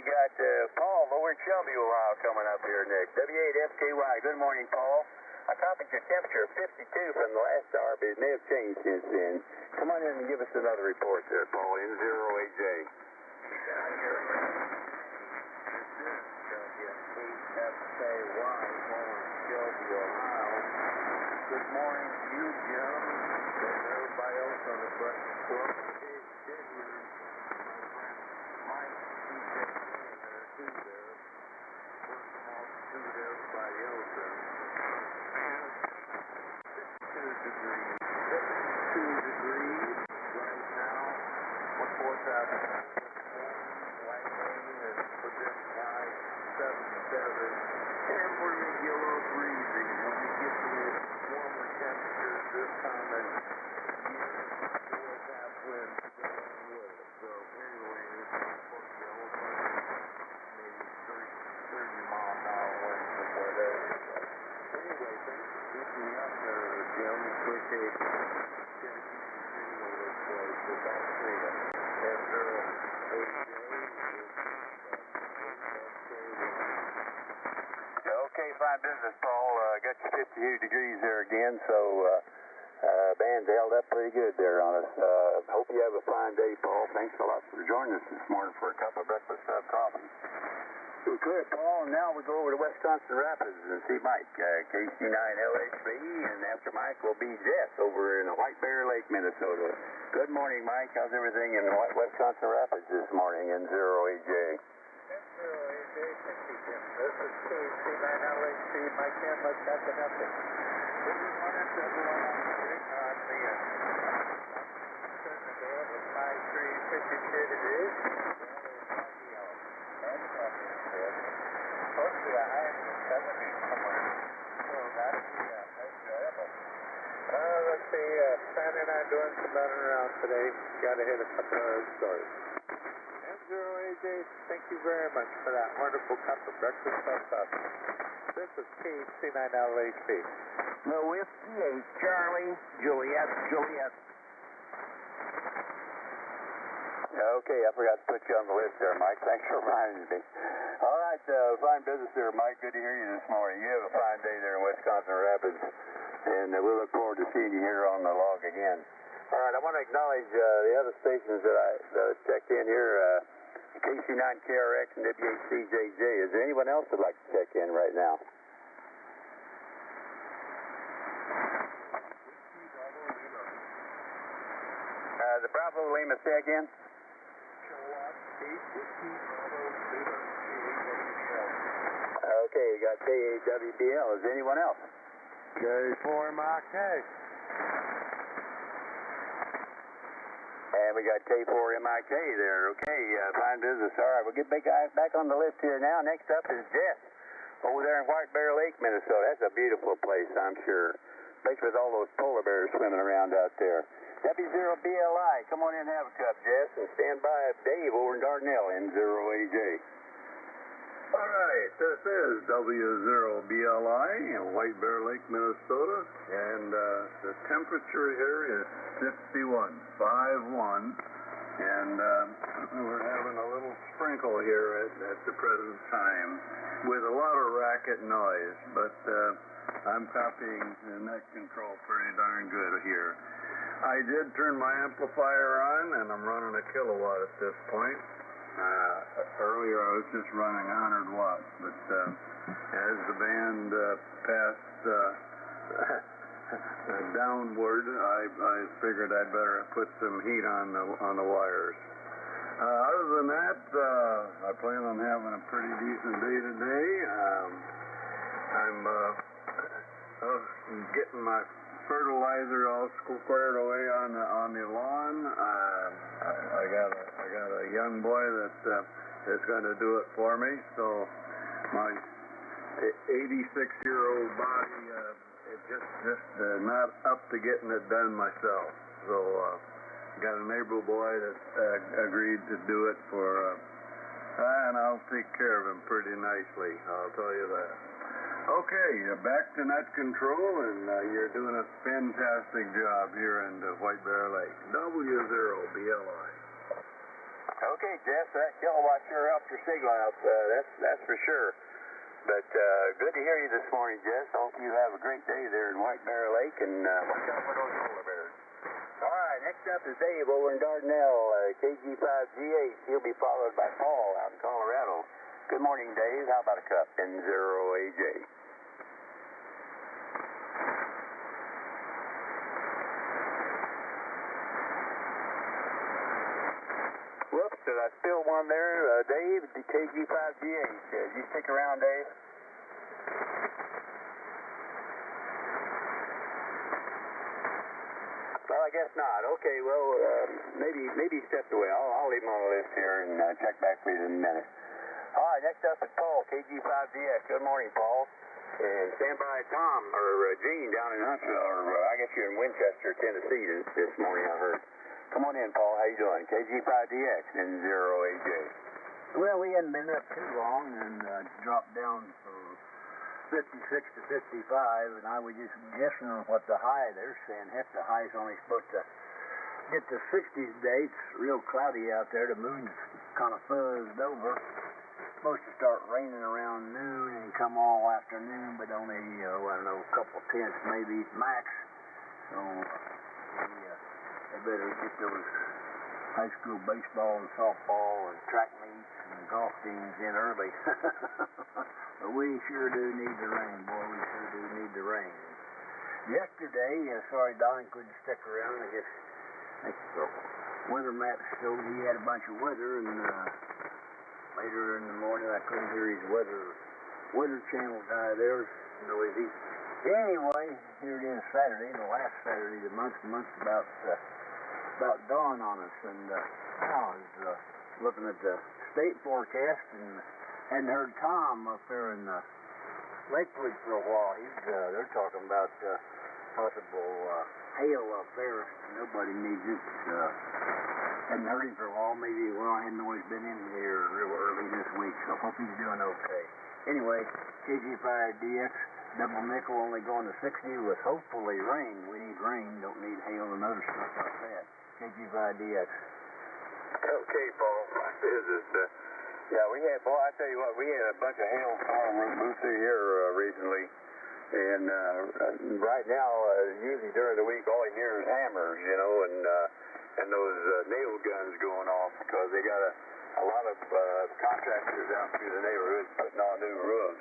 got Paul over in Shelby, Ohio, coming up here next. W8FKY. Good morning, Paul. I copied your temperature of 52 from the last hour, but it may have changed since then. Come on in and give us another report there, Paul, N0AJ. Good morning to you, Jim, and everybody else on the breakfast club. Mike, TJ, there, working off to everybody else there. 52 degrees right now. One more time. Lightning and project high 77. And we're going to get a little breezy when we get to warmer temperatures this time of year. We'll have wind going with it. So anyway, it's supposed to be a little maybe 30 mile an hour wind somewhere there. Anyway, thanks for keeping me up there, Jim. Appreciate it. Okay, fine business, Paul. Got you 52 degrees there again, so band's held up pretty good there on us. Hope you have a fine day, Paul. Thanks a lot for joining us this morning for a cup of breakfast coffee. We're clear, Paul, and now we go over to Wisconsin Rapids and see Mike, KC9LHB, and after Mike will be Jess over in White Bear Lake, Minnesota. Good morning, Mike. How's everything in Wisconsin Rapids this morning in N0AJ? N0AJ, thank you, Jim. This is KC9LHB, Mike Hamlet, that's nothing. Good morning to everyone on the street on the setting the door with 5350 it is. Supposed to be a high in the 70s somewhere. So that'll be enjoyable. Let's see, Sandy and I doing some running around today. Got to hit a couple of stories. N0AJ, thank you very much for that wonderful cup of breakfast coffee. This is KC9LHB. The Whiskey 8, Charlie, Juliet. Okay, I forgot to put you on the list there, Mike. Thanks for reminding me. All right, fine business there, Mike. Good to hear you this morning. You have a fine day there in Wisconsin Rapids, and we'll look forward to seeing you here on the log again. All right, I want to acknowledge the other stations that I checked in here, KC9KRX and W8CJJ. Is there anyone else that'd like to check in right now? The Bravo Lima, say again? Okay, you got KAWBL. Is there anyone else? K4MIK. And we got K4MIK there. Okay, fine business. All right, we'll get back on the list here now. Next up is Jess over there in White Bear Lake, Minnesota. That's a beautiful place, I'm sure. Especially with all those polar bears swimming around out there. W0BLI, come on in and have a cup, Jess, and stand by Dave over in Dardanelle, N0AJ. All right, this is W0BLI in White Bear Lake, Minnesota, and the temperature here is 51, and we're having a little sprinkle here at the present time with a lot of racket noise, but I'm copying the net control pretty darn good here. I did turn my amplifier on, and I'm running a kilowatt at this point. Earlier I was just running 100 watts, but as the band passed downward, I figured I'd better put some heat on the wires. Other than that, I plan on having a pretty decent day today. I'm getting my fertilizer all squared away on the lawn. I got a young boy that is going to do it for me. So my 86-year-old body it just not up to getting it done myself. So got a neighbor boy that agreed to do it for, and I'll take care of him pretty nicely. I'll tell you that. Okay, back to net control, and you're doing a fantastic job here in White Bear Lake. W0BLI. Okay, Jeff, that kilowatt sure helped your signal out. That's for sure. But good to hear you this morning, Jess. I hope you have a great day there in White Bear Lake, and watch out for those polar bears. All right, next up is Dave over in Dardanelle, KG5GH. He'll be followed by Paul out in Colorado. Good morning, Dave. How about a cup? N0AJ. Whoops, did I spill one there? Dave, the KG5GH. You stick around, Dave. Well, I guess not. Okay, well, maybe he stepped away. I'll leave him on the list here and check back with you in a minute. All right, next up is Paul, KG5DX. Good morning, Paul. And stand by Tom, or Gene down in Huntsville, or I guess you're in Winchester, Tennessee this morning, I heard. Come on in, Paul. How you doing? KG5DX and 0AJ. Well, we hadn't been up too long and dropped down from 56 to 55, and I was just guessing on what the high they're saying. Heck, the high is only supposed to get to 60s today. It's real cloudy out there. The moon's kind of fuzzed over. Supposed to start raining around noon and come all afternoon, but only, I don't know, a couple tenths maybe max. So they better get those high school baseball and softball and track meets and golf teams in early. But we sure do need the rain, boy. We sure do need the rain. Yesterday, sorry Don couldn't stick around. I guess the weather map showed he had a bunch of weather, and later in the morning I couldn't hear his weather channel guy there noisy. Anyway, here it is Saturday, the last Saturday of the month. The month's about dawn on us, and I was looking at the state forecast and hadn't heard Tom up there in Lakewood for a while. They're talking about possible hail up there. Nobody needs it. Hadn't heard him for a while. Maybe, I hadn't always been in here real early this week, so hope he's doing okay. Anyway, KG5DX, double nickel, only going to 60 with hopefully rain. We need rain, don't need hail and other stuff like that. KG5DX. Okay, Paul. This is yeah, I tell you what, we had a bunch of hailstorm move through here recently, and right now, usually during the week, all you hear is hammers, and those nail guns going off because they got a lot of contractors out through the neighborhood putting on new roofs.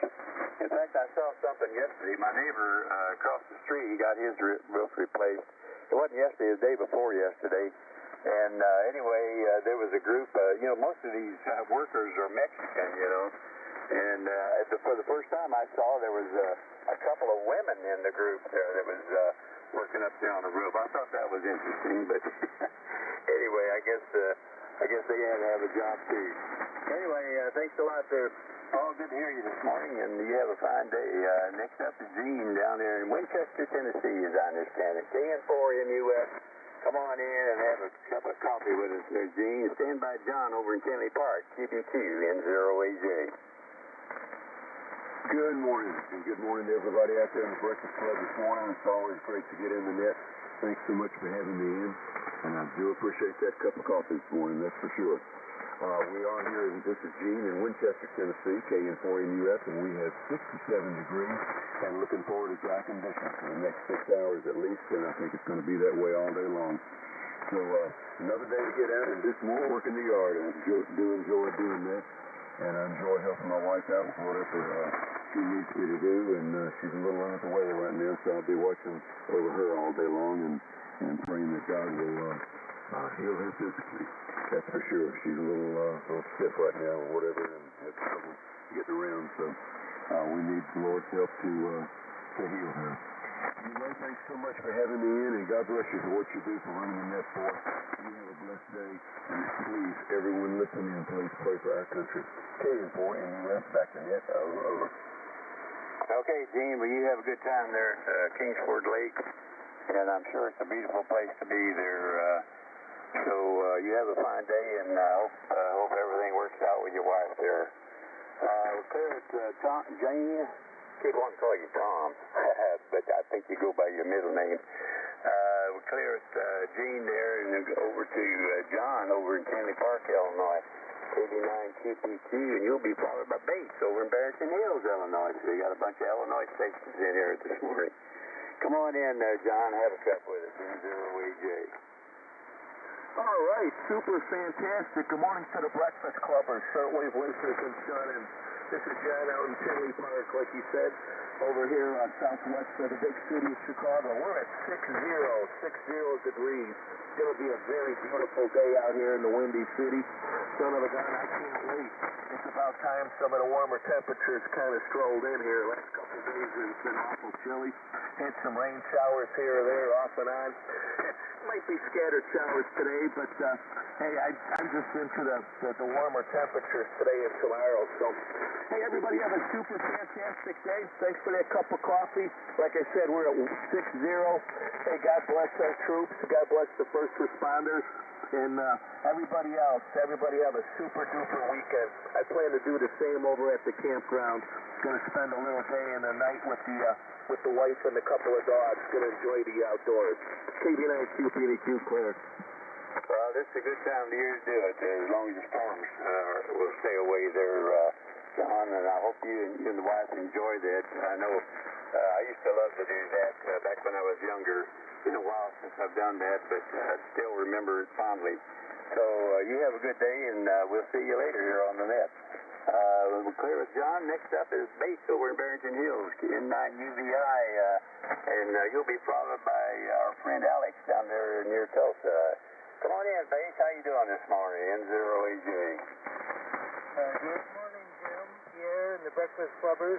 In fact, I saw something yesterday. My neighbor across the street, he got his roof replaced. It wasn't yesterday, the day before yesterday. And anyway, there was a group, most of these workers are Mexican, and for the first time I saw there was a couple of women in the group there that was working up there on the roof. I thought that was interesting, but anyway, I guess they had to have a job too. Anyway, thanks a lot there. All good to hear you this morning, and you have a fine day. Next up is Gene down there in Winchester, Tennessee, as I understand it. KN4MUS. Come on in and have a cup of coffee with us there, Gene. Stand by John over in Kenley Park, QBQ, N0AJ. Good morning, and good morning to everybody out there in the Breakfast Club this morning. It's always great to get in the net. Thanks so much for having me in, and I do appreciate that cup of coffee this morning, that's for sure. We are here, this is Gene in Winchester, Tennessee, KN4MUS, and we have 67 degrees, and looking forward to dry conditions for the next 6 hours at least, and I think it's going to be that way all day long. So, another day to get out and do some more work in the yard, and I do enjoy doing that, and I enjoy helping my wife out with whatever she needs me to do, and she's a little under the weather right now, so I'll be watching over her all day long and praying that God will heal her physically. That's for sure. She's a little stiff right now or whatever, and has trouble getting around, so we need the Lord's help to heal her. Anyway, thanks so much for having me in, and God bless you for what you do for running the net for us. You have a blessed day, and please, everyone listening, please pray for our country. KN4MUS, back to net, over. Okay, Gene, well, you have a good time there at Kingsford Lake, and I'm sure it's a beautiful place to be there. So you have a fine day, and I hope everything works out with your wife there. We're clear at Tom, Jane. Keep on calling you Tom, but I think you go by your middle name. We're clear with Gene there and then go over to John over in Tinley Park, Illinois. 89 QPQ, and you'll be followed by Bates over in Barrington Hills, Illinois. So you got a bunch of Illinois stations in here this morning. Come on in there, John. Have a cup with us. N0AJ. All right, super fantastic. Good morning to the Breakfast Clubbers, shortwave listeners and Sean. And this is John out in Tinley Park, like you said, over here on southwest of the big city of Chicago. We're at 60 degrees. It's going to be a very beautiful day out here in the Windy City. Son of a gun, I can't wait. It's about time some of the warmer temperatures kind of strolled in here. Last couple of days it's been awful chilly. Had some rain showers here or there, off and on. Might be scattered showers today, but hey, I'm just into the warmer temperatures today and tomorrow. So, hey, everybody have a super fantastic day. Thanks for that cup of coffee. Like I said, we're at 60. Hey, God bless our troops. God bless the first responders. And everybody else, everybody have a super duper weekend. I plan to do the same over at the campground. Going to spend a little day and a night with the wife and a couple of dogs. Going to enjoy the outdoors. KB9QPDQ clear. Well, this is a good time of the year to do it, as long as the storms will stay away there, John. And I hope you and the wife enjoy that. I know I used to love to do that back when I was younger. It's been a while since I've done that, but I still remember it fondly. So you have a good day, and we'll see you later here on the net. We're clear with John. Next up is Bates over in Barrington Hills, N9UVI, and you'll be followed by our friend Alex down there near Tulsa. Come on in, Bates. How you doing this morning? N0AJ. Good morning, Jim. Here in the Breakfast Clubbers.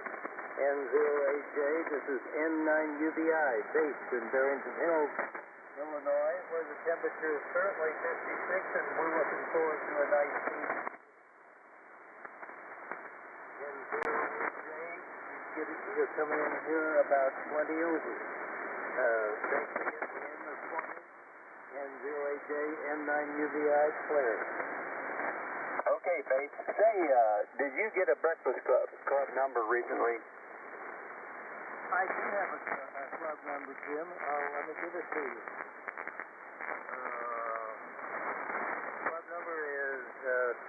N0AJ. This is N9UVI, based in Barrington Hills, Illinois, where the temperature is currently 56, and we're looking forward to a nice season. N0AJ, you're coming in here about 20 over. Thanks for getting in this morning. N0AJ, N9UVI, clear. Okay, Bates. Say, did you get a Breakfast Club number recently? I do have a club number, Jim. Let me give it to you. Club number is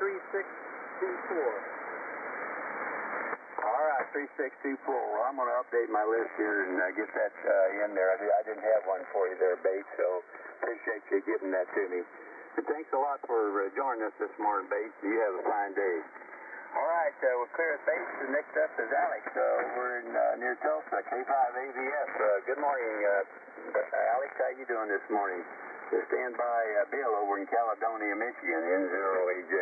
3624. All right, 3624. Well, I'm going to update my list here and get that in there. I didn't have one for you there, Bates, so appreciate you giving that to me. And thanks a lot for joining us this morning, Bates. You have a fine day. All right, we're clear at Bates. The next up is Alex over in near Tulsa, K5AVS. Good morning, Alex. How you doing this morning? Just stand by Bill over in Caledonia, Michigan, N0AJ.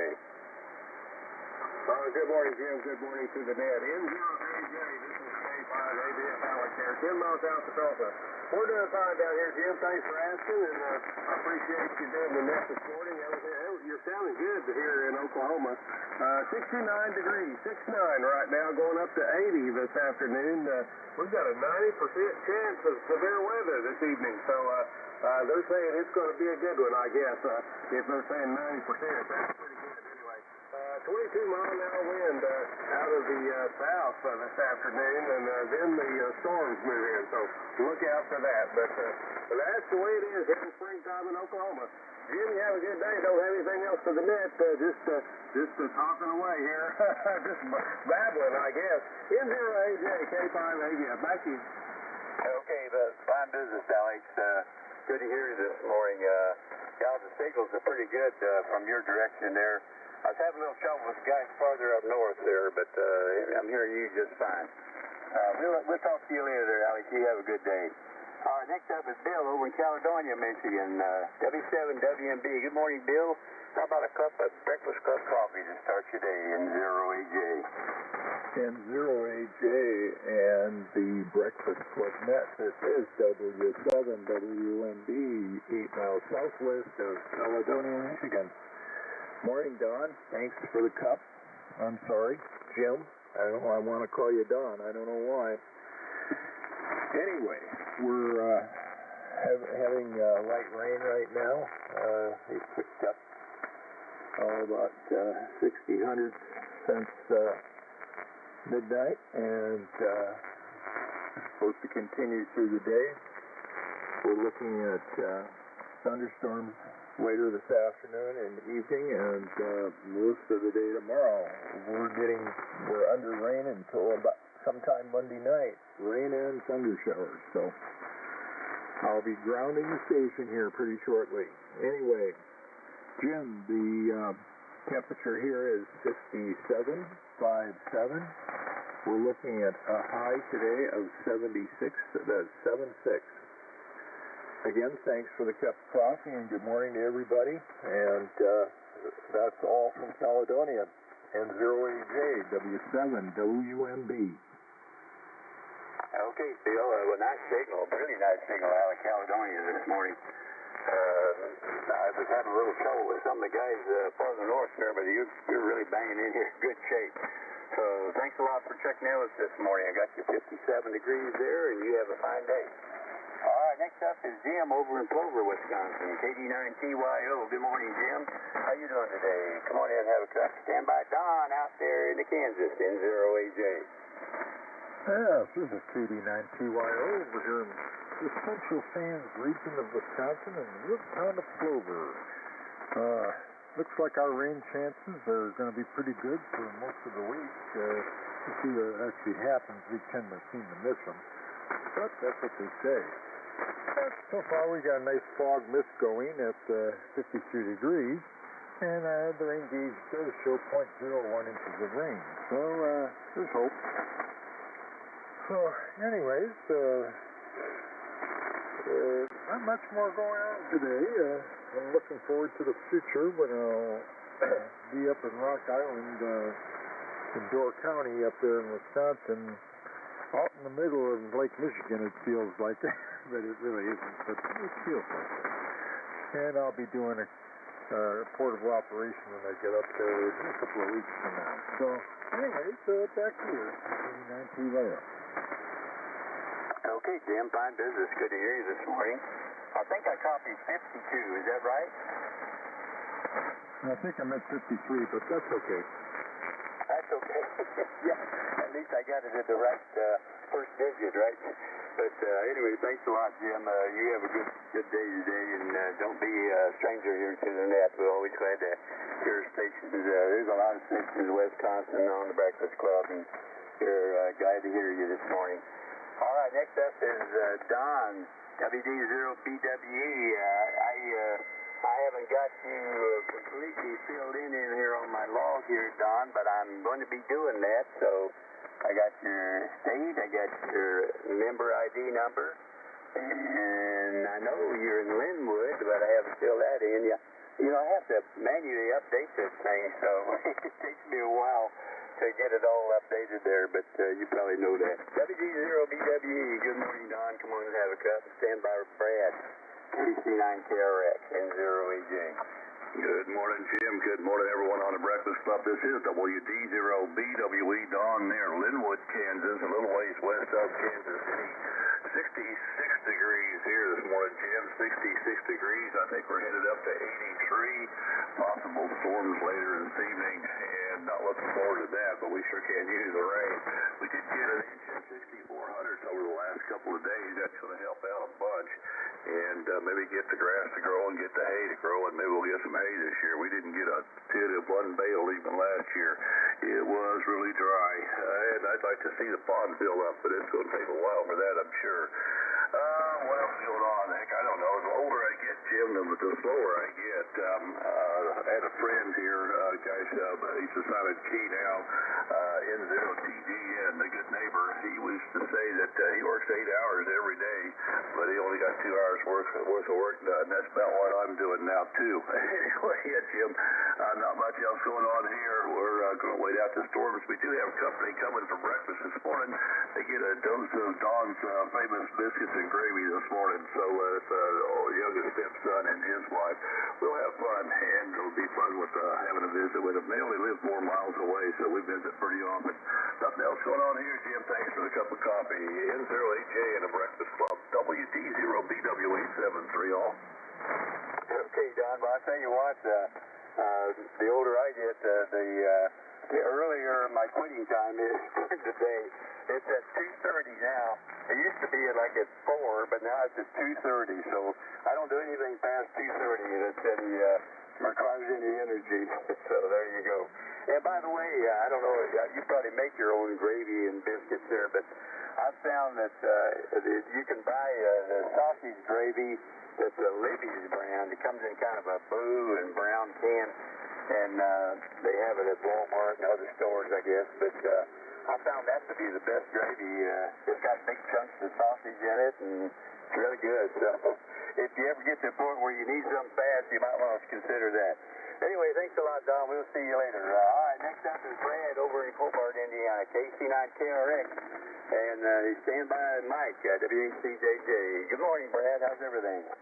Good morning, Jim. Good morning to the net. N0AJ, this is K5AVS Alex here. 10 miles south of Tulsa. We're doing fine down here, Jim. Thanks for asking, and I appreciate you doing the net this morning. You're sounding good here in Oklahoma. 69 degrees, 69 right now, going up to 80 this afternoon. We've got a 90% chance of severe weather this evening, so they're saying it's going to be a good one, I guess. If they're saying 90%, that's pretty good anyway. 22-mile-an-hour wind out of the south this afternoon, and then the storms move in, so look out for that. But that's the way it is here in springtime in Oklahoma. Jim, you have a good day. Don't have anything else for the net. Just talking away here. Just babbling, I guess. N0AJ, K5AVS. Back to you. Okay, fine business, Alex. Good to hear you this morning. The signals are pretty good from your direction there. I was having a little trouble with guys farther up north there, but I'm hearing you just fine. We'll talk to you later there, Alex. You have a good day. All right, next up is Bill over in Caledonia, Michigan, W7WMB. Good morning, Bill. How about a cup of Breakfast Club coffee to start your day, N0AJ? N0AJ and the Breakfast Club net. This is W7WMB, 8 miles southwest of Caledonia, Michigan. Morning, Don. Thanks for the cup. I'm sorry, Jim. I want to call you Don. I don't know why. Anyway, we're having light rain right now. It picked up about 60 hundredths since midnight, and supposed to continue through the day. We're looking at thunderstorms later this afternoon and evening, and most of the day tomorrow. We're under rain until about sometime Monday night. Rain and thunder showers. So I'll be grounding the station here pretty shortly. Anyway, Jim, the temperature here is 57.57. We're looking at a high today of 76. That's 76. Again, thanks for the cup of coffee and good morning to everybody. And that's all from Caledonia. N0AJ, W7, WMB. Okay, Bill, nice signal, really nice signal out of Caledonia this morning. I was having a little trouble with some of the guys farther north there, but you're really banging in here in good shape. So thanks a lot for checking in with us this morning. I got you 57 degrees there, and you have a fine day. All right, next up is Jim over in Plover, Wisconsin, KD9TYO. Good morning, Jim. How you doing today? Come on in and have a cup. Stand by Don out there in the Kansas, N0AJ. Yes, this is KD9TYO over here in the Central Sands region of Wisconsin and the town of Plover. Looks like our rain chances are going to be pretty good for most of the week. We'll see what actually happens. We tend to seem to miss them, but that's what they say. So far we got a nice fog mist going at 53 degrees, and the rain gauge does show 0.01 inches of rain. So there's hope. So anyways, not much more going on today. I'm looking forward to the future when I'll be up in Rock Island in Door County up there in Wisconsin, out in the middle of Lake Michigan it feels like, but it really isn't, but it feels like it. And I'll be doing a portable operation when I get up there in a couple of weeks from now. So anyways, back to you, 9T Okay, Jim, fine business. Good to hear you this morning. I think I copied 52, is that right? I think I'm at 53, but that's okay. That's okay. Yeah, at least I got it at the right first digit, right? But anyway, thanks a lot, Jim. You have a good day today, and don't be a stranger here to the net. We're always glad to hear stations. There's a lot of stations in Wisconsin on the Breakfast Club, and we're glad to hear you this morning. All right, next up is Don, WD0BWE. I haven't got you completely filled in here on my log here, Don, but I'm going to be doing that. So I got your state, I got your member ID number, and I know you're in Linwood, but I haven't filled that in. You know, I have to manually update this thing, so it takes me a while to get it all updated there, but you probably know that. WD0BWE, good morning, Don. Come on and have a cup. Stand by Brad. KC9KRX, N0AJ. Good morning, Jim. Good morning, everyone on the Breakfast Club. This is WD0BWE Don near Linwood, Kansas, a little ways west of Kansas City. 66 degrees here this morning, Jim. 66 degrees. I think we're headed up to 83. Possible storms later this evening, and not looking forward to that, but we sure can use the rain. We did get an inch and 6400ths over the last couple of days. That's going to help out a bunch, and maybe get the grass to grow and get the hay to grow, and maybe we'll get some hay this year. We didn't get a tit of one bale even last year. It was really dry, and I'd like to see the pond fill up, but it's going to take a while for that, I'm sure. What else is going on? Heck, I don't know. The older I get, Jim, the slower I get. I had a friend here, he's a silent key now, N0TGN, a good neighbor. He used to say that he works 8 hours every day, but he only got 2 hours worth of work done. That's about what I'm doing now, too. Anyway, yeah, Jim, not much else going on here. We're going to wait out the storms. We do have company coming for breakfast this morning. They get a dose of Don's famous biscuits and gravy this morning, so it's youngest stepson and his wife. We'll have fun, and it'll be fun with having a visit with them. They only live 4 miles away, so we visit pretty often. Nothing else going on here, Jim. Thanks for the cup of coffee. N0AJ and a Breakfast Club. WD0BWE73 all. Okay, Don, well, I'll tell you what, the older I get, the earlier my quitting time is today. It's at 2:30 now. It used to be like at 4, but now it's at 2:30. So I don't do anything past 2:30 that's any requires any energy. So there you go. And by the way, I don't know, you probably make your own gravy and biscuits there, but I've found that you can buy the sausage gravy that's a Libby's brand. It comes in kind of a blue and brown can, and they have it at Walmart and other stores, I guess. But I found that to be the best gravy. It's got big chunks of sausage in it, and it's really good. So if you ever get to the point where you need something fast, you might want to consider that. Anyway, thanks a lot, Don. We'll see you later. All right, next up is Brad over in Cobart, Indiana, KC9KRX. And he's standing by Mike, WHCJJ. Good morning, Brad. How's everything? And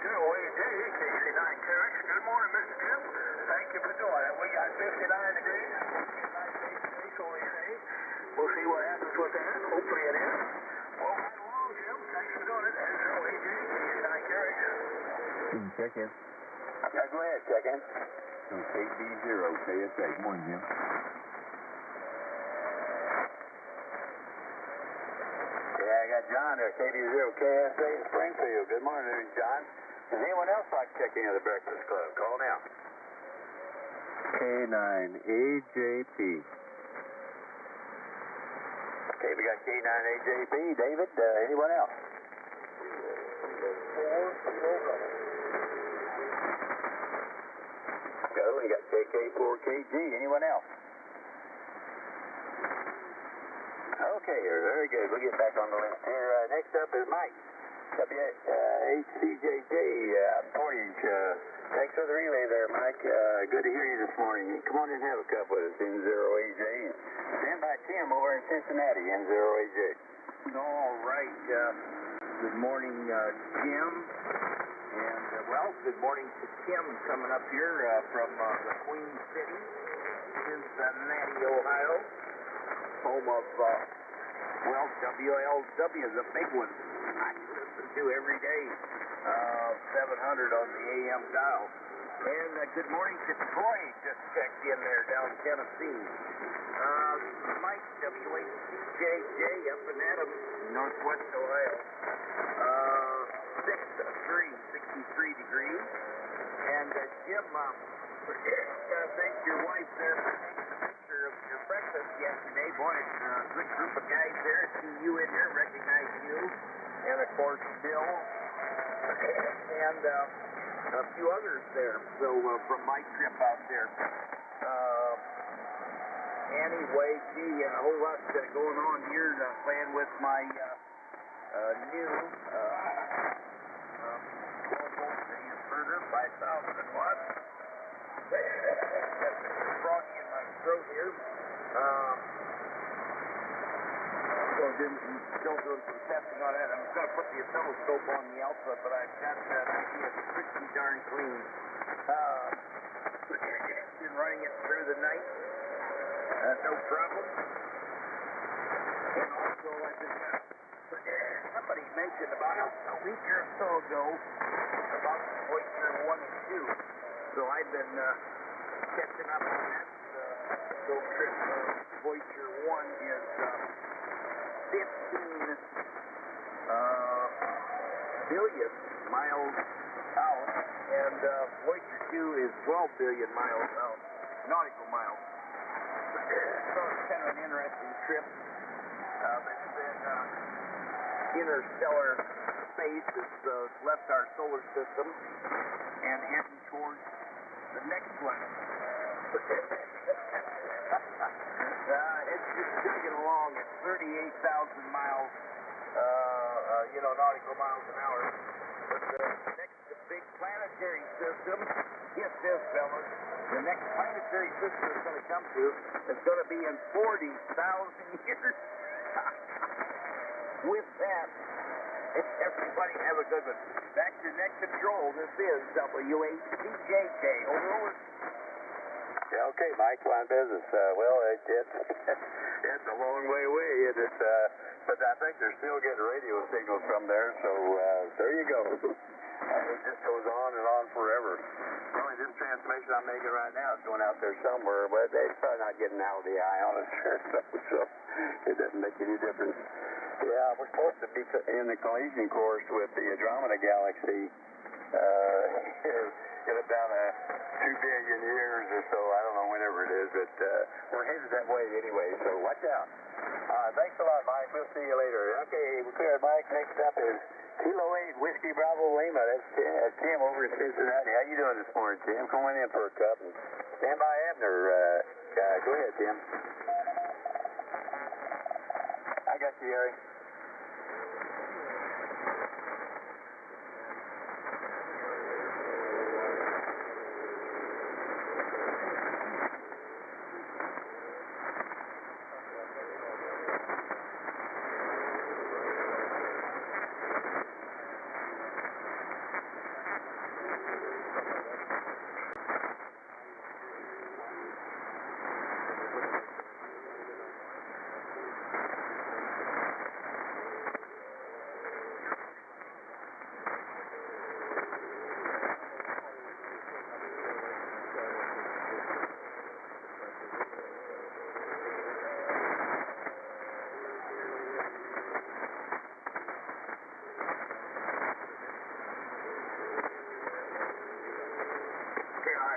WHCJJ, KC9KRX. Good morning, Mr. Jim. Thank you for doing it. We got 59 degrees. We'll see what happens with that. Hopefully it is. Well, right along, Jim. Thanks for doing it. And WHCJJ, KC9KRX. Check in. Yeah, go ahead, check in. KB0, KSA. Good morning, Jim. Yeah, I got John there, KB0KSA in Springfield. Good morning, John. Does anyone else like checking into the Breakfast Club? Call now. K9AJP. Okay, we got K9AJP. David, anyone else? Go, we got KK4KG. Anyone else? Okay, very good. We'll get back on the list here. Next up is Mike, WHCJJ, Portage. Thanks for the relay there, Mike. Good to hear you this morning. Come on in and have a cup with us, N0AJ. Stand by Tim over in Cincinnati, N0AJ. All right. Good morning, Jim. And, good morning to Tim coming up here from the Queen City, Cincinnati, Ohio. Home of, WLW is a big one. I listen to every day, 700 on the AM dial. And good morning to Troy, just checked in there down Tennessee. Mike, WHCJJ, up in Adams, Northwest Ohio. 63 degrees. And Jim, thank your wife there for taking a picture of your breakfast yesterday. Boy, it's a good group of guys there. See you in there, recognize you. And of course, Bill. And a few others there. So from my trip out there. Anyway, gee, and a whole lot going on here. Playing with my new 12-volt inverter, 5,000 watts. Got some froggy in my throat here. Still doing some testing on it. I'm going to put the oscilloscope on the output, but I've got that idea pretty darn clean. Been running it through the night. No problem. And also, I've been somebody mentioned about a week or so ago about Voyager 1 and 2. So I've been catching up on that. Voyager 1 is 15 billion miles out, and Voyager 2 is 12 billion miles out, nautical miles. So it's kind of an interesting trip. It's been interstellar space. It's left our solar system and heading towards the next one. It's just chugging along at 38,000 miles, nautical miles an hour. But the next big planetary system, get this, fellas, the next planetary system it's going to come to is going to be in 40,000 years. With that, everybody have a good one. Back to net control. This is WHCJJ. Over. Yeah, okay, Mike, line business. It's a long way away, isn't it? But I think they're still getting radio signals from there, so there you go. It just goes on and on forever. Probably this transmission I'm making right now is going out there somewhere, but it's probably not getting out of the ionosphere, so it doesn't make any difference. Yeah, we're supposed to be in the collision course with the Andromeda Galaxy in about 2 billion years or so. I don't know whenever it is, but we're headed that way anyway, so watch out. Thanks a lot, Mike. We'll see you later. Okay, we're clear, Mike. Next up is Kilo 8 Whiskey Bravo Lima. That's Tim over in Cincinnati. How you doing this morning, Tim? Come on in for a cup and stand by Abner. Go ahead, Tim. I got you, Harry.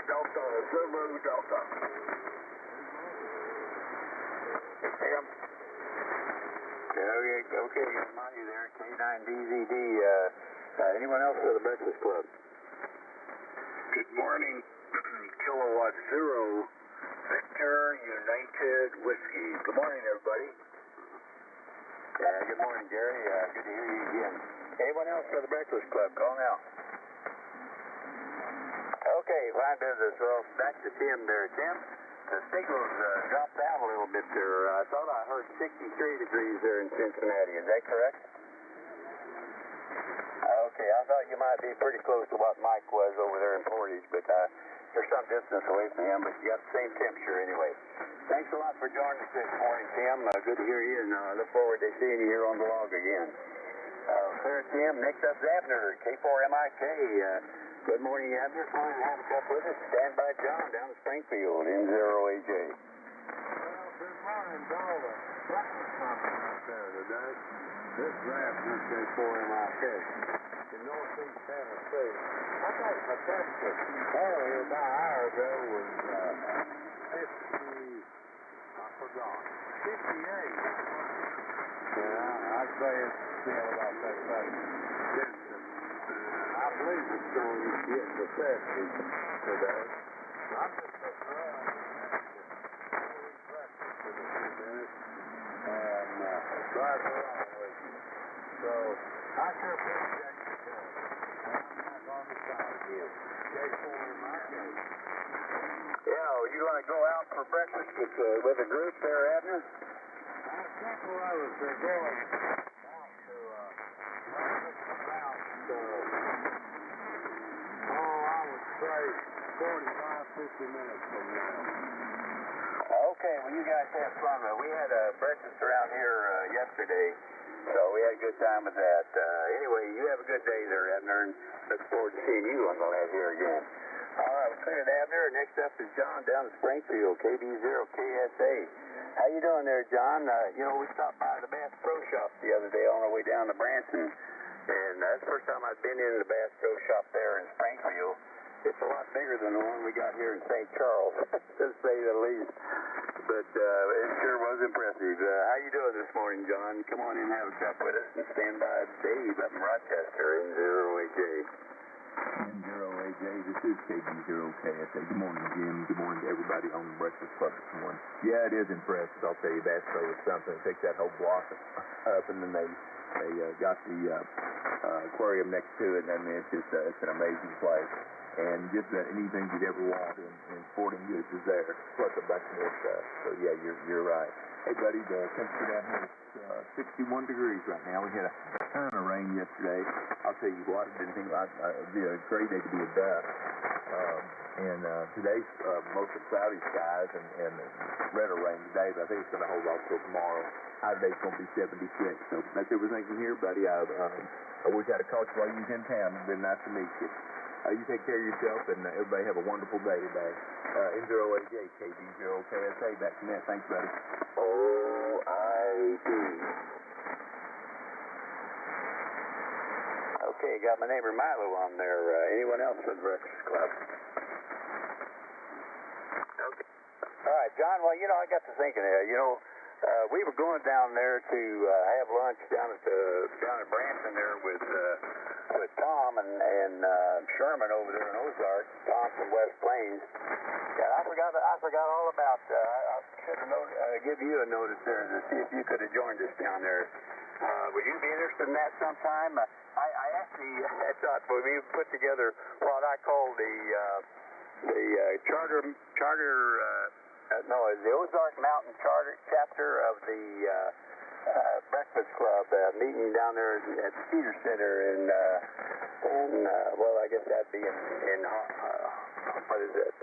Delta, Zulu Delta. Sam. Okay, Monty there, K9DZD. Anyone else for the Breakfast Club? Good morning, Kilowatt Zero, Victor United Whiskey. Good morning, everybody. Good morning, Gary. Good to hear you again. Anyone else for the Breakfast Club? Call now. Okay, fine business. Well, back to Tim there. Tim, the signals dropped down a little bit there. I thought I heard 63 degrees there in Cincinnati. Is that correct? Okay, I thought you might be pretty close to what Mike was over there in Portage, but you're some distance away from him, but you got the same temperature anyway. Thanks a lot for joining us this morning, Tim. Good to hear you, and look forward to seeing you here on the log again. Clear, Tim. Next up's Abner, K4MIK. Good morning, Abner. Come on and have a cup with us. Stand by John down in Springfield, N0AJ. Well, good morning to all the breakfast company out there today. This is Abner, K4MIK. In northeast Tennessee. I think my temperature earlier about an hour ago was 58. Yeah, I'd say it's still about that same distance. I believe it's going to get to 50 today. I'm just sitting around and breakfast in a few minutes and drive along with you. So I sure appreciate your time. I'm back on the side here. K4MIK. Yeah, are you going to go out for breakfast with a group there, Abner? I think I was going down to about, I would say 45, 50 minutes from now. Okay, well, you guys have fun. We had a breakfast around here yesterday, so we had a good time with that. Anyway, you have a good day there, Abner, and look forward to seeing you on the lab here again. All right, we're cleared, Abner. Next up is John down in Springfield, KB0KSA. How you doing there, John? We stopped by the Bass Pro Shop the other day on our way down to Branson, and that's the first time I've been in the Bass Pro Shop there in Springfield. It's a lot bigger than the one we got here in St. Charles, to say the least. But it sure was impressive. How you doing this morning, John? Come on in and have a cup with us, and stand by Dave up in Rochester, N0AJ. N0AJ, this is KB0KSA. Good morning, Jim. Good morning to everybody on the Breakfast Club this morning. Yeah, it is impressive. I'll tell you, Bass Pro is something. Take that whole block up, and then they got the aquarium next to it, and I mean, it's an amazing place. And just anything you'd ever want in sporting goods is there, plus a bunch more stuff. So yeah, you're right. Hey buddy, the temperature down here is 61 degrees right now. We had a ton of rain yesterday. I'll tell you what, I didn't think it'd be a great day to be a duck. And today's mostly cloudy skies and redder rain today, but I think it's going to hold off till tomorrow. High today's going to be 76. So that's everything from here, buddy. I wish I'd have caught you while you was in town. It's been nice to meet you. You take care of yourself, and everybody have a wonderful day today. N0AJ, KB0KSA, back to net. Thanks, buddy. OID. Okay, got my neighbor Milo on there. Anyone else for the Breakfast Club? Okay. All right, John, well, you know, I got to thinking there, you know, we were going down there to have lunch down at Branson there with Tom and Sherman over there in Ozark, Tom from West Plains. Yeah, I forgot all about, I should have give you a notice there to see if you could have joined us down there. Would you be interested in that sometime? I actually thought we put together what I call the the Ozark Mountain Charter chapter of the Breakfast Club meeting down there at the Cedar Center well, I guess that'd be in what is it,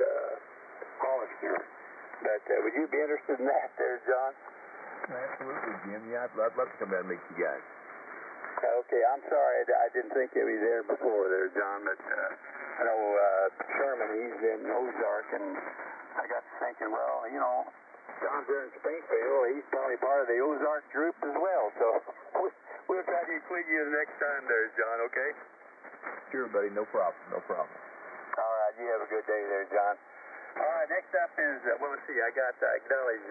Hollister. But would you be interested in that there, John? Absolutely, Jim. Yeah, I'd love to come down and meet you guys. Okay, I'm sorry I didn't think you were there before there, John, but I know Sherman, he's in Ozark, and I got to thinking, well, you know, John's there in Springfield, he's probably part of the Ozark group as well, so we'll try to include you the next time there, John, okay? Sure, buddy, no problem. All right, you have a good day there, John. All right, next up is, well, let's see, I acknowledge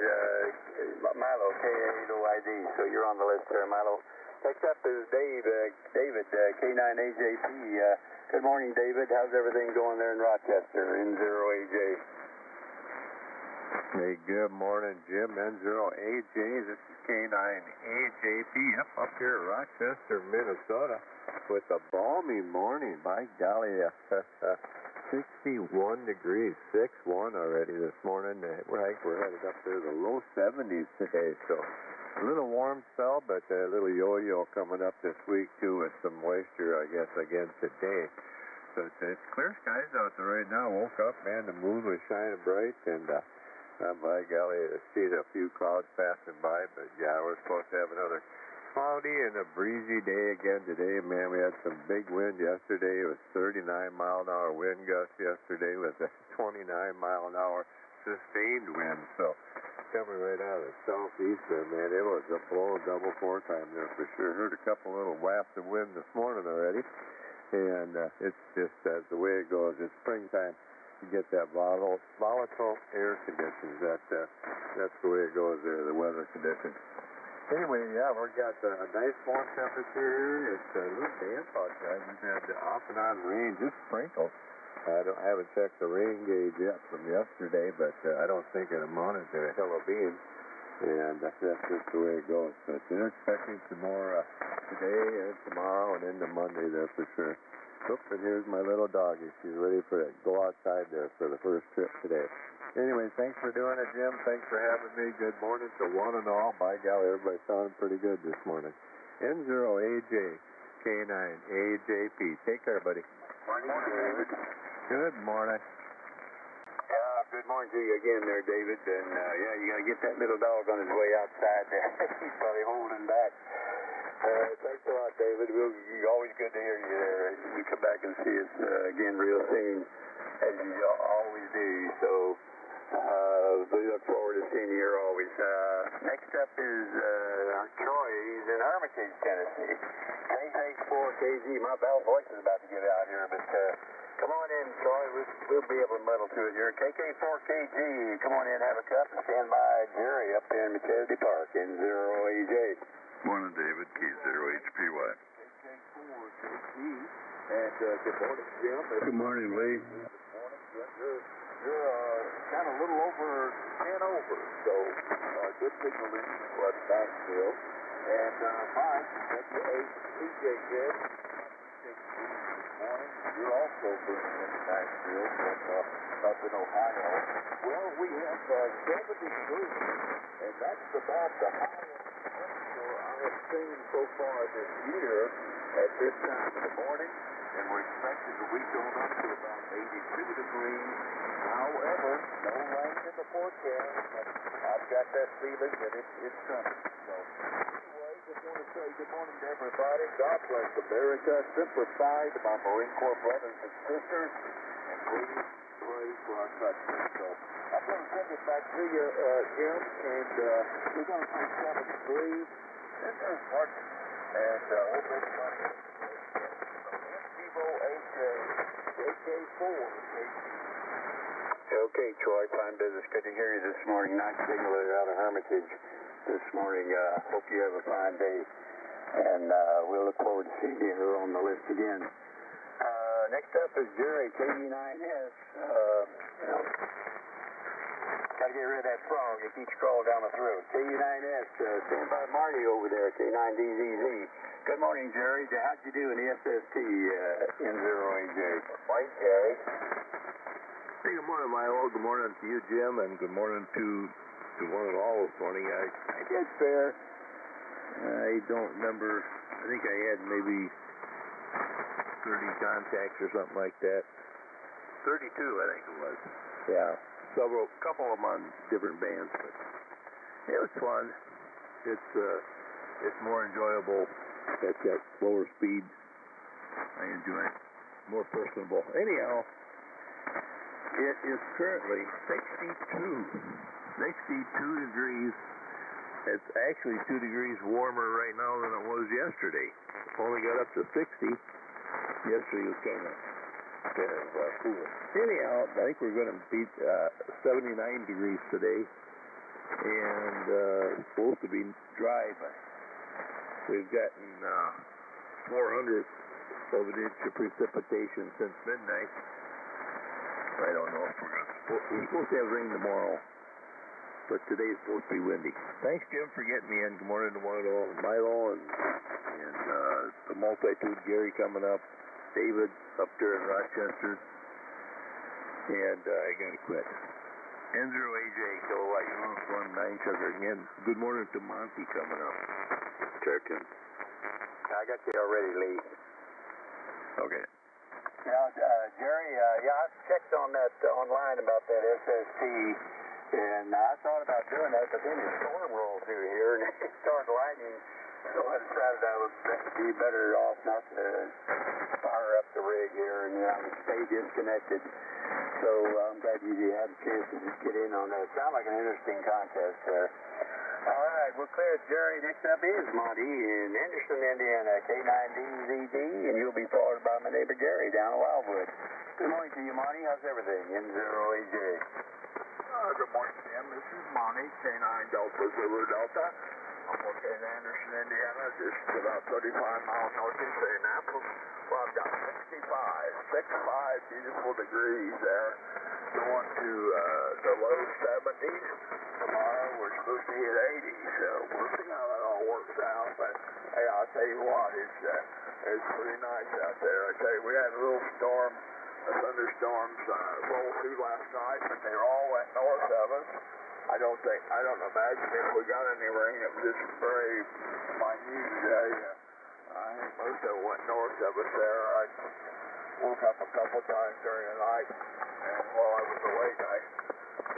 Milo, K8OID, so you're on the list there, Milo. Next up is David, K9AJP. Good morning, David. How's everything going there in Rochester, N0AJ? Hey, good morning, Jim. N0AJ. This is K9AJP up here at Rochester, Minnesota, with a balmy morning. By golly, 61 degrees, 6-1 already this morning. We're headed up to the low 70s today, so a little warm spell, but a little yo-yo coming up this week, too, with some moisture, I guess, again today. So it's clear skies out there right now. Woke up, man, the moon was shining bright, and by golly, I see a few clouds passing by, but yeah, we're supposed to have another cloudy and a breezy day again today. Man, we had some big wind yesterday. It was 39-mile-an-hour wind gust yesterday with a 29-mile-an-hour sustained wind, so coming right out of the southeast there, man. It was a blow double four time there for sure. Heard a couple little wafts of wind this morning already, and it's just the way it goes. It's springtime. You get that volatile air conditions. That's the way it goes there, the weather conditions. Anyway, yeah, we've got a nice warm temperature here. It's a little damp outside. We've had off and on rain, just sprinkles. I haven't checked the rain gauge yet from yesterday, but I don't think it amounted to a hill of beans, and that's just the way it goes. But they're expecting some more today and tomorrow and into Monday there for sure. Oop, and here's my little doggie. She's ready for it. Go outside there for the first trip today. Anyway, thanks for doing it, Jim. Thanks for having me. Good morning to one and all. By golly, everybody sounding pretty good this morning. N0AJ, K9AJP. Take care, buddy. Morning, David. Good morning. Yeah, good morning to you again there, David. And yeah, you got to get that little dog on his way outside there. He's probably holding back. Thanks a lot, David. Always good to hear you there. You come back and see us again real soon, as you always do. So we look forward to seeing you here always. Next up is Troy. He's in Hermitage, Tennessee. KK4KG. My bell voice is about to get out here, but come on in, Troy. We'll be able to muddle through it here. KK4KG. Come on in, have a cup, and stand by Jerry up there in McKesney Park, N0AJ. Morning, David. K0HPY. KK4KG. And good morning, Jim. Good morning, Lee. Good morning, Jim. You're kind of a little over 10 over, so good signal in Nashville. And Mike, that's the AJ good. Morning. You're also burning in Nashville from up in Ohio. Well, we have 70 degrees, and that's about the highest temperature I have seen so far this year at this time in the morning. And we're expecting the week going up to about 82 degrees. However, no rain in the forecast, but I've got that feeling that it's coming. So, anyway, just want to say good morning to everybody. God bless America. Simplified to my Marine Corps brothers and sisters, and please pray for our country. So I'm going to send it back to you, Jim, and we're going to play 7-3. This is Martin, and we'll make money. JK4. Okay, Troy, fine business. Good to hear you this morning. Nice signal out of Hermitage this morning. Hope you have a fine day. And we'll look forward to seeing you here on the list again. Next up is Jerry, KU9S. Got to get rid of that frog. It keeps crawling down the throat. KU9S, stand by Marty over there, K9DZZ. Good morning, Jerry. How'd you do in the SST N0AJ? Morning, Jerry. Hey, good morning, Milo. Good morning to you, Jim, and good morning to one and all this morning. I did fair. I don't remember. I think I had maybe 30 contacts or something like that. 32, I think it was. Yeah, couple of them on different bands, but it was fun. It's more enjoyable at that lower speed. I enjoy it. More personable. Anyhow, it is currently 62 degrees. It's actually 2 degrees warmer right now than it was yesterday. Only got up to 60. Yesterday was kind of cool. Anyhow, I think we're going to beat 79 degrees today, and it's supposed to be dry, but we've gotten 400th of an inch of precipitation since midnight. I don't know if we're supposed to have rain tomorrow, but today's supposed to be windy. Thanks, Jim, for getting me in. Good morning to Milo and the multitude, Gary coming up, David up there in Rochester, and I gotta quit. N0AJ, Kilowatt Uniform 9 Sugar. Again, good morning to Monty coming up. Checking. I got you already, Lee. Okay. Jerry, I checked on that online about that SST, and I thought about doing that, but then the storm rolled through here, and it started lightning, so I decided I would be better off not to fire up the rig here, and I would stay disconnected. So I'm glad you had a chance to just get in on that. Sounds like an interesting contest there. All right, we're clear, Jerry. Next up is Monty in Henderson, Indiana, K9DZD, and you'll be followed by my neighbor Gary down in Wildwood. Good morning to you, Monty. How's everything? N0AJ. Good morning, Jim. This is Monty, K9 Delta Zulu Delta. I'm located in Anderson, Indiana, just about 35 miles north of Indianapolis. Well, I've got 65 beautiful degrees there, going to the low 70s. Tomorrow we're supposed to hit 80, so we'll see how that all works out. But hey, I'll tell you what, it's pretty nice out there. I tell you, we had a little storm, thunderstorms roll through last night, but they all went north of us. I don't imagine if we got any rain. It was just very minute today. I think most of it went north of us there. I woke up a couple times during the night, and while I was awake, I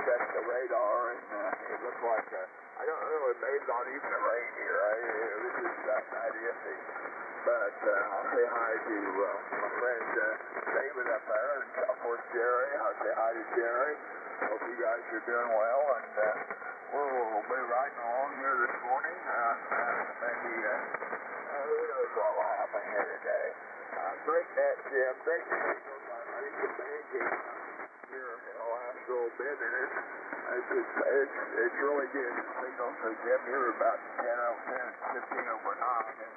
checked the radar, and it looked like, I don't know, it may not even rain here. It was just that iffy. But I'll say hi to my friend David up there, and of course Jerry. I'll say hi to Jerry. Hope you guys are doing well, and we'll be riding along here this morning. Maybe who knows what will happen here today. Great net, Jim. Great net. I think the band came here in the last little bit, and it's really good signal. So Jim, you're about 15 over 9, and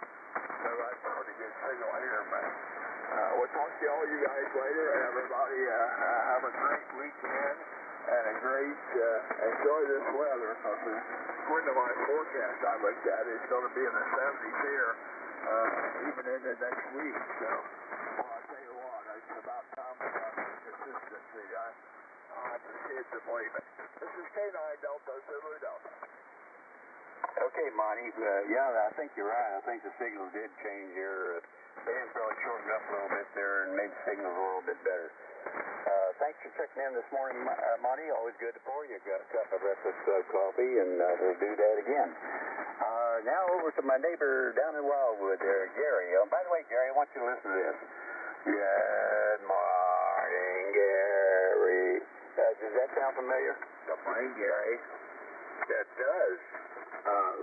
so that's a pretty good signal here. But we'll talk to all you guys later, and everybody have a great weekend. And a great, enjoy this weather, because according to my forecast I looked at, it's going to be in the 70s here, even into next week. So, well, I'll tell you what, it's about time we got some consistency. I'll have to see it to believe it. This is K9 Delta Zulu Delta. Okay, Monty. Yeah, I think you're right. I think the signals did change here. Band's probably shortened up a little bit there and made the signals a little bit better. Thanks for checking in this morning, Monty. Always good to pour you a cup of Breakfast Club coffee, and we'll do that again. Now over to my neighbor down in Wildwood there, Gary. By the way, Gary, I want you to listen to this. Good morning. Does that sound familiar? Good morning, Gary. That does.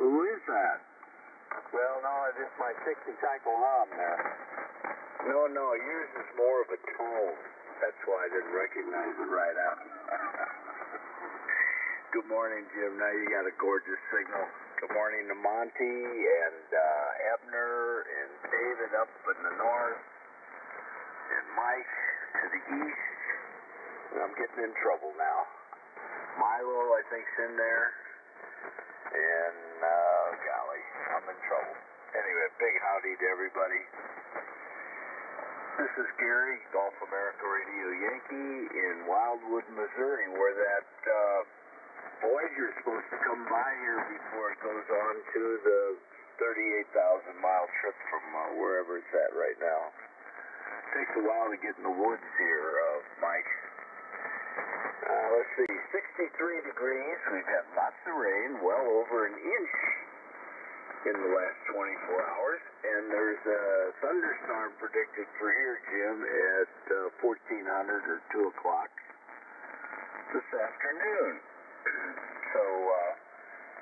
Who is that? Well, no, it's just my 60-cycle knob there. No, yours is more of a tone. That's why I didn't recognize it right out. Good morning, Jim. Now you got a gorgeous signal. Good morning to Monty and Ebner and David up in the north and Mike to the east. And I'm getting in trouble now. Milo, I think's in there. And, golly, I'm in trouble. Anyway, big howdy to everybody. This is Gary, Gulf America Radio Yankee in Wildwood, Missouri, where that Voyager is supposed to come by here before it goes on to the 38,000-mile trip from wherever it's at right now. It takes a while to get in the woods here, Mike. Let's see, 63 degrees. We've had lots of rain, well over an inch in the last 24 hours. And there's a thunderstorm predicted for here, Jim, at 1400 or 2 o'clock this afternoon. So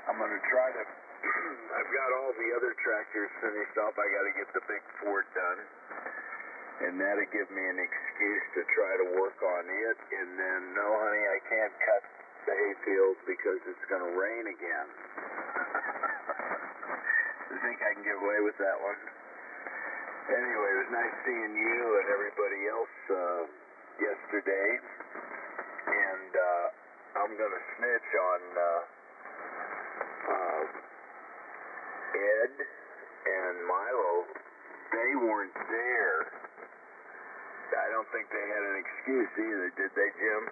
I'm going to try to, I've got all the other tractors finished up. I got to get the big Ford done. And that'll give me an excuse to try to work on it. And then, no, honey, I can't cut the hayfield because it's going to rain again. You think I can get away with that one? Anyway, it was nice seeing you and everybody else yesterday. And I'm going to snitch on Ed and Milo. They weren't there. I don't think they had an excuse either, did they, Jim?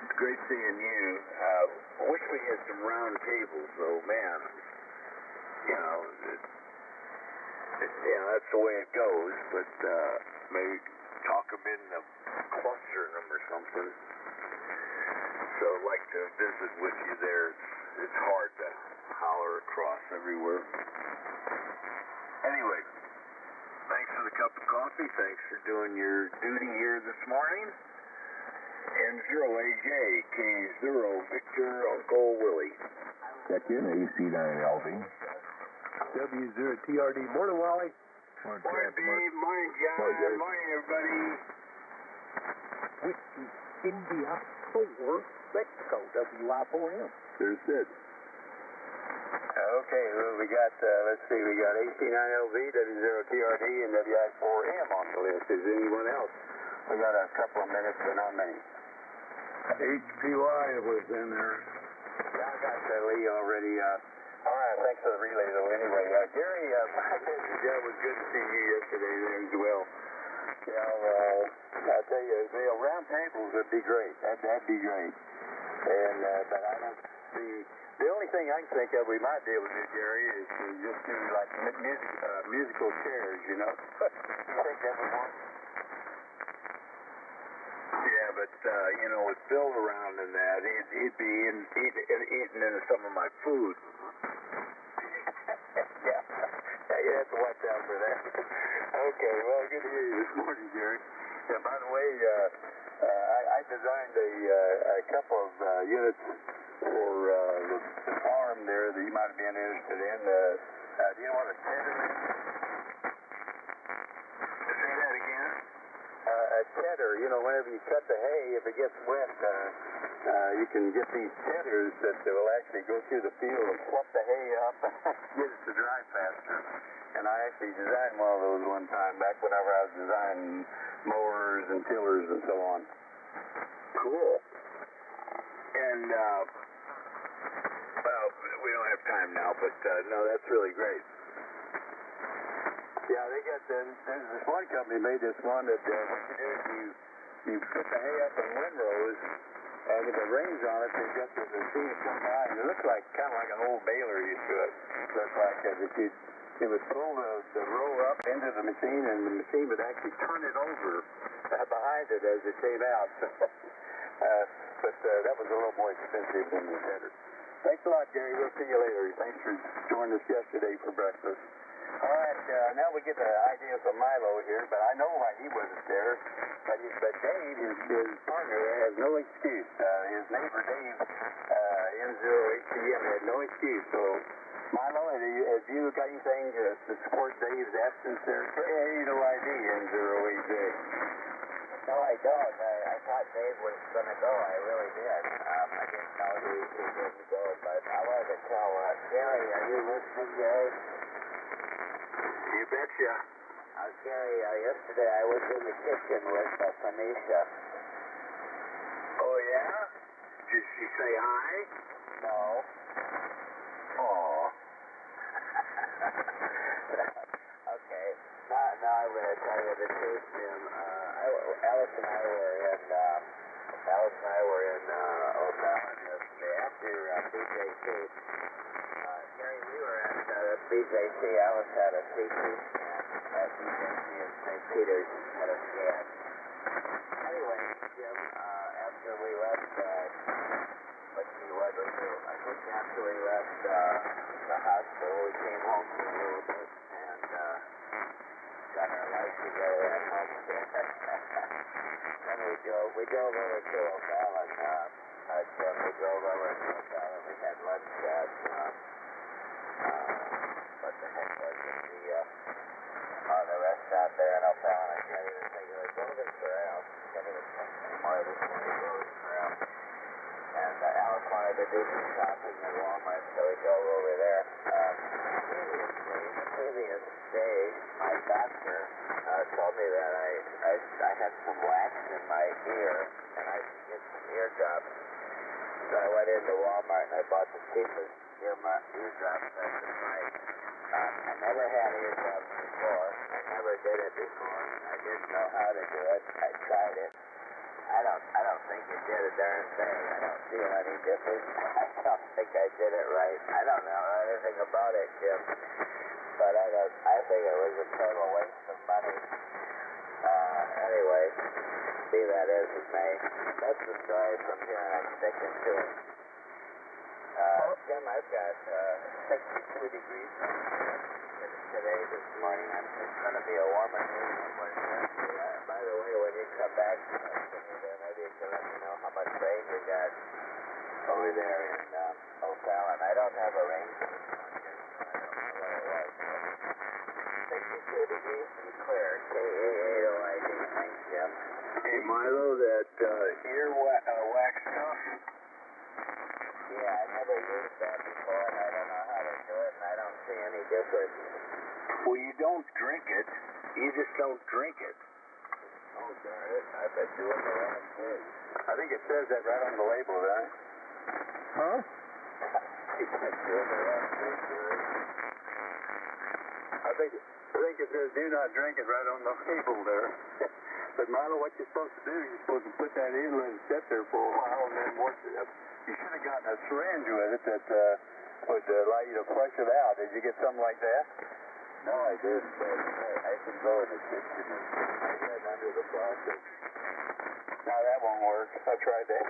It's great seeing you. I wish we had some round tables, though, man. You know, that's the way it goes, but maybe talk them into clustering them or something. So I'd like to visit with you there. It's hard to holler across everywhere. Anyway. Thanks for the cup of coffee. Thanks for doing your duty here this morning. N0AJ, K0, Victor, Uncle Willie. Check in, AC9LV. W0TRD. Morning, Wally. Morning, Babe. Morning, John. Morning, everybody. Whiskey India 4, Mexico, WI4M. There's Sid. Okay, well, we got, let's see, we got AC9LV, W0TRD, and WI4M on the list. Is anyone else? We got a couple of minutes, but not many. HPY was in there. Yeah, I got Lee already. All right, thanks for the relay, though. Anyway, Gary, yeah, it was good to see you yesterday there as well. You know, I tell you, round tables would be great. That'd be great. And, but I don't see... The only thing I can think of we might be able to do, Gary, is to just do like musical chairs, you know. You think that would work? Yeah, but you know, with Bill around and that, he'd be eating into some of my food. Yeah, you have to watch out for that. Okay, well, good to hear you this morning, Gary. Yeah, by the way, I designed a couple of units for the farm there that you might have been interested in. Do you know what a tedder is? Say that again? A tedder, you know, whenever you cut the hay, if it gets wet, you can get these tedders that will actually go through the field and fluff the hay up and get it to dry faster. And I actually designed one of those one time back whenever I was designing mowers and tillers and so on. Cool. And, well, we don't have time now, but no, that's really great. Yeah, they got there's this one company made this one that what you do is you put the hay up in windrows, and if it rains on it, they got this machine come by, and it looks like kind of like an old baler used to it. Look like it would pull the row up into the machine, and the machine would actually turn it over behind it as it came out. But that was a little more expensive than the tedder. Thanks a lot, Gary. We'll see you later. Thanks for joining us yesterday for breakfast. All right, now we get the idea from Milo here, but I know why he wasn't there. But Dave, his partner, has no excuse. His neighbor Dave, N0HCM, had no excuse. So, Milo, have you got anything to support Dave's absence there? K-A-ID, N0AJ. No, I don't. I thought Dave was going to go. I really did. I didn't know he didn't go, but I wanted to tell Gary, are you listening, Gary? You betcha. Gary, yesterday I was in the kitchen with Phoenicia. Oh, yeah? Did she say hi? No. Aw. Okay. Now I'm going to tell you the truth, Jim. Alice and I were in O'Fallon yesterday after BJT. Gary, we were at BJT. Alice had a CT scan at BJT in St. Peter's at a scan. Anyway, Jim, after we left, let's see, what we do. I think after we left the hospital, we came home for a little bit and got our life together at home again. Then we drove over to O'Fallon. Jim, we drove over to O'Fallon. We had lunch at what the heck was it? The restaurant there in O'Fallon. I can't even think of it. Golden Corral. I can't even think anymore. This morning, Golden Corral. And Alice wanted to do some shopping at Walmart, so we drove over there. The previous day, my doctor told me that I had some wax in my ear, and I should get some eardrops. So I went into Walmart and I bought the cheapest eardrops I could find. I never had eardrops before. I never did it before. I didn't know how to do it. I tried it. I don't think it did a darn thing. I don't feel any difference. I don't think I did it right. I don't know anything about it, Jim. But I think it was a total waste of money. Anyway, be that as it may, that's the story from here, and I'm sticking to it. Jim, I've got 62 degrees today this morning. It's going to be a warmer day somewhere. By the way, when you come back to me there, maybe you can let me know how much rain you got over there in O'Fallon. I don't have a rain gauge on here, so I don't know what it was. 62 degrees and clear. K-A-A-O-I-D. Thanks, Jim. Hey, Milo, that ear wax stuff? Yeah, I never used that before, and I don't know how to do it, and I don't see any difference. Well, you don't drink it. You just don't drink it. Oh, darn it. I've been doing the wrong thing. I think it says that right on the label, right? Huh? I've been doing the wrong thing, Gary. I think it says do not drink it right on the label there. But Milo, what you're supposed to do, you're supposed to put that in, let it sit there for a while, and then once it, you should have gotten a syringe with it that would allow you to flush it out. Did you get something like that? No, I didn't, but I can go in the kitchen and put my head under the faucet. No, that won't work. I tried that.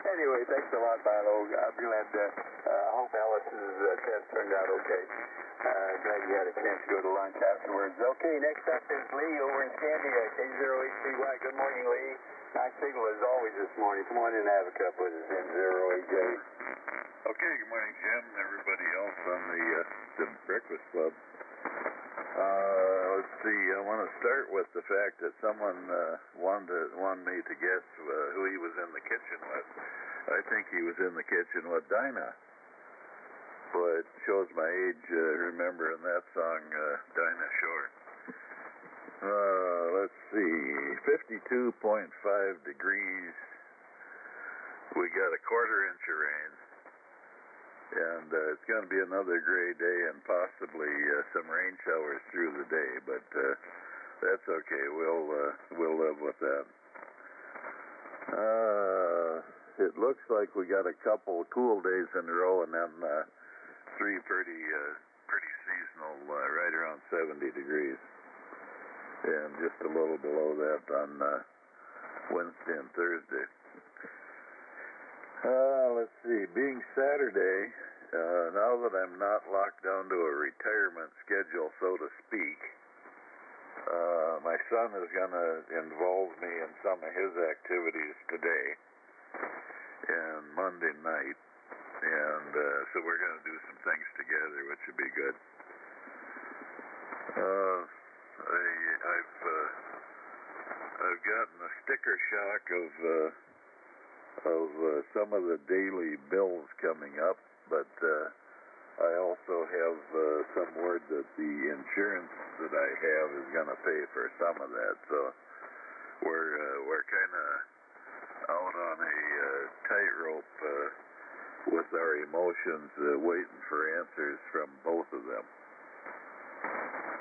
Anyway, thanks a lot, Milo. I'm glad I hope Alice's test turned out okay. Glad you had a chance to go to lunch afterwards. Okay, next up is Lee over in Scandia, K0HCY. Good morning, Lee. Nice signal as always this morning. Come on in and have a cup with us, N0AJ. Okay, good morning, Jim, and everybody else on the Breakfast Club. Let's see, I want to start with the fact that someone wanted me to guess who he was in the kitchen with. I think he was in the kitchen with Dinah. Boy, it shows my age remembering that song, Dinah Shore. Let's see, 52.5 degrees. We got a quarter inch of rain. And it's going to be another gray day and possibly some rain showers through the day, but that's okay. We'll live with that. It looks like we got a couple cool days in a row, and then three pretty seasonal, right around 70 degrees, and just a little below that on Wednesday and Thursday. Let's see, being Saturday, Now that I'm not locked down to a retirement schedule, so to speak, my son is going to involve me in some of his activities today and Monday night, and so we're going to do some things together, which would be good. I've gotten a sticker shock of some of the daily bills coming up, but I also have some word that the insurance that I have is going to pay for some of that. So we're kind of out on a tightrope with our emotions, waiting for answers from both of them.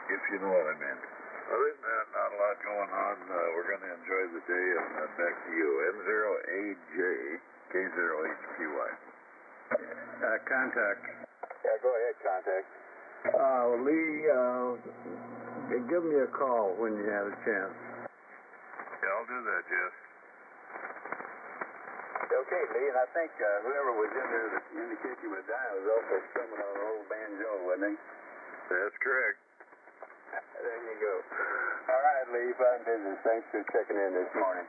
If you know what I mean. Other than that, not a lot going on. We're going to enjoy the day, and back to you. N0AJ, K0HQY. Contact. Yeah, go ahead, contact. Lee, give me a call when you have a chance. Yeah, I'll do that, Jess. Okay, Lee, and I think whoever was in there in the kitchen with Diane was also strumming on an old banjo, wasn't he? That's correct. There you go. All right, Lee, fine business. Thanks for checking in this morning.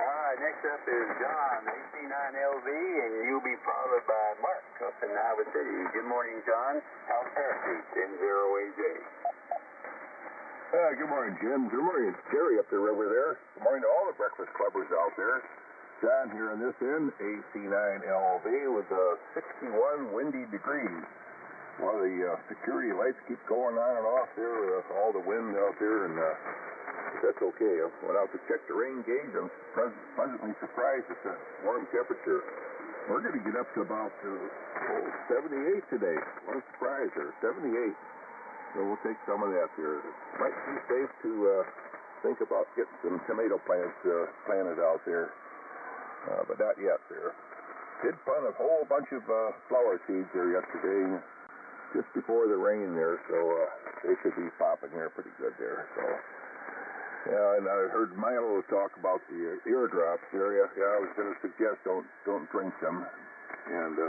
All right, next up is John, AC9LV, and you'll be followed by Mark up in Iowa City. Good morning, John. How's Parachute, N0AJ? Good morning, Jim. Good morning. It's Jerry up the river there. Good morning to all the breakfast clubbers out there. John here on this end, AC9LV with 61 windy degrees. Well, the security lights keep going on and off there with all the wind out there, and that's okay. I went out to check the rain gauge. I'm pleasantly surprised at the warm temperature. We're going to get up to about 78 today. What a surprise there, 78. So we'll take some of that there. It might be safe to think about getting some tomato plants planted out there, but not yet there. Did plant a whole bunch of flower seeds there yesterday, just before the rain there, so they should be popping there pretty good there. So, yeah, and I heard Milo talk about the eardrops there. Yeah, I was going to suggest don't drink them. And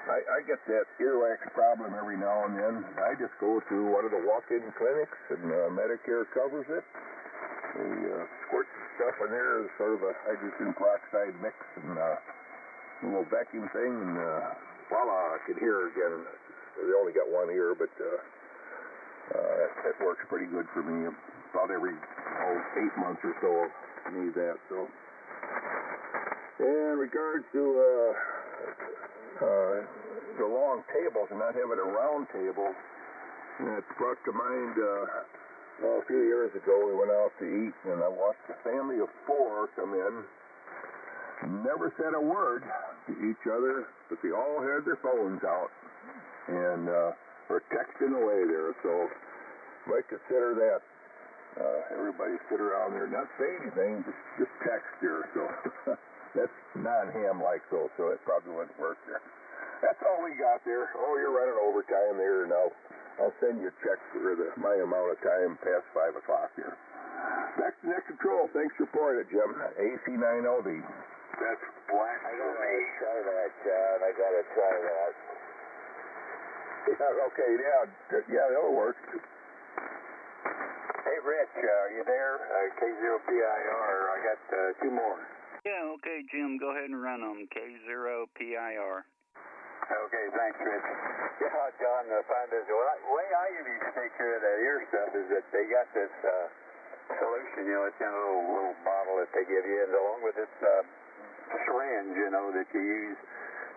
I get that earwax problem every now and then. I just go to one of the walk-in clinics, and Medicare covers it. They squirt stuff in there, sort of a hydrogen peroxide mix, and a little vacuum thing, and voila, I can hear again. They only got one ear, but that works pretty good for me. About every 8 months or so, I need that. So, in regards to the long tables and not having a round table, it brought to mind a few years ago we went out to eat, and I watched a family of 4 come in. Never said a word to each other, but they all had their phones out and were texting away there. So might consider that. Everybody sit around there, not say anything, just text there. So that's non-ham-like, so it probably wouldn't work there. That's all we got there. Oh, you're running overtime there, and I'll send you a check for my amount of time past 5 o'clock here. Back to Net Control. Thanks for pouring it, Jim. AC9LV. That's black. I gotta try that, John. I gotta try that. Yeah, okay, yeah, that'll work. Hey, Rich, are you there? K0PIR. I got 2 more. Yeah, okay, Jim. Go ahead and run them. K0PIR. Okay, thanks, Rich. Yeah, John, fine business. Well, the way I usually take care of that ear stuff is that they got this solution, it's in a little bottle that they give you, and along with this syringe, that you use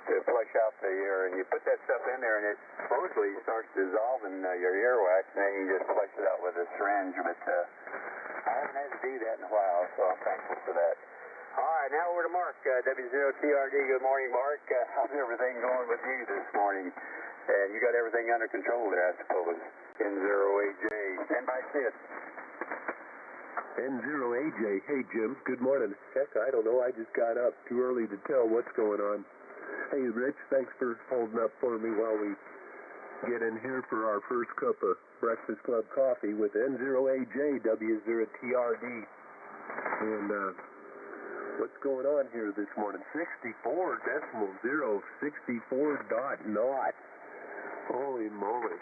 to flush out the ear, and you put that stuff in there, and it supposedly starts dissolving your earwax, and then you just flush it out with a syringe, but I haven't had to do that in a while, so I'm thankful for that. All right, now over to Mark, W0TRD. Good morning, Mark. How's everything going with you this morning? And you got everything under control there, I suppose. N0AJ. Stand by, Sid. N0AJ. Hey, Jim. Good morning. Heck, I don't know. I just got up. Too early to tell what's going on. Hey, Rich, thanks for holding up for me while we get in here for our first cup of Breakfast Club coffee with N0AJ, W0TRD. And What's going on here this morning? 64.0, 64 dot naught. Holy moly.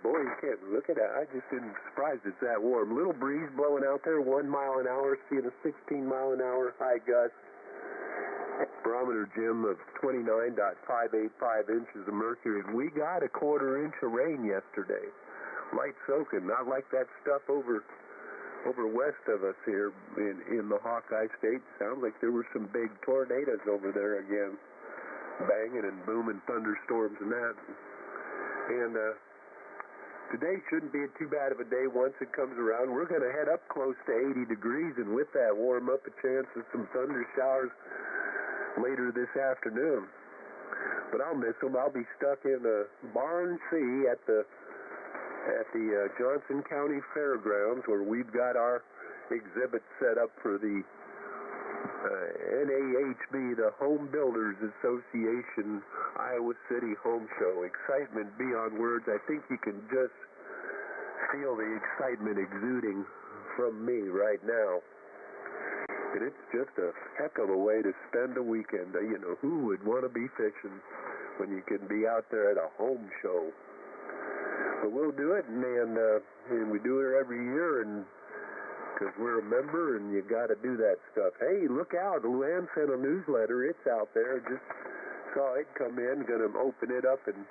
Boy, you can't look at that. I just isn't surprised it's that warm. Little breeze blowing out there, 1 mile an hour, seeing a 16 mile an hour high gust. Barometer, Jim, of 29.585 inches of mercury. We got a 1/4 inch of rain yesterday. Light soaking, not like that stuff over west of us here in the Hawkeye State. Sounds like there were some big tornadoes over there again, banging and booming thunderstorms and that. And today shouldn't be too bad of a day once it comes around. We're going to head up close to 80 degrees, and with that warm up, a chance of some thunder showers later this afternoon. But I'll miss them. I'll be stuck in Barn C at the Johnson County Fairgrounds, where we've got our exhibit set up for the NAHB, the Home Builders Association Iowa City Home Show. Excitement beyond words. I think you can just feel the excitement exuding from me right now. And it's just a heck of a way to spend a weekend. You know, who would want to be fishing when you can be out there at a home show? But we'll do it, and we do it every year, and because we're a member, and you got to do that stuff. Hey, look out! Luann sent a newsletter. It's out there. Just saw it come in. Going to open it up and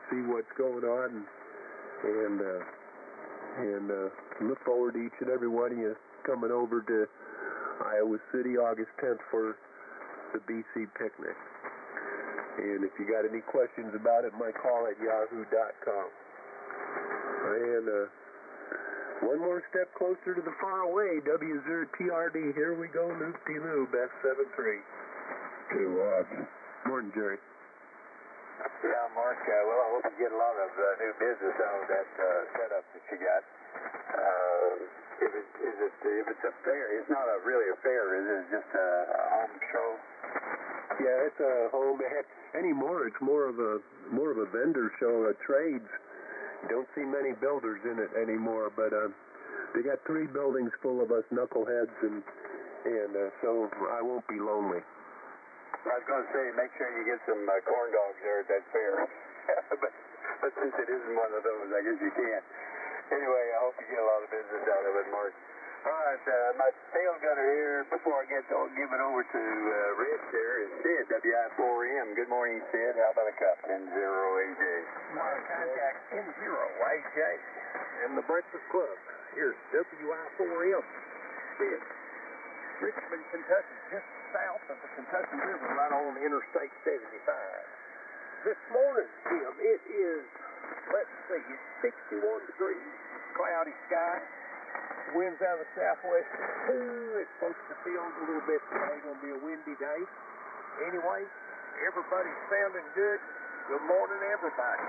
see what's going on, and look forward to each and every one of you coming over to Iowa City August 10th for the BC picnic. And if you got any questions about it, my call at yahoo.com. And one more step closer to the far away, W0TRD. Here we go, loop-de-loo, best 7-3. Okay, Ross. Morning, Jerry. Yeah, Mark, well, I hope you get a lot of new business out of that setup that you got. If it's a fair, it's not really a fair, is it? It's just a home show? Yeah, it's a home. Heck, anymore, it's more of a vendor show, a trades. Don't see many builders in it anymore, but they got 3 buildings full of us knuckleheads, and so I won't be lonely. I was going to say, make sure you get some corn dogs there at that fair. but since it isn't one of those, I guess you can't. Anyway, I hope you get a lot of business out of it, Mark. All right, my tail gunner here, before I give it over to Rich there, is Sid, WI4M. Good morning, Sid. How about a cup? N0AJ. Contact N0AJ and the Breakfast Club. Here's WI4M. Sid. Richmond, Kentucky, just south of the Kentucky River, right on Interstate 75. This morning, Jim, it is, let's see, it's 61 degrees, cloudy sky. Winds out of the southwest at 2. It's supposed to feel a little bit today. Going to be a windy day. Anyway, everybody's sounding good. Good morning, everybody.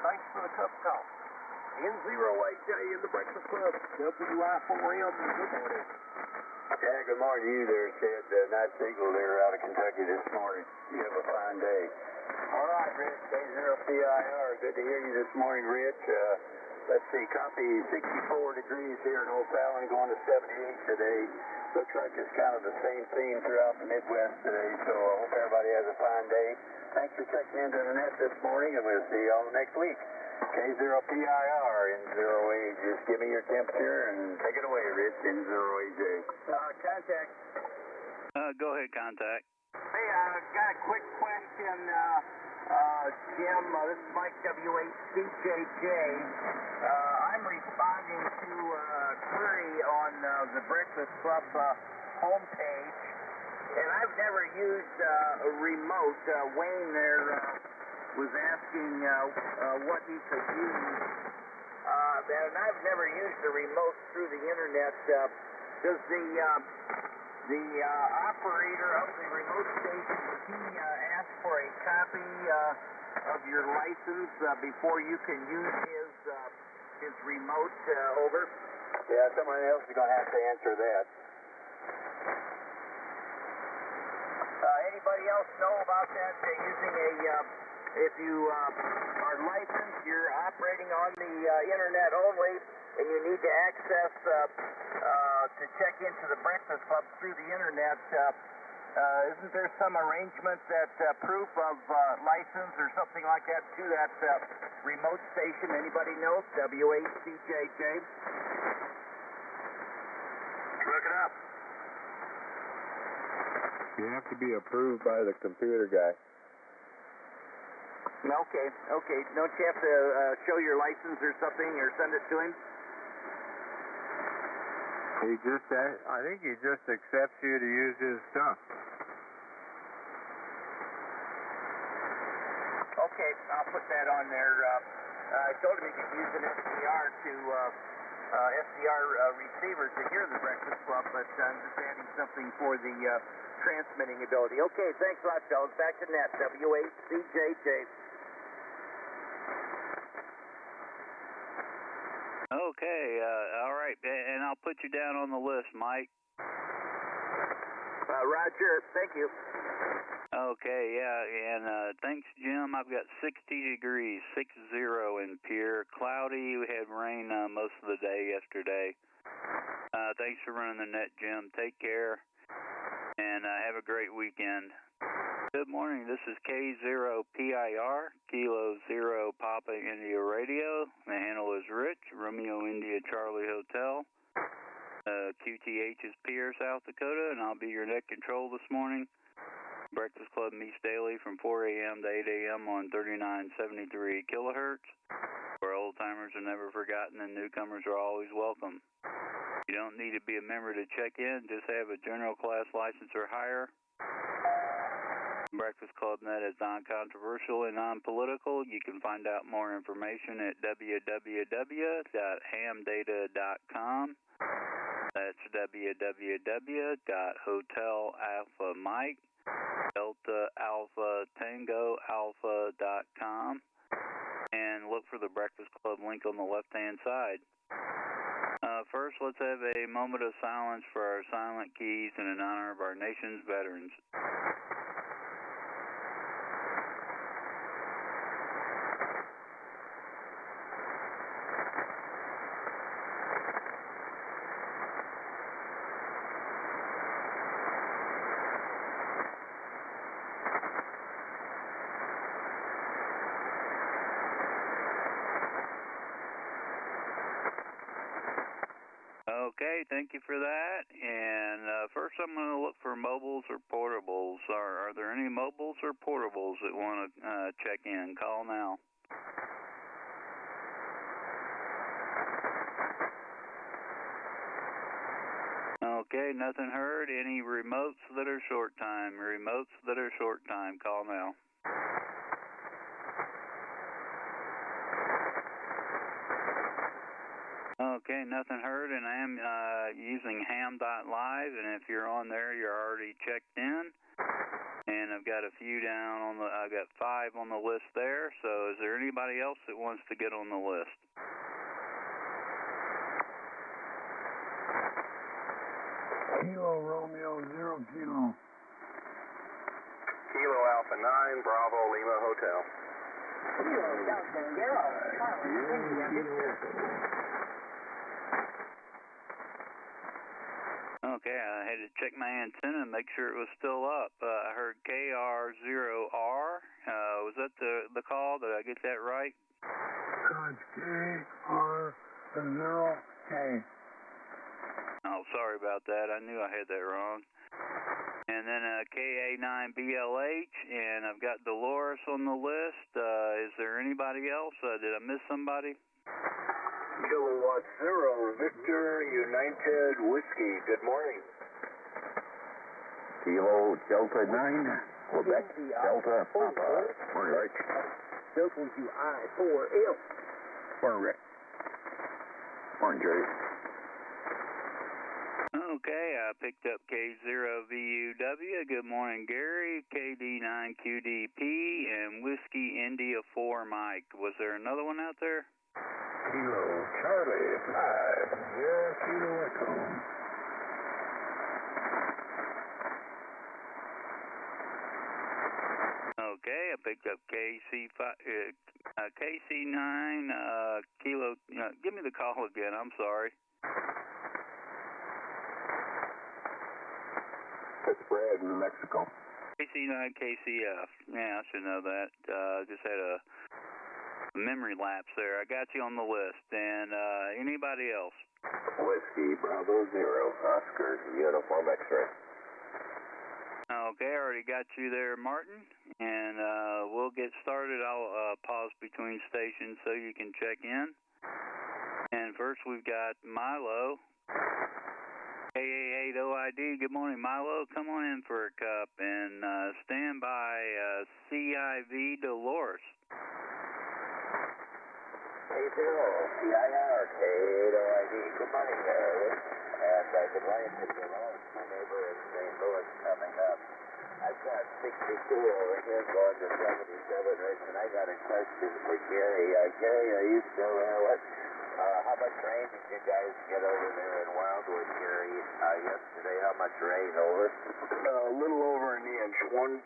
Thanks for the cup of coffee. N0AJ in the Breakfast Club. WI4M. Good morning. Yeah, good morning to you there, Sid. Night Eagle there out of Kentucky this morning. You have a fine day. All right, Rich, K0PIR. Good to hear you this morning, Rich. Let's see, copy 64 degrees here in O'Fallon, going to 78 today. Looks like it's kind of the same theme throughout the Midwest today, so I hope everybody has a fine day. Thanks for checking into the net this morning, and we'll see you all next week. K0PIR, N0AJ. Just give me your temperature and take it away, Rich, N0AJ. Contact. Go ahead, contact. Hey, got a quick question, Jim. This is Mike W8CJJ. I'm responding to a query on the Breakfast Club homepage, and I've never used a remote. Wayne there was asking what he could use, and I've never used a remote through the internet. Does the operator of the remote station, does he ask for a copy of your license before you can use his remote over? Yeah, someone else is going to have to answer that. Anybody else know about that? Using if you are licensed, you're operating on the internet only, and you need to access to check into the Breakfast Club through the internet. Isn't there some arrangement that proof of license or something like that to that remote station? Anybody know? W8CJJ. Look it up. You have to be approved by the computer guy. Okay. Don't you have to show your license or something or send it to him? I think he just accepts you to use his stuff. Okay, I'll put that on there. I told him he could use an SDR receiver to hear the Breakfast Club, but I'm just adding something for the transmitting ability. Okay, thanks a lot, fellas. Back to net, W8CJJ. Okay, all right, and I'll put you down on the list, Mike. Roger, thank you. Okay, yeah, and thanks, Jim. I've got 60 degrees, 60 in Pierre. Cloudy. We had rain most of the day yesterday. Thanks for running the net, Jim. Take care, and have a great weekend. Good morning. This is K0PIR, Kilo Zero Papa India Radio. The handle is Rich, Romeo India Charlie Hotel. QTH is Pierre, South Dakota, and I'll be your net control this morning. Breakfast Club meets daily from 4 a.m. to 8 a.m. on 3973 kilohertz, where old-timers are never forgotten and newcomers are always welcome. You don't need to be a member to check in, just have a general class license or higher. Breakfast Club Net is non-controversial and non-political. You can find out more information at www.hamdata.com. That's www.hotelalphamike, Delta Alpha Tango Alpha.com, and look for the Breakfast Club link on the left-hand side. First, let's have a moment of silence for our silent keys and in honor of our nation's veterans. Okay, thank you for that. And first I'm going to look for mobiles or portables. Are there any mobiles or portables that want to check in? Call now. Okay, nothing heard. Any remotes that are short time? Remotes that are short time, call now. Okay, nothing heard, and I am using ham.live, and if you're on there, you're already checked in. And I've got a few down on the, I've got 5 on the list there, so is there anybody else that wants to get on the list? Kilo Romeo 0 Kilo. Kilo Alpha 9, Bravo Lima Hotel. Kilo Delta Zero, India Victor. Okay, I had to check my antenna and make sure it was still up. I heard KR0R. Was that the call? Did I get that right? It's KR0K. Oh, sorry about that. I knew I had that wrong. And then KA9BLH, and I've got Dolores on the list. Is there anybody else? Did I miss somebody? Kilowatt 0, Victor United Whiskey. Good morning. Kilo Delta 9, Quebec Delta Papa. Morning, Rick. WI4L. Morning, Rick. Morning, Jerry. Okay, I picked up K0VUW. Good morning, Gary. KD9QDP and Whiskey India 4 Mike. Was there another one out there? Kilo Charlie 5, yeah, Kilo Icom. Okay, I picked up KC9 Kilo. Give me the call again. I'm sorry. That's Brad in New Mexico. KC9 KCF. Yeah, I should know that. Just had a memory lapse there. I got you on the list. And anybody else? Whiskey Bravo 0, Oscar, Uniform X-ray. Okay, I already got you there, Martin. And we'll get started. I'll pause between stations so you can check in. And first we've got Milo. KA8OID. Good morning, Milo. Come on in for a cup and stand by CIV Dolores. Hey, Bill, CIR, KA8OID. Good morning there. And good morning to Dolores, my neighbor in St. Louis coming up. I've got 62 over here going to 77, Rich, and I got a question for Gary. Gary, are you still there? How much rain did you guys get over there in Wildwood, Gary, yesterday? How much rain over? A little over an inch, 1.05.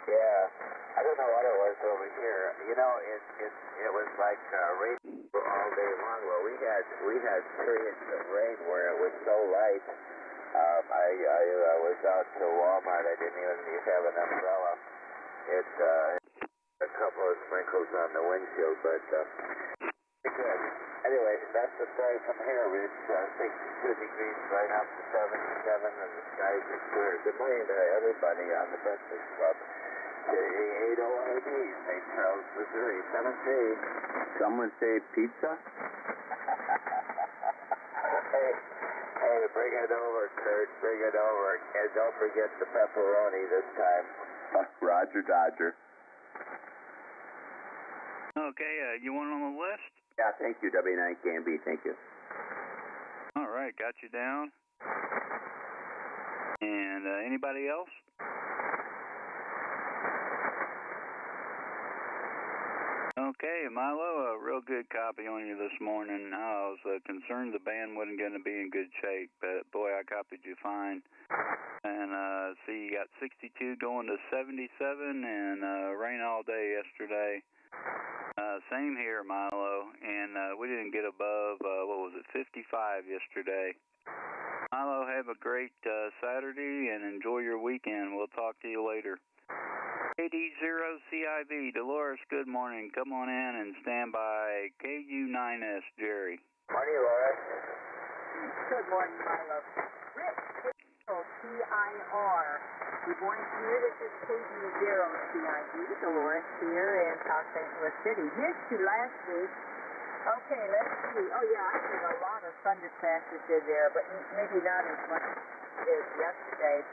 Yeah, I don't know what it was over here. You know, it was like rain all day long. Well, we had periods of rain where it was so light. I was out to Walmart. I didn't even have an umbrella. It's a couple of sprinkles on the windshield, but good. Anyway, that's the story from here, Rich. 62 degrees right up to 77, and the skies are clear. Good morning to everybody on the Breakfast Club. KA8OID, St. Charles, Missouri, 7-3. Someone say pizza? Hey, bring it over, Kurt. Bring it over. And don't forget the pepperoni this time. Roger Dodger. Okay, you want on the list? Yeah, thank you, W9 KMB. Thank you. All right, got you down. And anybody else? Okay, Milo, a real good copy on you this morning. I was concerned the band wasn't going to be in good shape, but boy, I copied you fine. And see, you got 62 going to 77, and rain all day yesterday. Same here, Milo, and we didn't get above, 55 yesterday. Milo, have a great Saturday and enjoy your weekend. We'll talk to you later. KD0CIV, Dolores, good morning. Come on in and stand by KU9S, Jerry. Morning, Laura. Good morning, Milo. Rick, CIR. Good morning to you. This is KD0CIV, Dolores here in South St. Louis City. Missed you last week. Okay, let's see. Oh, yeah, I had a lot of thunder crashes in there, but maybe not as much as yesterday.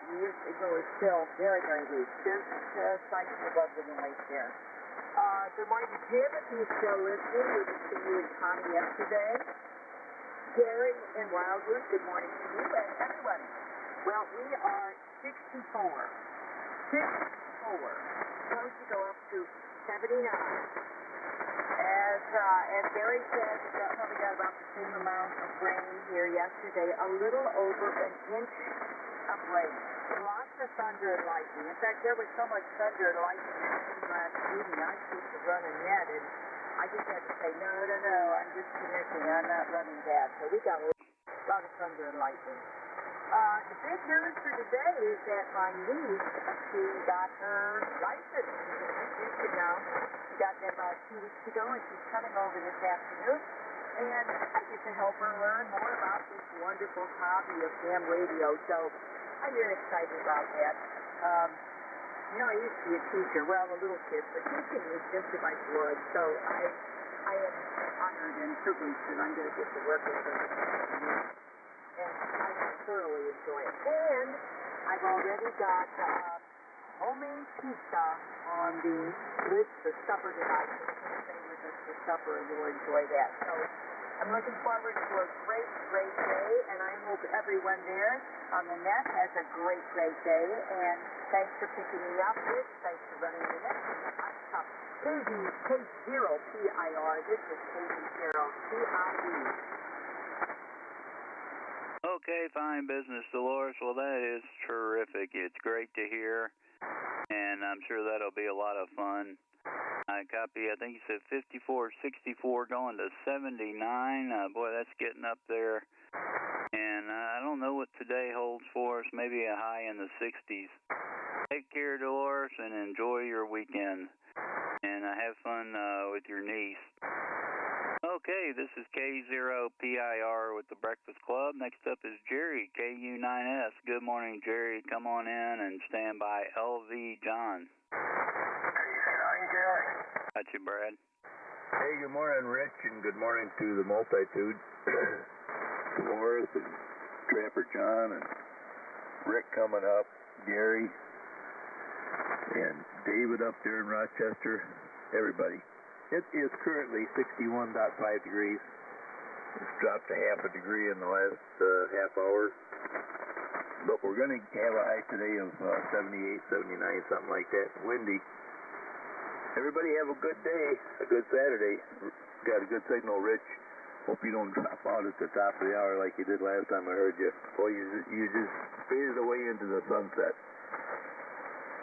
Years ago is still very, very weak. Just slightly above the noise there. Good morning to Jim, if he's still listening. We didn't see you and Connie yesterday. Gary in Wildwood, good morning to you and everyone. Well, we are 64. 64. Supposed to go up to 79. As Gary said, we probably got about the same amount of rain here yesterday, a little over an inch of rain. Lots of thunder and lightning. In fact, there was so much thunder and lightning last evening, I used to run a net, and I just had to say, no, I'm disconnecting. I'm not running that. So we got a lot of thunder and lightning. The big news for today is that my niece, she got her license. She's a now. She got that about 2 weeks ago, and she's coming over this afternoon. And I get to help her learn more about this wonderful hobby of ham radio. So I'm really excited about that. You know, I used to be a teacher. Well, a little kid, but teaching is just in my blood. So I am honored and privileged that I'm going to get to work with her. And I thoroughly enjoy it. And I've already got homemade pizza on the list for supper tonight. So we're going to stay with us for supper, and you'll enjoy that. So I'm looking forward to a great, great day, and I hope everyone there on the net has a great, great day. And thanks for picking me up, Rich. Thanks for running the net. KD0PIR. This is KD0CIV. Okay, fine business, Dolores. Well, that is terrific. It's great to hear, and I'm sure that'll be a lot of fun. I copy, I think you said 54, 64 going to 79. Boy, that's getting up there. And I don't know what today holds for us, maybe a high in the 60s. Take care, Dolores, and enjoy your weekend. And have fun with your niece. Okay, this is K0PIR with the Breakfast Club. Next up is Jerry, KU9S. Good morning, Jerry. Come on in and stand by LV John. Got you, Brad. Hey, good morning, Rich, and good morning to the multitude. Dolores and Trapper John and Rick coming up, Gary, and David up there in Rochester, everybody. It is currently 61.5 degrees. It's dropped a half a degree in the last half hour. But we're going to have a high today of 78, 79, something like that. Windy. Everybody have a good day, a good Saturday. Got a good signal, Rich. Hope you don't drop out at the top of the hour like you did last time I heard you. Boy, you just faded away into the sunset.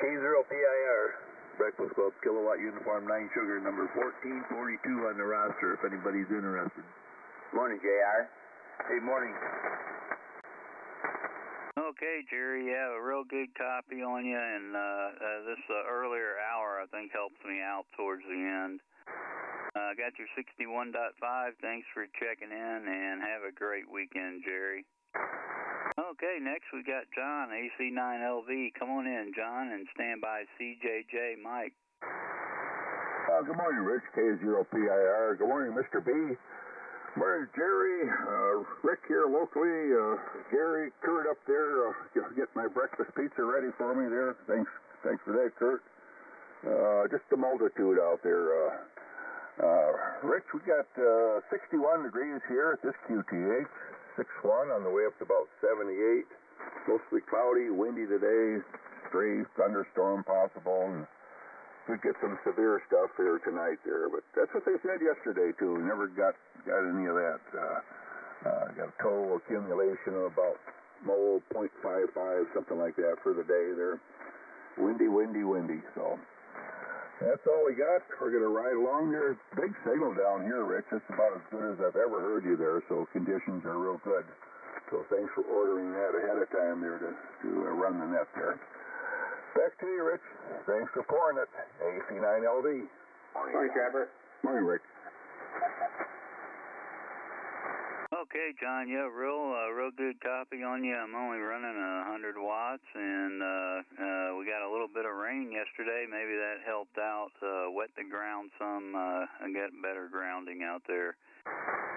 K0PIR. Breakfast Club, Kilowatt Uniform 9 Sugar, number 1442 on the roster, if anybody's interested. Morning, JR. Hey, morning. Okay, Jerry, you have a real good copy on you, and this earlier hour, I think, helps me out towards the end. Got your 61.5. Thanks for checking in, and have a great weekend, Jerry. Okay, next we got John, AC9LV. Come on in, John, and stand by CJJ Mike. Good morning, Rich, K0PIR. Good morning, Mr. B. Morning, Jerry. Rick here locally. Gary, Kurt up there. Get my breakfast pizza ready for me there. Thanks for that, Kurt. Just a multitude out there. Rich, we got 61 degrees here at this QTH. 6-1 on the way up to about 78. Mostly cloudy, windy today. Stray thunderstorm possible. And we get some severe stuff here tonight there. But that's what they said yesterday, too. Never got any of that. Got a total accumulation of about 0.55, something like that for the day there. Windy. So that's all we got. We're going to ride along there. Big signal down here, Rich. It's about as good as I've ever heard you there, so conditions are real good. So thanks for ordering that ahead of time there to run the net there. Back to you, Rich. Thanks for pouring it. AC9LV. Morning, Trevor. Morning, Rick. Okay, John, yeah, real good copy on you. I'm only running 100 watts, and we got a little bit of rain yesterday. Maybe that helped out, wet the ground some, and get better grounding out there,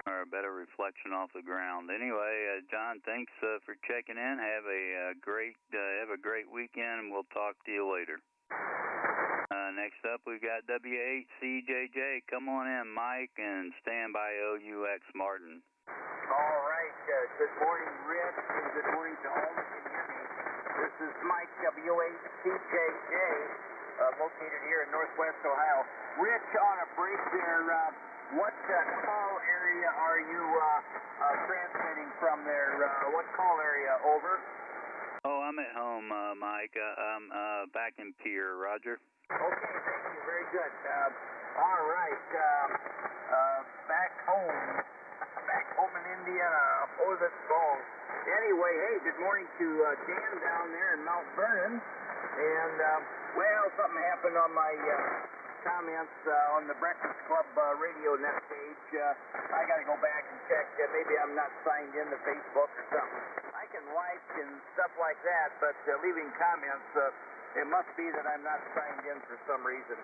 or a better reflection off the ground. Anyway, John, thanks for checking in. Have a great weekend, and we'll talk to you later. Next up, we've got W8CJJ. Come on in, Mike, and stand by OUX Martin. All right. Good morning, Rich, and good morning to all. Can you hear me? This is Mike, W8CJJ, located here in Northwest Ohio. Rich, on a break there, what call area are you transmitting from there? What call area? Over. Oh, I'm at home, Mike. I'm back in Pierre. Roger. Okay, thank you. Very good. All right. Back home in Indiana. Oh, that's long. Anyway, hey, good morning to Dan down there in Mount Vernon. And, well, something happened on my comments on the Breakfast Club radio net page. I got to go back and check. Maybe I'm not signed in to Facebook or something. I can like and stuff like that, but leaving comments, it must be that I'm not signed in for some reason.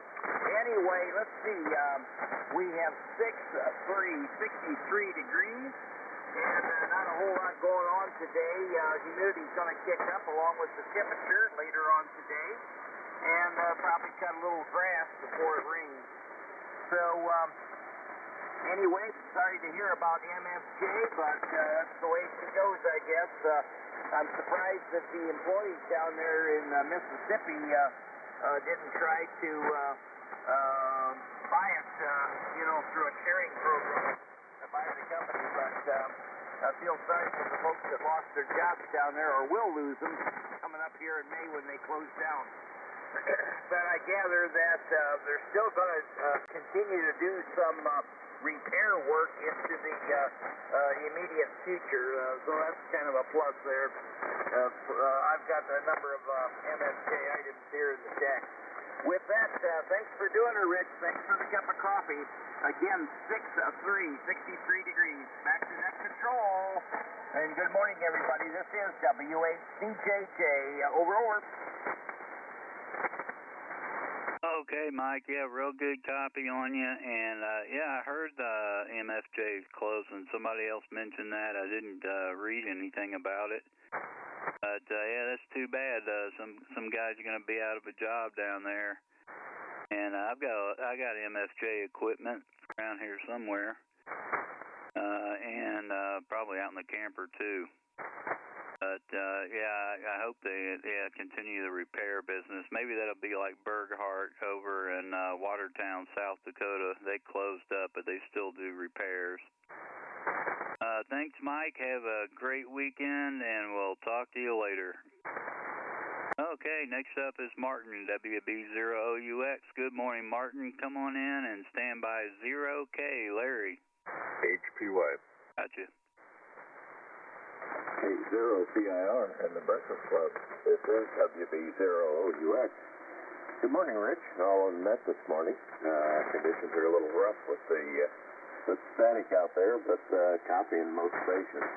Anyway, let's see. We have 63 degrees, and not a whole lot going on today. Humidity's going to kick up along with the temperature later on today, and probably cut a little grass before it rains. So, anyway, sorry to hear about MFJ, but that's the way it goes, I guess. I'm surprised that the employees down there in Mississippi didn't try to buy it, through a sharing program by the company. But I feel sorry for the folks that lost their jobs down there or will lose them coming up here in May when they close down. But I gather that they're still going to continue to do some repair work into the immediate future. So that's kind of a plus there. I've got a number of MSK items here in the deck. With that, thanks for doing it, Rich. Thanks for the cup of coffee. Again, 63 degrees. Back to net control. And good morning, everybody. This is WHCJJ. Over. Okay, Mike. Yeah, real good copy on you. And, yeah, I heard MFJ is closing. Somebody else mentioned that. I didn't read anything about it. But, yeah, that's too bad. Some guys are going to be out of a job down there. And I got MFJ equipment around here somewhere. And probably out in the camper, too. But, yeah, I hope they continue the repair business. Maybe that'll be like Berghardt over in Watertown, South Dakota. They closed up, but they still do repairs. Thanks, Mike. Have a great weekend, and we'll talk to you later. Okay, next up is Martin, WB0OUX. Good morning, Martin. Come on in and stand by 0K, Larry. HPY. Gotcha. K0CIR and the Breakfast Club. This is WB0OUX. Good morning, Rich. All on net this morning. Conditions are a little rough with the static out there, but copying most stations.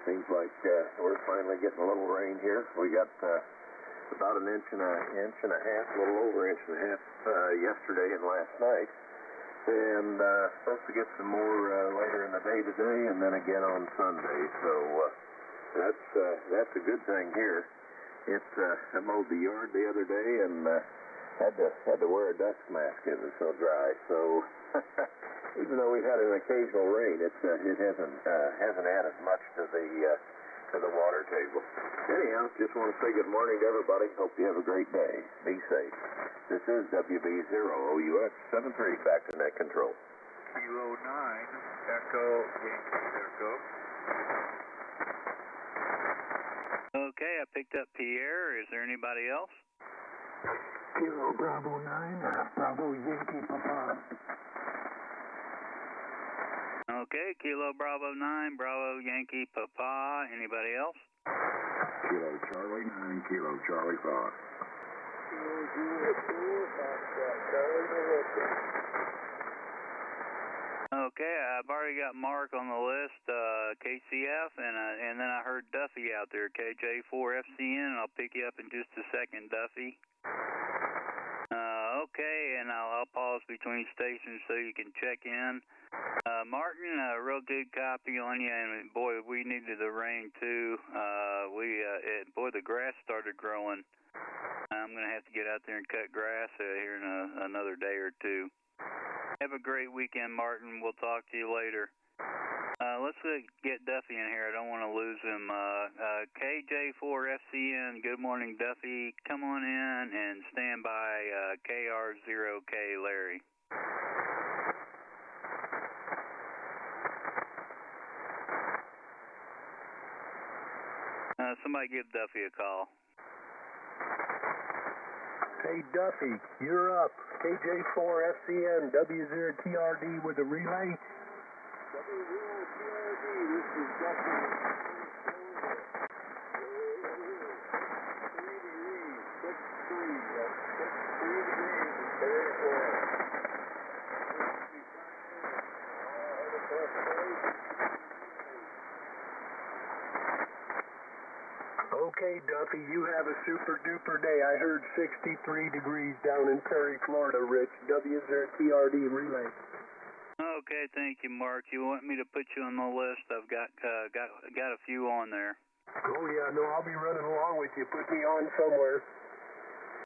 Seems like we're finally getting a little rain here. We got about an inch and a half, a little over an inch and a half yesterday and last night. And supposed to get some more later in the day today, and then again on Sunday. So that's a good thing here. I mowed the yard the other day and had to wear a dust mask. It was so dry. So even though we've had an occasional rain, it hasn't added much to the water table. Anyhow, just want to say good morning to everybody. Hope you have a great day. Be safe. This is WB0OUX 73, back to net control. Kilo 9, Echo, Yankee, Echo. Okay, I picked up Pierre. Is there anybody else? Kilo Bravo 9, Bravo Yankee Papa. Okay, Kilo Bravo 9, Bravo Yankee Papa. Anybody else? Kilo Charlie 9, Kilo Charlie Fox. Okay, I've already got Mark on the list, KCF, and then I heard Duffy out there, KJ4FCN, and I'll pick you up in just a second, Duffy. Okay, and I'll pause between stations so you can check in. Martin, a real good copy on you, and boy, we needed the rain too. The grass started growing. I'm going to have to get out there and cut grass here in another day or two. Have a great weekend, Martin. We'll talk to you later. Let's get Duffy in here. I don't want to lose him. KJ4FCN, good morning, Duffy. Come on in and stand by KR0K, Larry. Somebody give Duffy a call. Hey, Duffy, you're up. KJ4FCN, W0TRD with a relay. W0TRD, this is Duffy. 6 degrees, very cold. Okay, Duffy, you have a super duper day. I heard 63 degrees down in Perry, Florida, Rich. W0TRD relay. Okay, thank you, Mark. You want me to put you on the list? I've got a few on there. Oh, yeah, no, I'll be running along with you. Put me on somewhere.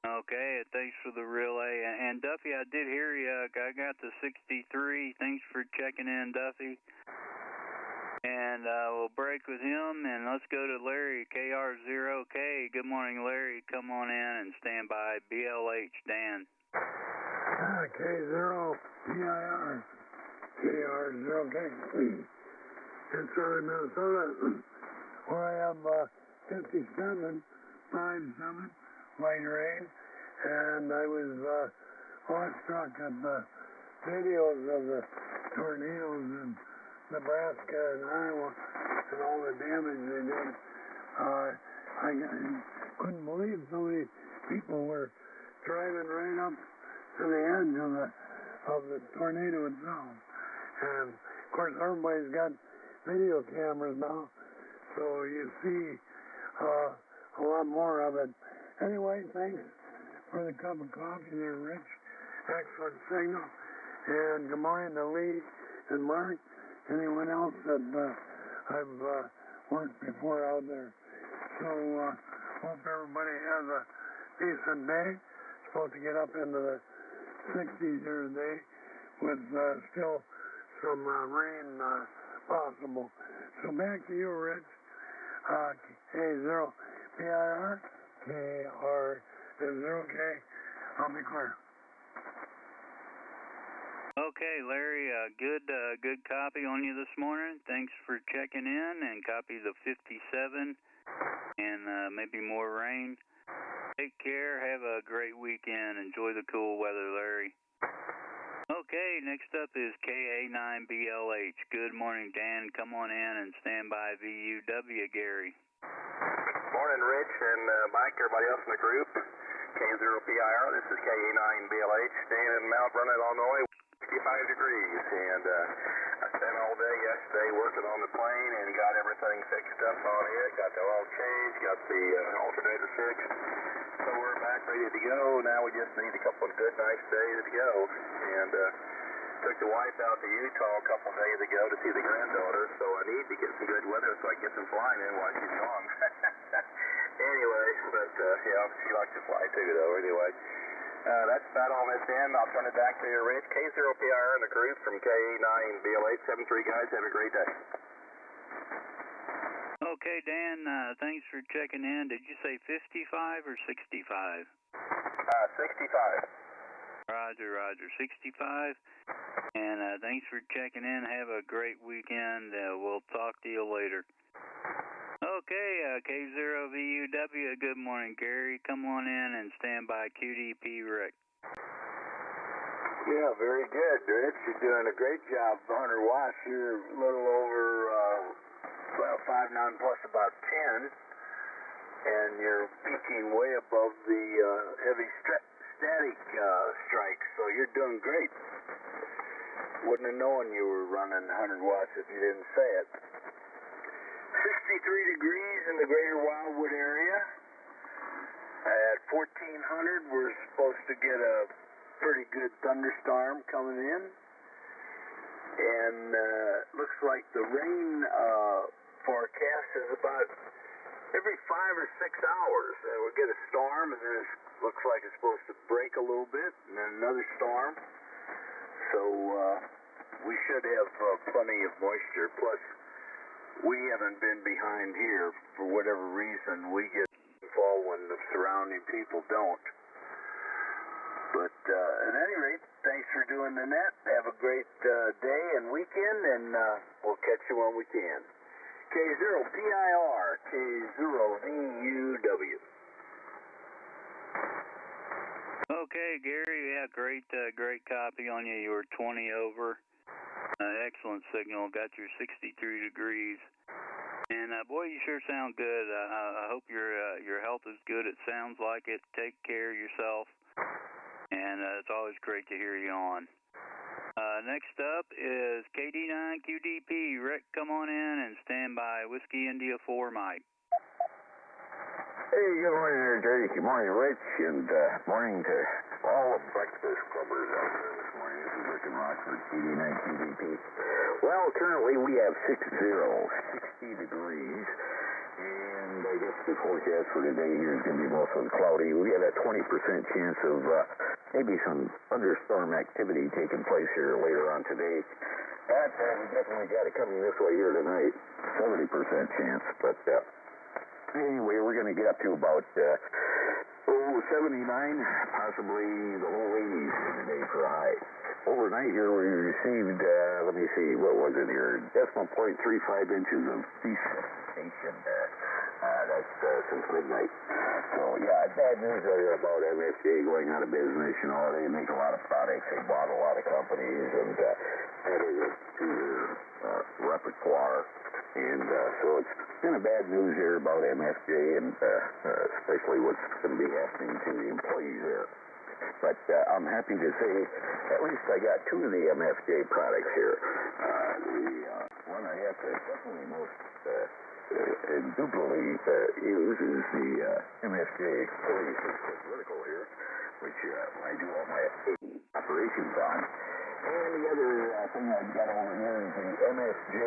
Okay, thanks for the relay. And Duffy, I did hear you. I got the 63. Thanks for checking in, Duffy. And we'll break with him, and let's go to Larry, KR0K. Good morning, Larry. Come on in and stand by. BLH, Dan. K0PIR, KR0K. In southern Minnesota, where I have 5757, light rain, and I was awestruck at the videos of the tornadoes in Nebraska and Iowa and all the damage they did. I couldn't believe so many people were driving right up to the edge of the tornado itself. And of course everybody's got video cameras now, so you see a lot more of it. Anyway, thanks for the cup of coffee there, Rich. Excellent signal. And good morning to Lee and Mark. Anyone else that I've worked before out there. So hope everybody has a decent day. Supposed to get up into the 60s here today with still some rain possible. So back to you, Rich. K0PIR? KR is okay. I'll be clear. Okay, Larry, good copy on you this morning. Thanks for checking in, and copy the 57 and maybe more rain. Take care. Have a great weekend. Enjoy the cool weather, Larry. Okay, next up is KA9BLH. Good morning, Dan. Come on in and stand by VUW, Gary. Morning, Rich and Mike, everybody else in the group. K0PIR, this is KA9BLH, staying in Mount Vernon, Illinois, 65 degrees. And I spent all day yesterday working on the plane and got everything fixed up on it. Got the oil changed, got the alternator fixed. So we're back ready to go. Now we just need a couple of good, nice days to go. And took the wife out to Utah a couple of days ago to see the granddaughter, so I need to get some good weather so I can get some flying in while she's gone. Anyway, but yeah, she likes to fly too, though. Anyway, that's about all this end. I'll turn it back to you, Rich. K0PIR in the group from KA9BLH. 73 guys. Have a great day. Okay, Dan, thanks for checking in. Did you say 55 or 65? 65. Roger, 65. And thanks for checking in. Have a great weekend. We'll talk to you later. Okay, K0VUW, good morning, Gary. Come on in and stand by QDP, Rick. Yeah, very good, Rich. You're doing a great job, 100 watts. You're a little over, 5.9 plus about 10. And you're peaking way above the heavy static strikes, so you're doing great. Wouldn't have known you were running 100 watts if you didn't say it. 63 degrees in the greater Wildwood area. At 1400, we're supposed to get a pretty good thunderstorm coming in. And looks like the rain forecast is about every 5 or 6 hours. We'll get a storm, and then it looks like it's supposed to break a little bit, and then another storm. So we should have plenty of moisture. Plus, we haven't been behind here for whatever reason. We get fall when the surrounding people don't. But at any rate, thanks for doing the net. Have a great day and weekend, and we'll catch you when we can. K0PIR, K0VUW. Okay, Gary, yeah, great copy on you. You were 20 over. Excellent signal. Got your 63 degrees. And boy, you sure sound good. I hope your health is good. It sounds like it. Take care of yourself. And it's always great to hear you on. Next up is KD9QDP. Rick, come on in and stand by Whiskey India 4, Mike. Hey, good morning there, Jerry. Good morning, Rich, and morning to all the breakfast clubbers out there this morning. This is Rick in Rockford, KD9QDP. Well, currently we have 60 degrees, and I guess the forecast for today here is going to be mostly cloudy. We have a 20% chance of maybe some thunderstorm activity taking place here later on today. But we definitely got it coming this way here tonight. 70% chance, but anyway, we're going to get up to about 79, possibly the low 80s today for a high. Overnight here we received, let me see, what was it here? 0.35 inches of precipitation. That's since midnight. So yeah, bad news there about MSA going out of business. You know, they make a lot of products, they bought a lot of companies, and added it to their repertoire. And so it's kind of bad news here about MFJ and especially what's going to be happening to the employees there. But I'm happy to say at least I got two of the MFJ products here. The one I have to definitely most indubitably use is the MFJ 46 vertical here, which I do all my operations on. And the other thing I've got over here is the MFJ,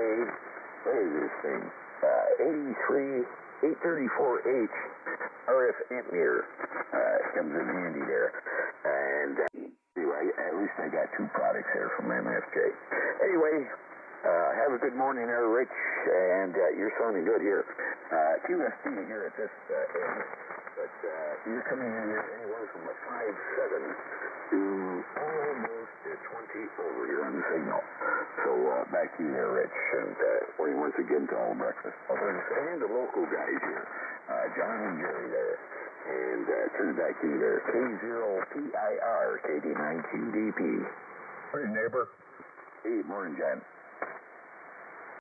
what is this thing? 834H RF amp meter. Comes in handy there. And anyway, at least I got two products here from MFJ. Anyway, have a good morning there, Rich, and you're sounding good here. QST here at this end, but you're coming in here anywhere from a 5.7 to almost 20 over here on the signal. So back to you there, Rich, and morning once again to all breakfast others and the local guys here, John and Jerry there. And turn it back to you there, K0PIR, KD9QDP. Hey, neighbor. Hey, morning, John.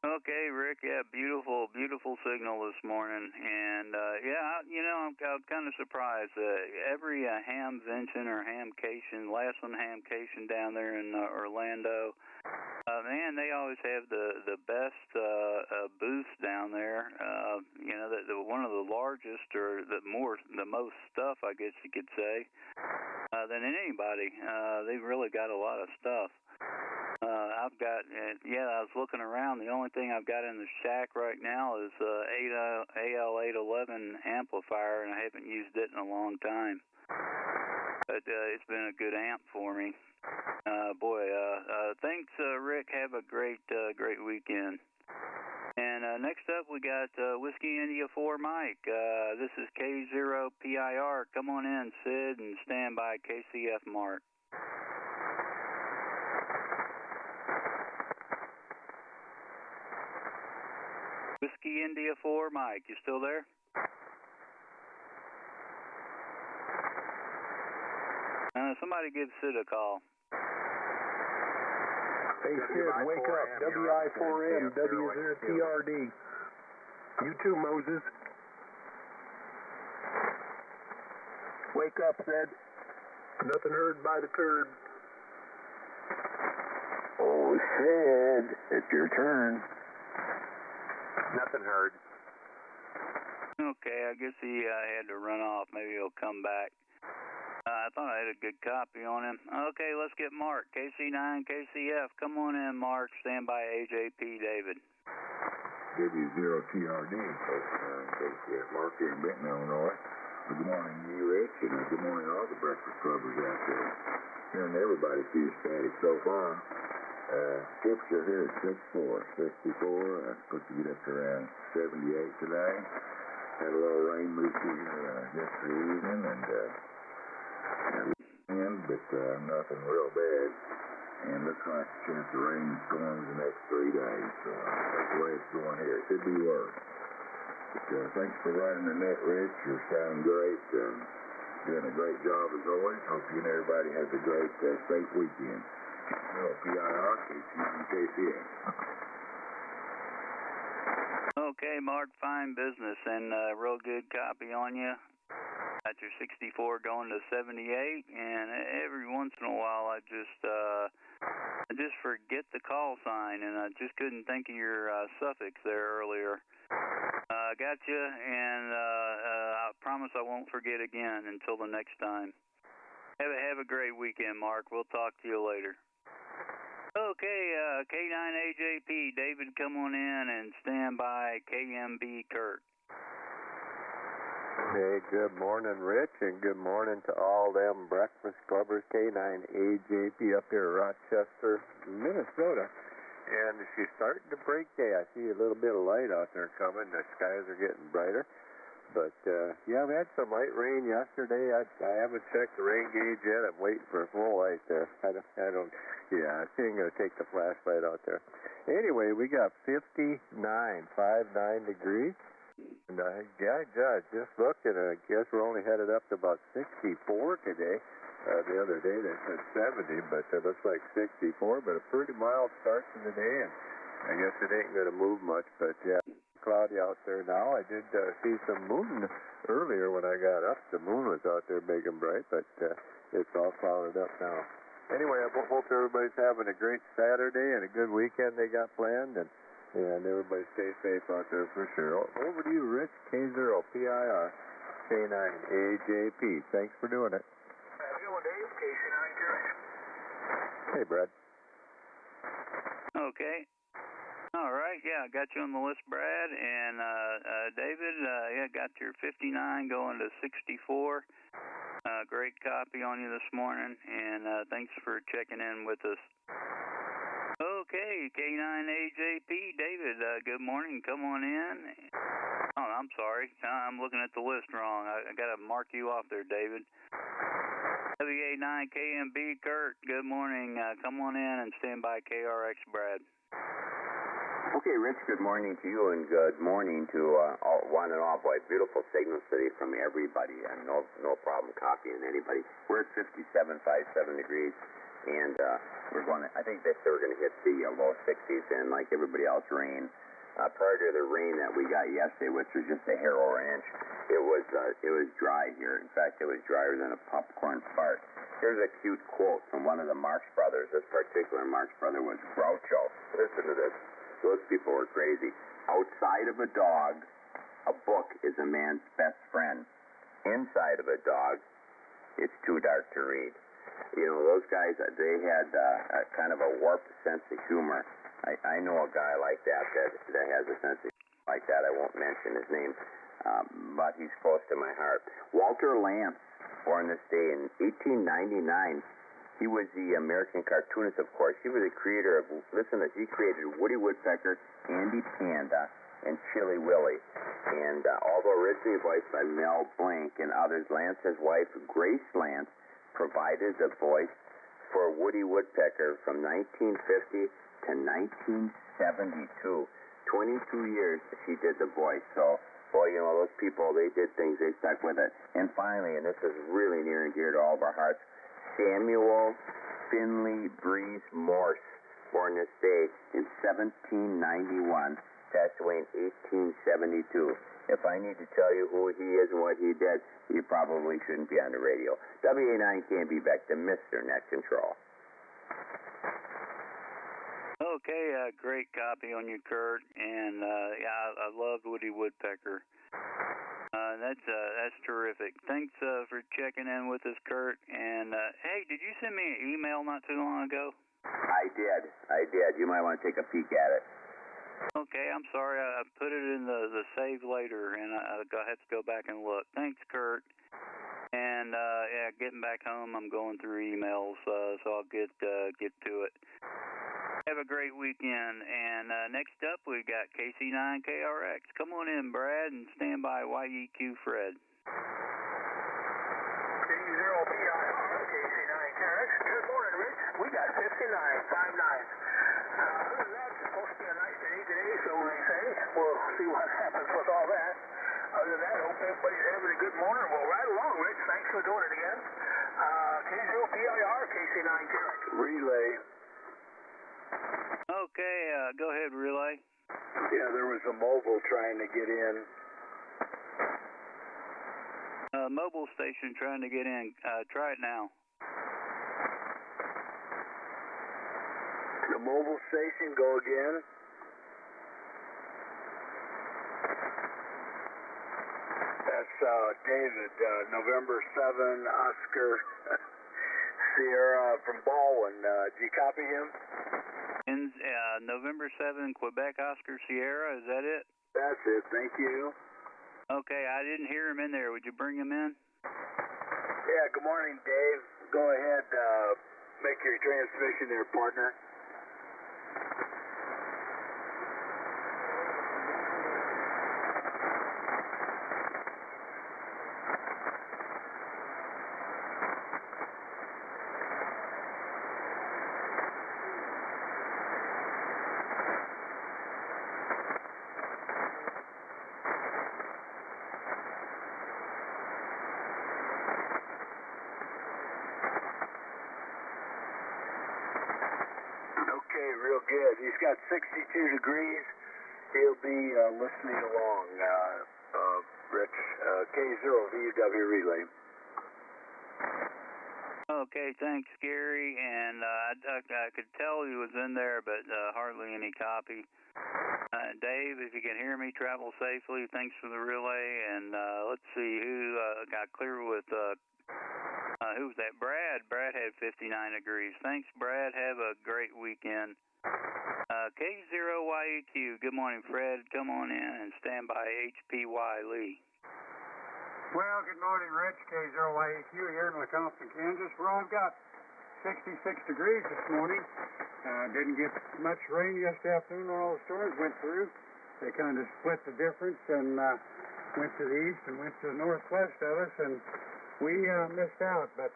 Okay, Rick, yeah, beautiful signal this morning. And, yeah, you know, I'm kind of surprised. Every hamvention or hamcation, last one hamcation down there in Orlando, man, they always have the best booth down there. You know, one of the largest or the most stuff, I guess you could say, than anybody. They've really got a lot of stuff. I've got, I was looking around. The only thing I've got in the shack right now is AL811 amplifier, and I haven't used it in a long time. But it's been a good amp for me. Thanks, Rick. Have a great weekend. And next up, we got Whiskey India 4 Mike. This is K0PIR. Come on in, Sid, and stand by KCF Mark. Whiskey India 4 Mike, you still there? Somebody give Sid a call. Hey, Sid, wake up. WI4M, W0TRD. You too, Moses. Wake up, Sid. Nothing heard by the turd. Oh, Sid, it's your turn. Nothing heard. Okay, I guess he had to run off. Maybe he'll come back. I thought I had a good copy on him. Okay, let's get Mark. KC9, KCF. Come on in, Mark. Stand by AJP, David. W0TRD, KCF. Mark here in Benton, Illinois. Good morning to you, Rich, and good morning to all the breakfast clubbers out there. Hearing everybody feel static so far. Temperature here is 64. That's supposed to get up to around 78 today. Had a little rain move through here yesterday evening, but nothing real bad. And looks like a chance of rain is going the next 3 days. So that's the way it's going here. It could be worse. But thanks for riding the net, Rich. You're sounding great. Doing a great job as always. Hope you and everybody has a great, safe weekend. PIR, KCF. Okay, Mark, fine business and real good copy on you. Got your 64 going to 78, and every once in a while I just forget the call sign, and I just couldn't think of your suffix there earlier. Got you, and I promise I won't forget again until the next time. Have a great weekend, Mark. We'll talk to you later. Okay, K9AJP, David, come on in and stand by KMB Kurt. Hey, good morning, Rich, and good morning to all them breakfast clubbers, K9AJP up here in Rochester, Minnesota. And she's starting to break day. I see a little bit of light out there coming. The skies are getting brighter. But, yeah, we had some light rain yesterday. I haven't checked the rain gauge yet. I'm waiting for a full light there. I don't, I ain't going to take the flashlight out there. Anyway, we got 59 degrees. And I just looked, and I guess we're only headed up to about 64 today. The other day they said 70, but it looks like 64, but a pretty mild start to the day, and I guess it ain't going to move much, but yeah, cloudy out there now. I did see some moon earlier when I got up. The moon was out there big and bright, but it's all clouded up now. Anyway, I hope everybody's having a great Saturday and a good weekend they got planned, and everybody stay safe out there for sure. Over to you, Rich. K0PIR K9AJP. Thanks for doing it. Have a good one, Dave. KC9 Carriage. Hey, Brad. Okay. All right. Yeah, I got you on the list, Brad. And David, yeah, got your 59 going to 64. Great copy on you this morning, and thanks for checking in with us. Okay, K9AJP, David, good morning. Come on in. Oh, I'm sorry. I'm looking at the list wrong. I got to mark you off there, David. WA9KMB, Kurt, good morning. Come on in and stand by KRX, Brad. Okay, Rich, good morning to you, and good morning to one and all. Boy, beautiful signals today from everybody, and no problem copying anybody. We're at 57.57 degrees, and I think they said we're going to hit the low 60s, and like everybody else, rain. Prior to the rain that we got yesterday, which was just a hair over an inch, it was dry here. In fact, it was drier than a popcorn fart. Here's a cute quote from one of the Marx Brothers. This particular Marx brother was Groucho. Listen to this. Those people were crazy. Outside of a dog, a book is a man's best friend. Inside of a dog, it's too dark to read. You know, those guys, they had a kind of a warped sense of humor. I know a guy like that has a sense of humor like that. I won't mention his name, but he's close to my heart. Walter Lantz, born this day in 1899. He was the American cartoonist, of course. He was the creator of, he created Woody Woodpecker, Andy Panda, and Chilly Willy. And although originally voiced by Mel Blanc and others, Lance's wife, Grace Lantz, provided the voice for Woody Woodpecker from 1950 to 1972. 22 years she did the voice. So, boy, you know, those people, they did things, they stuck with it. And finally, and this is really near and dear to all of our hearts, Samuel Finley Breeze Morse, born this day in 1791, passed away in 1872. If I need to tell you who he is and what he did, you probably shouldn't be on the radio. WA9 can't be back to Mr. Net Control. Okay, great copy on you, Kurt, and yeah, I loved Woody Woodpecker. That's terrific. Thanks for checking in with us, Kurt. And hey, did you send me an email not too long ago? I did. You might want to take a peek at it. Okay, I'm sorry. I put it in the save later, and I have to go back and look. Thanks, Kurt. And yeah, getting back home, I'm going through emails, so I'll get to it. Have a great weekend. And next up, we've got KC9KRX. Come on in, Brad, and stand by YEQ Fred. K0PIR, KC9KRX. Good morning, Rich. We got 59, 59. Other than that, it's supposed to be a nice day today, so they say. We'll see what happens with all that. Other than that, hope everybody's having a good morning. Well, right along, Rich. Thanks for doing it again. K0PIR, KC9KRX. Relay. Okay, go ahead, Relay. Yeah, there was a mobile trying to get in. Mobile station trying to get in. Try it now. The mobile station, go again. That's David, November 7, Oscar Sierra from Baldwin. Did you copy him? In November 7, Quebec Oscar Sierra, is that it? That's it, thank you. Okay, I didn't hear him in there. Would you bring him in? Yeah, good morning, Dave. Go ahead, make your transmission there, partner. good. He's got 62 degrees. He'll be listening along, Rich. K0VW relay. Okay, thanks, Gary. And I could tell he was in there, but hardly any copy. Dave, if you can hear me, travel safely. Thanks for the relay. And let's see who got clear with. Who was that? Brad. Brad had 59 degrees. Thanks, Brad. Have a great weekend. K0YEQ. Good morning, Fred. Come on in and stand by HPY Lee. Well, good morning, Rich. K0YEQ here in Lecompton, Kansas, where I've got 66 degrees this morning. Didn't get much rain yesterday afternoon when all the storms went through. They kind of split the difference and went to the east and went to the northwest of us, and we missed out, but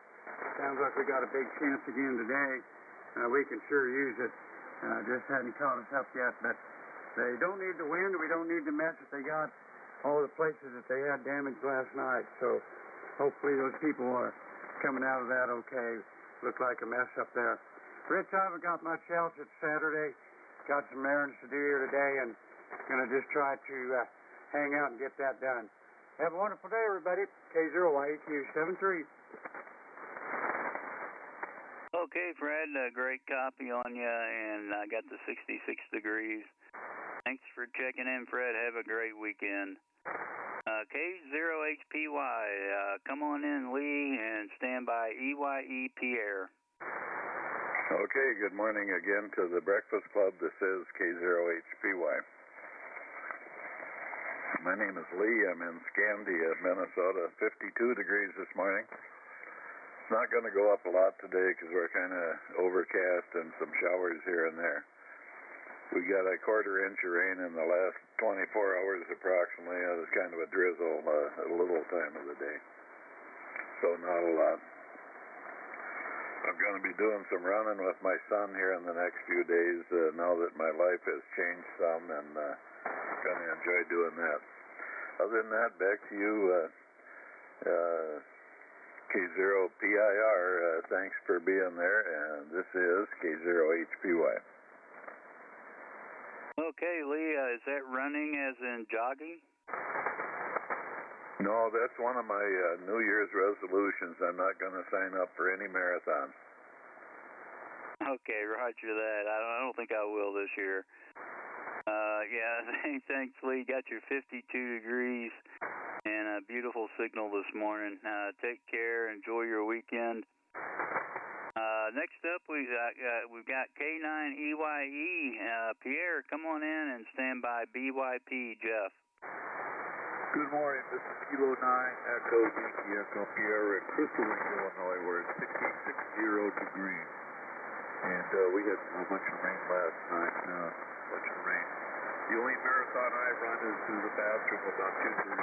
sounds like we got a big chance again today. We can sure use it. Just hadn't caught us up yet, but they don't need the wind. We don't need the mess that they got. All the places that they had damaged last night, so hopefully those people are coming out of that okay. Looked like a mess up there. Rich, I haven't got much else. It's Saturday. Got some errands to do here today, and gonna just try to hang out and get that done. Have a wonderful day, everybody. K0YEQ73. Okay, Fred, great copy on you, and I got the 66 degrees. Thanks for checking in, Fred. Have a great weekend. K0HPY, come on in, Lee, and stand by EYE Pierre. Okay, good morning again to the Breakfast Club. This is K0HPY. My name is Lee. I'm in Scandia, Minnesota. 52 degrees this morning. It's not going to go up a lot today because we're kind of overcast and some showers here and there. We got a quarter inch of rain in the last 24 hours approximately. It was kind of a drizzle at a little time of the day. So not a lot. I'm going to be doing some running with my son here in the next few days now that my life has changed some, and going to enjoy doing that. Other than that, back to you, K0PIR. Thanks for being there, and this is K0HPY. Okay, Lee, is that running as in jogging? No, that's one of my New Year's resolutions. I'm not going to sign up for any marathons. Okay, roger that. I don't think I will this year. Yeah, thanks, Lee. Got your 52 degrees and a beautiful signal this morning. Take care. Enjoy your weekend. Next up, we've got K9EYE. Pierre, come on in and stand by BYP, Jeff. Good morning. This is Kilo 9 Echo Yankee Echo Pierre at Crystal Lake, Illinois. We're at 60 degrees. And we had a bunch of rain last night. The only marathon I run is to the bathroom about 2:30.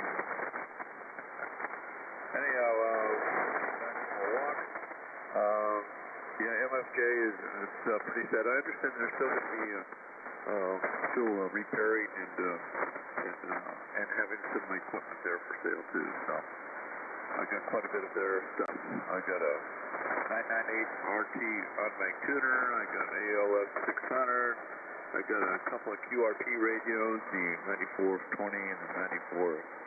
Anyhow, back from a walk. Yeah, MFJ is pretty sad. I understand they're still going to be repairing and having some of my equipment there for sale too. So I got quite a bit of their stuff. I got a 998 RT on my tuner. I got an ALF 600. I got a couple of QRP radios, the 9420 and the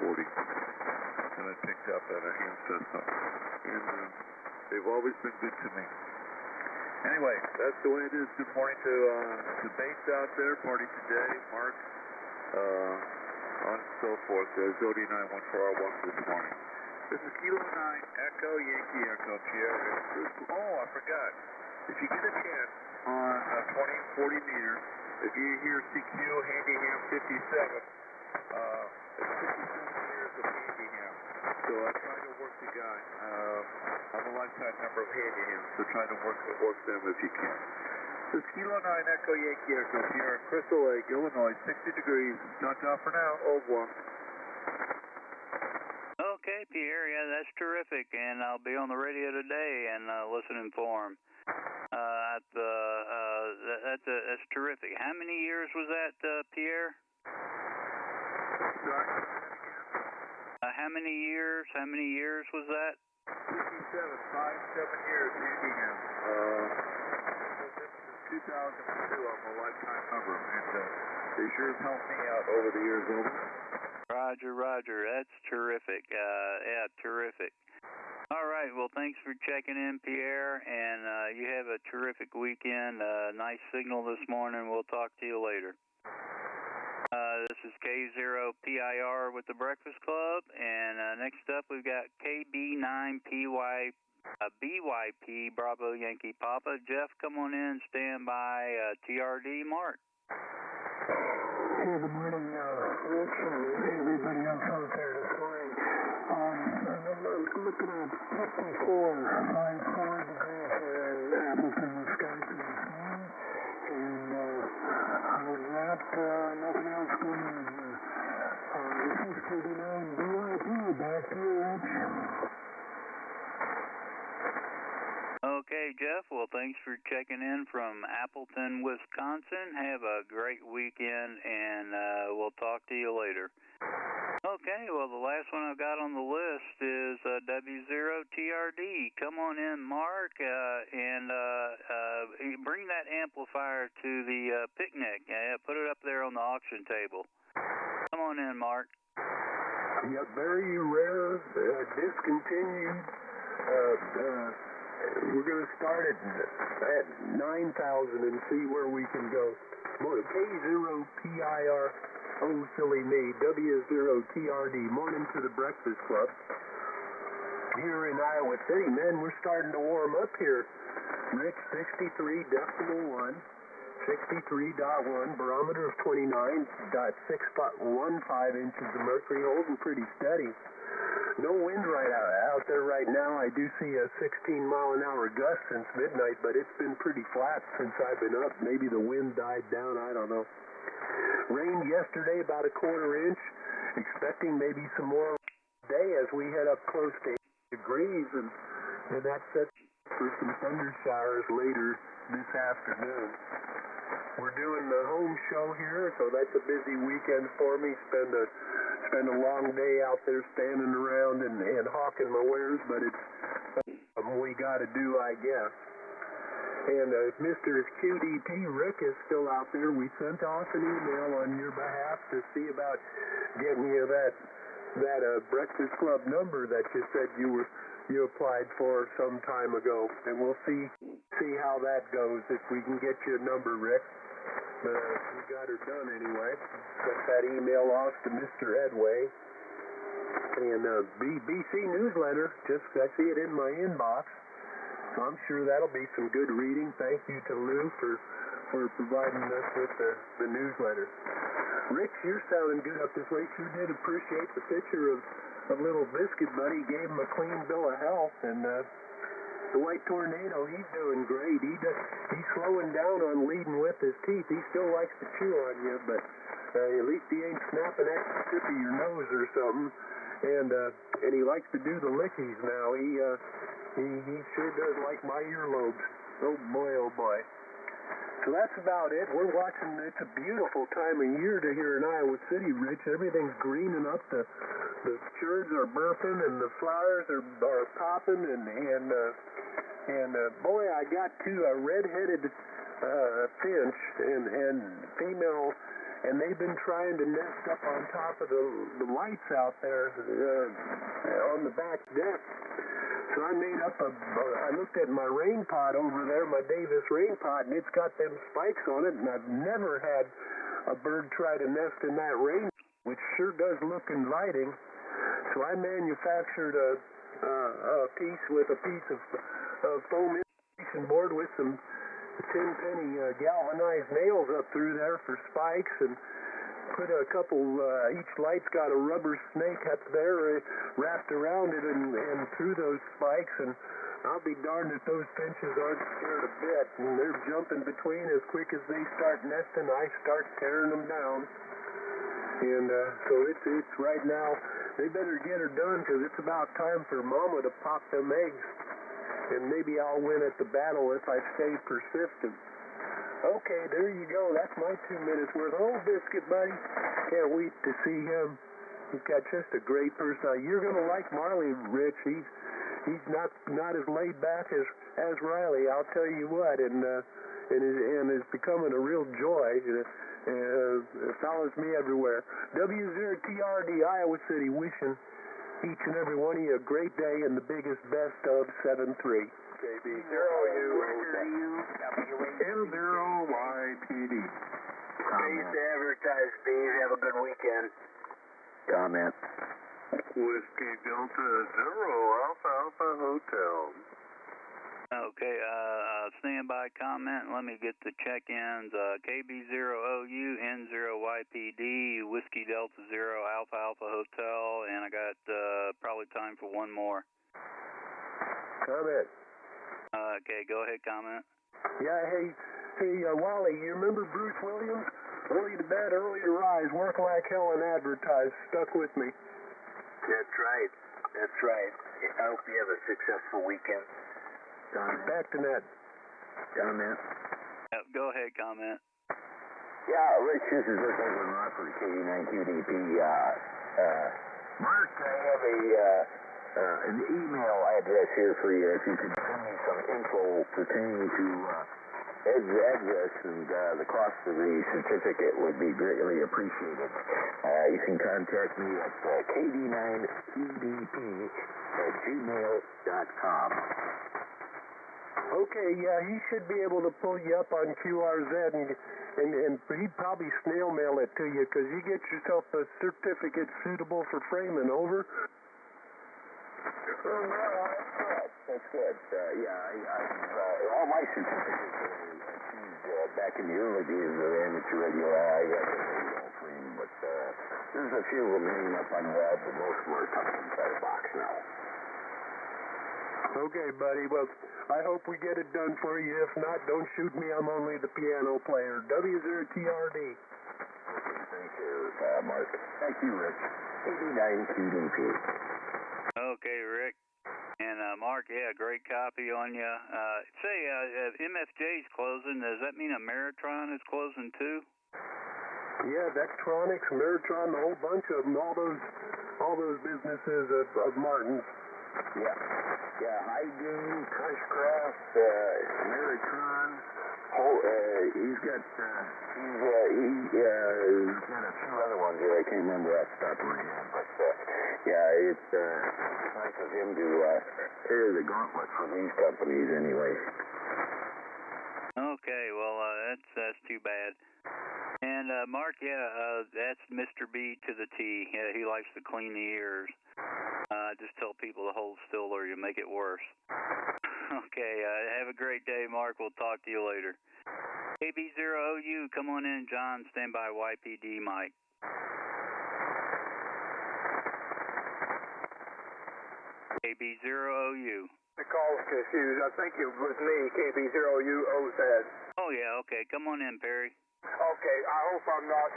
9440 that I picked up at a hand system. And they've always been good to me. Anyway, that's the way it is. Good morning to Bates out there, party today, Mark, on and so forth. Zodi 914 our walk this morning. This is Kilo 9, Echo Yankee Echo Pierre. Oh, I forgot. If you get a chance on 20 and 40 meter, if you hear CQ Handyham 57, it's 57 years of Handyham. So I try to work the guy. I'm a lifetime member of Handyham, so try to work them if you can. This is Kilo 9 Echo Yankee Echo here in Crystal Lake, Illinois, 60 degrees. Ta-ta for now. Au revoir. Okay, Pierre, yeah, that's terrific, and I'll be on the radio today and listening for him. That's terrific. How many years was that, Pierre? Sorry? How many years was that? 57 years, Handyham. This is 2002. I'm a lifetime member, and they sure have helped me out over the years. Over. Roger, Roger. That's terrific. Yeah, terrific. All right. Well, thanks for checking in, Pierre, and you have a terrific weekend. Nice signal this morning. We'll talk to you later. This is K0PIR with the Breakfast Club, and next up we've got KB9PY BYP Bravo Yankee Papa. Jeff, come on in, stand by. TRD Mark. Hey, good morning, Rich, and everybody else out there this morning. I'm looking at 54 degrees here in Appleton, Wisconsin this morning, and other than that, nothing else going on. This is 39 BYP, back to you, Rich. Okay, Jeff. Well, thanks for checking in from Appleton, Wisconsin. Have a great weekend, and we'll talk to you later. Okay, well, the last one I've got on the list is W0TRD. Come on in, Mark, and bring that amplifier to the picnic. Put it up there on the auction table. Come on in, Mark. Yeah, very rare, discontinued. We're going to start at 9,000 and see where we can go. Morning, K0PIR, oh silly me, W0TRD, morning to the Breakfast Club. Here in Iowa City, man, we're starting to warm up here. Rich, 63.1, 63.1, barometer of 29.615 inches of mercury, holding pretty steady. No wind right out there right now. I do see a 16-mile-an-hour gust since midnight, but it's been pretty flat since I've been up. Maybe the wind died down, I don't know. Rained yesterday about a quarter inch. Expecting maybe some more today as we head up close to 8 degrees, and that sets for some thunder showers later this afternoon. We're doing the home show here, so that's a busy weekend for me. Spend a long day out there standing around and hawking my wares, but it's something we got to do, I guess. And Mr. QDP Rick is still out there. We sent off an email on your behalf to see about getting you that Breakfast Club number that you said you applied for some time ago, and we'll see how that goes if we can get you a number, Rick. But we got her done anyway. Sent that email off to Mr. Edway. And BC newsletter, I see it in my inbox. So I'm sure that'll be some good reading. Thank you to Lou for providing us with the newsletter. Rich, you're sounding good up this way. Sure did appreciate the picture of little Biscuit Buddy. Gave him a clean bill of health, and the White Tornado, he's doing great. He's slowing down on leading with his teeth. He still likes to chew on you, but at least he ain't snapping at the tip of your nose or something. And he likes to do the lickies now. He sure does like my earlobes. Oh boy, oh boy. So that's about it. We're watching. It's a beautiful time of year to here in Iowa City, Rich. Everything's greening up. The churds are burping and the flowers are popping and boy, I got a red-headed finch and female, and they've been trying to nest up on top of the lights out there on the back deck. So I made up I looked at my rain pot over there, my Davis rain pot, and it's got them spikes on it, and I've never had a bird try to nest in that rain, which sure does look inviting. So I manufactured a piece of foam insulation board with some 10-penny galvanized nails up through there for spikes, and put a couple, each light's got a rubber snake up there wrapped around it and through those spikes, and I'll be darned if those finches aren't scared a bit, and they're jumping between as quick as they start nesting. I start tearing them down, and so it's right now, they better get her done, because it's about time for Mama to pop them eggs, and maybe I'll win at the battle if I stay persistent. Okay, there you go. That's my 2 minutes worth. Oh, Biscuit Buddy. Can't wait to see him. He's got just a great personality. You're going to like Marley, Rich. He's not as laid back as Riley, I'll tell you what. And and is becoming a real joy. It follows me everywhere. W0TRD, Iowa City, wishing each and every one of you a great day and the biggest best of 7-3. KB0U, N0YPD. Please advertise, Steve. Have a good weekend. Comment. Whiskey Delta Zero Alpha Hotel. Okay, standby comment. Let me get the check-ins. KB0OU, N0YPD, Whiskey Delta Zero Alpha Hotel, and I got probably time for one more. Comment. Okay, go ahead, comment. Yeah, hey, Wally, you remember Bruce Williams? Early to bed, early to rise, work like hell and advertise. Stuck with me. That's right. That's right. I hope you have a successful weekend. Back to Ned. Comment. Go ahead, comment. Yeah, Rich, this is Rick over in Rockford, KD9QDP. Mark, I have an email address here for you. If you could send me some info pertaining to Ed's address and the cost of the certificate would be greatly appreciated. You can contact me at kd9qdp@gmail.com. Okay, yeah, he should be able to pull you up on QRZ, and he'd probably snail mail it to you, because you get yourself a certificate suitable for framing, over. That's good. All my certificates were achieved back in the early days of amateur radio. I got the radio frame, but there's a few of them hanging up on web, but most of them are tucked inside a box now. Okay, buddy. Well, I hope we get it done for you. If not, don't shoot me. I'm only the piano player. W0TRD. Thank you, Mark. Thank you, Rich. 89QDP. Okay, Rick. And Mark, yeah, great copy on you. Say, MFJ's closing. Does that mean Ameritron is closing too? Yeah, Vectronics, Ameritron, the whole bunch of them, all those businesses of Martin's. Yeah, Hygoon, Cushcraft, Ameritron. He's got a few other ones here. I can't remember off the top of my head, but it's nice of him to carry the gauntlet for these companies anyway. Okay, well, that's too bad. And Mark, that's Mr. B to the T. Yeah, he likes to clean the ears. Just tell people to hold still or you make it worse. Okay, have a great day, Mark. We'll talk to you later. KB0OU, come on in, John. Stand by YPD, Mike. KB0OU. The call's confused. I think it was me, KB0U OZ. Oh, yeah, okay. Come on in, Perry. Okay, I hope I'm not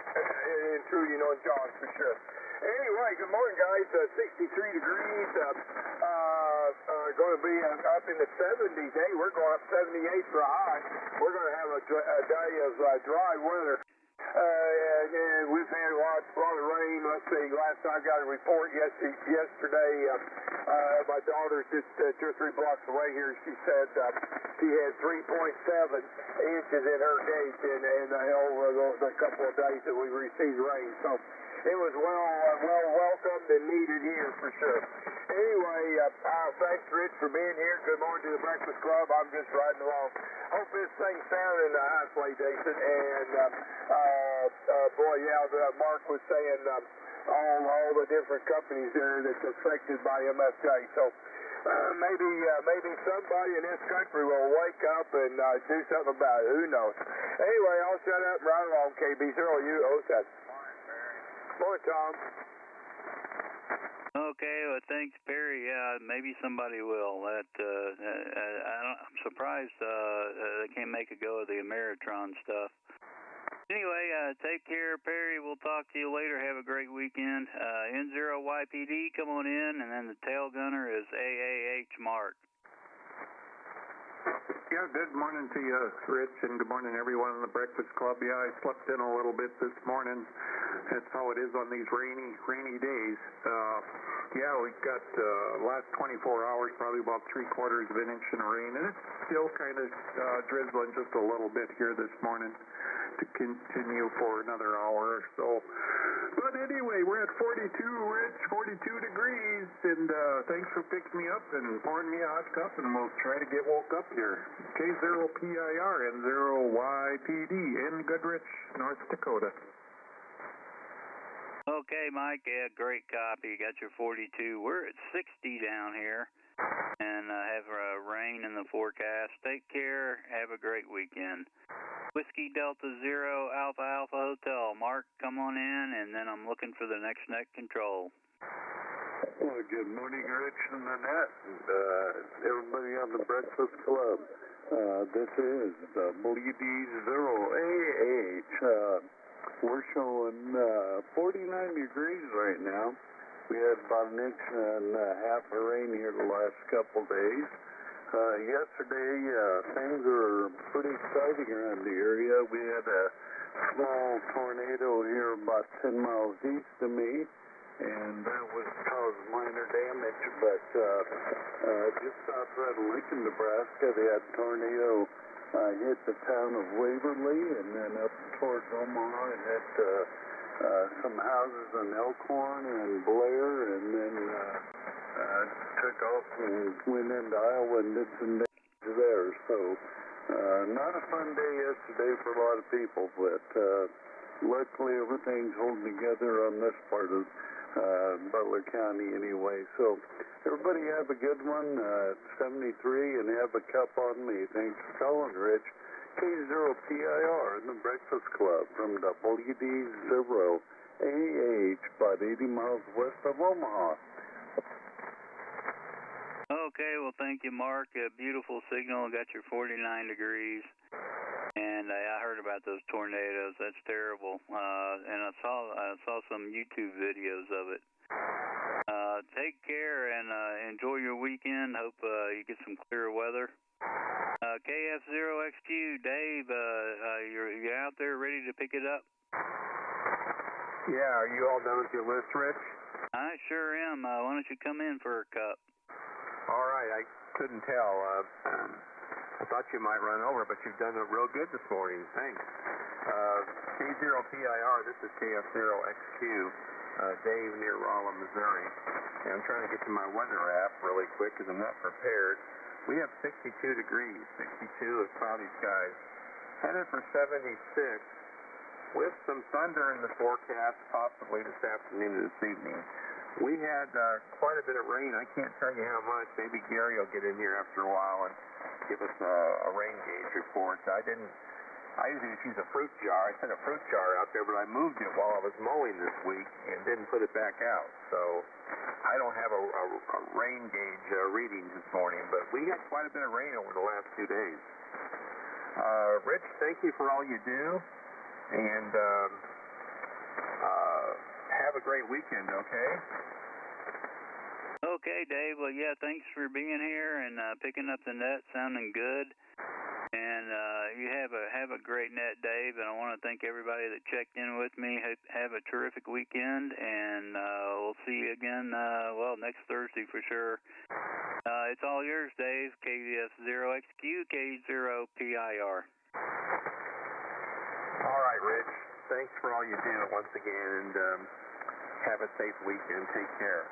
intruding on John for sure. Anyway, good morning, guys. 63 degrees. Going to be up in the 70s. Hey, we're going up 78 for a high. We're going to have a day of dry weather. And we've had a lot of rain. Let's see, last I got a report yesterday, my daughter's just 2 or 3 blocks away here. She said she had 3.7 inches in her gauge in the couple of days that we received rain. So it was well welcomed and needed here for sure. Anyway, thanks, Rich, for being here. Good morning to the Breakfast Club. I'm just riding along. Hope this thing's sounding halfway decent. And Mark was saying all the different companies there that's affected by MFJ. So maybe somebody in this country will wake up and do something about it. Who knows? Anyway, I'll shut up and ride along. KB0U OZ. Morning, Tom. Okay, well, thanks, Perry. Yeah, maybe somebody will. I'm surprised they can't make a go of the Ameritron stuff. Anyway, take care, Perry. We'll talk to you later. Have a great weekend. N0YPD, come on in, and then the tail gunner is AAH Mark. Yeah, good morning to you, Rich, and good morning everyone in the Breakfast Club. Yeah, I slept in a little bit this morning. That's how it is on these rainy days. Yeah, we've got last 24 hours, probably about 3/4 of an inch in rain, and it's still kind of drizzling just a little bit here this morning to continue for another hour or so. But anyway, we're at 42, Rich, 42 degrees, and thanks for picking me up and pouring me a hot cup, and we'll try to get woke up here. K0PIR and 0YPD in Goodrich, North Dakota. Okay, Mike, yeah, great copy. You got your 42. We're at 60 down here, and have rain in the forecast. Take care. Have a great weekend. Whiskey Delta Zero Alpha Alpha Hotel. Mark, come on in, and then I'm looking for the next net control. Well, good morning, Rich and Annette, and everybody on the Breakfast Club. This is WD0AH. We're showing 49 degrees right now. We had about an inch and a half of rain here the last couple days. Yesterday, things were pretty exciting around the area. We had a small tornado here about 10 miles east of me, and that was caused minor damage, but just outside of Lincoln, Nebraska, they had a tornado hit the town of Waverly, and then up towards Omaha, and hit some houses in Elkhorn and Blair, and then took off and went into Iowa and did some damage there. So not a fun day yesterday for a lot of people, but luckily everything's holding together on this part of Butler County anyway. So everybody have a good one, 73, and have a cup on me. Thanks for calling, Rich. K0PIR in the Breakfast Club from WD0AH, about 80 miles west of Omaha. Okay, well, thank you, Mark. A beautiful signal. Got your 49 degrees. And I heard about those tornadoes. That's terrible. And I saw some YouTube videos of it. Take care and enjoy your weekend. Hope you get some clear weather. KF0XQ, Dave, you out there ready to pick it up? Yeah, are you all done with your list, Rich? I sure am. Why don't you come in for a cup? All right, I couldn't tell. I thought you might run over, but you've done it real good this morning. Thanks. K0PIR, this is KF0XQ, Dave near Rolla, Missouri. And I'm trying to get to my weather app really quick because I'm not prepared. We have 62 degrees, 62 with cloudy skies. Headed for 76 with some thunder in the forecast, possibly this afternoon or this evening. We had quite a bit of rain. I can't tell you how much. Maybe Gary will get in here after a while and give us a rain gauge report. I usually just use a fruit jar. I sent a fruit jar out there, but I moved it while I was mowing this week and didn't put it back out. So I don't have a rain gauge reading this morning, but we had quite a bit of rain over the last 2 days. Rich, thank you for all you do, and have a great weekend, okay? Okay, Dave. Well, yeah, thanks for being here and picking up the net, sounding good. And you have a great net, Dave. And I want to thank everybody that checked in with me. Have a terrific weekend, and we'll see you again. Next Thursday for sure. It's all yours, Dave. KF0XQ, K0PIR. All right, Rich. Thanks for all you do once again, and have a safe weekend. Take care.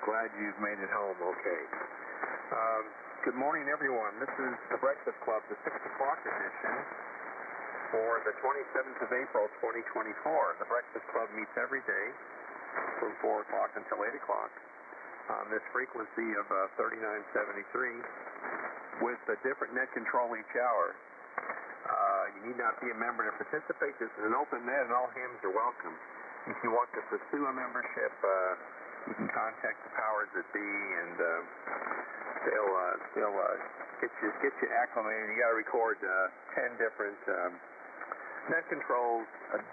Glad you've made it home okay. Good morning, everyone. This is the Breakfast Club, the 6 o'clock edition for the 27th of April, 2024. The Breakfast Club meets every day from 4 o'clock until 8 o'clock on this frequency of 3973 with a different net control each hour. You need not be a member to participate. This is an open net, and all hands are welcome. If you want to pursue a membership, you can contact the powers that be, and they'll get you acclimated. You got to record 10 different net controls,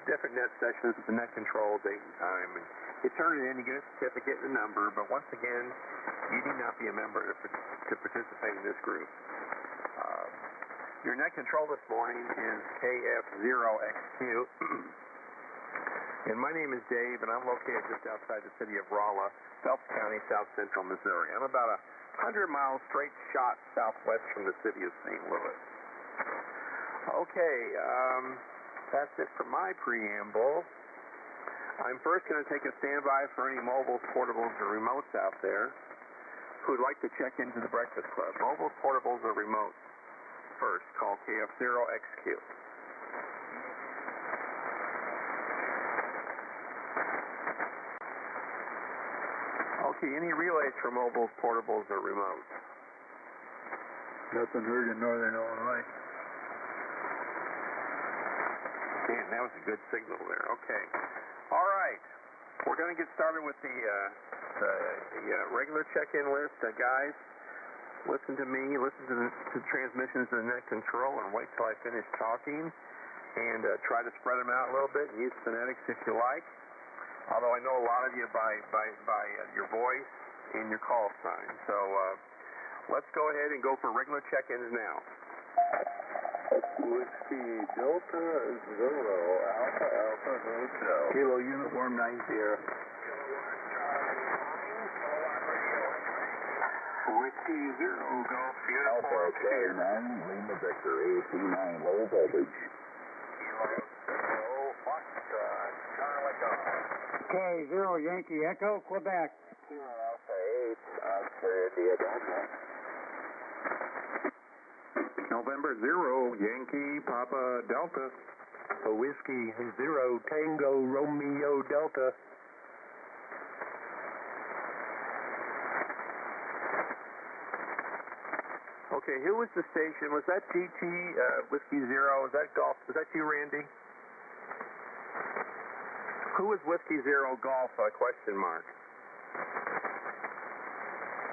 different net sessions with the net control date and time, and you turn it in, you get a certificate and a number. But once again, you need not be a member to participate in this group. Your net control this morning is KF0XQ. And my name is Dave, and I'm located just outside the city of Rolla, Phelps County, south central Missouri. I'm about 100 miles straight shot southwest from the city of St. Louis. Okay, that's it for my preamble. I'm first going to take a standby for any mobiles, portables, or remotes out there who would like to check into the Breakfast Club. Mobiles, portables, or remotes. First, call KF0XQ. Okay, any relays for mobiles, portables, or remotes? Nothing heard in northern Illinois. Man, that was a good signal there. Okay. All right. We're going to get started with the regular check-in list. Guys, listen to me. Listen to the transmissions of the net control and wait till I finish talking. And try to spread them out a little bit and use phonetics if you like. Although I know a lot of you by your voice and your call sign. So let's go ahead and go for regular check-ins now. Whiskey Delta Zero Alpha Alpha Hotel. Kilo Uniform 90. Whiskey Zero Golf Uniform K9 Lima Victor AC9 low voltage. K0 Yankee Echo Quebec. Kilo Alpha 8 Oscar Diadema. November 0 Yankee Papa Delta. Whiskey 0 Tango Romeo Delta. Okay, who was the station? Was that GT Whiskey Zero? Was that Golf? Was that you, Randy? Who was Whiskey Zero Golf? Question mark. I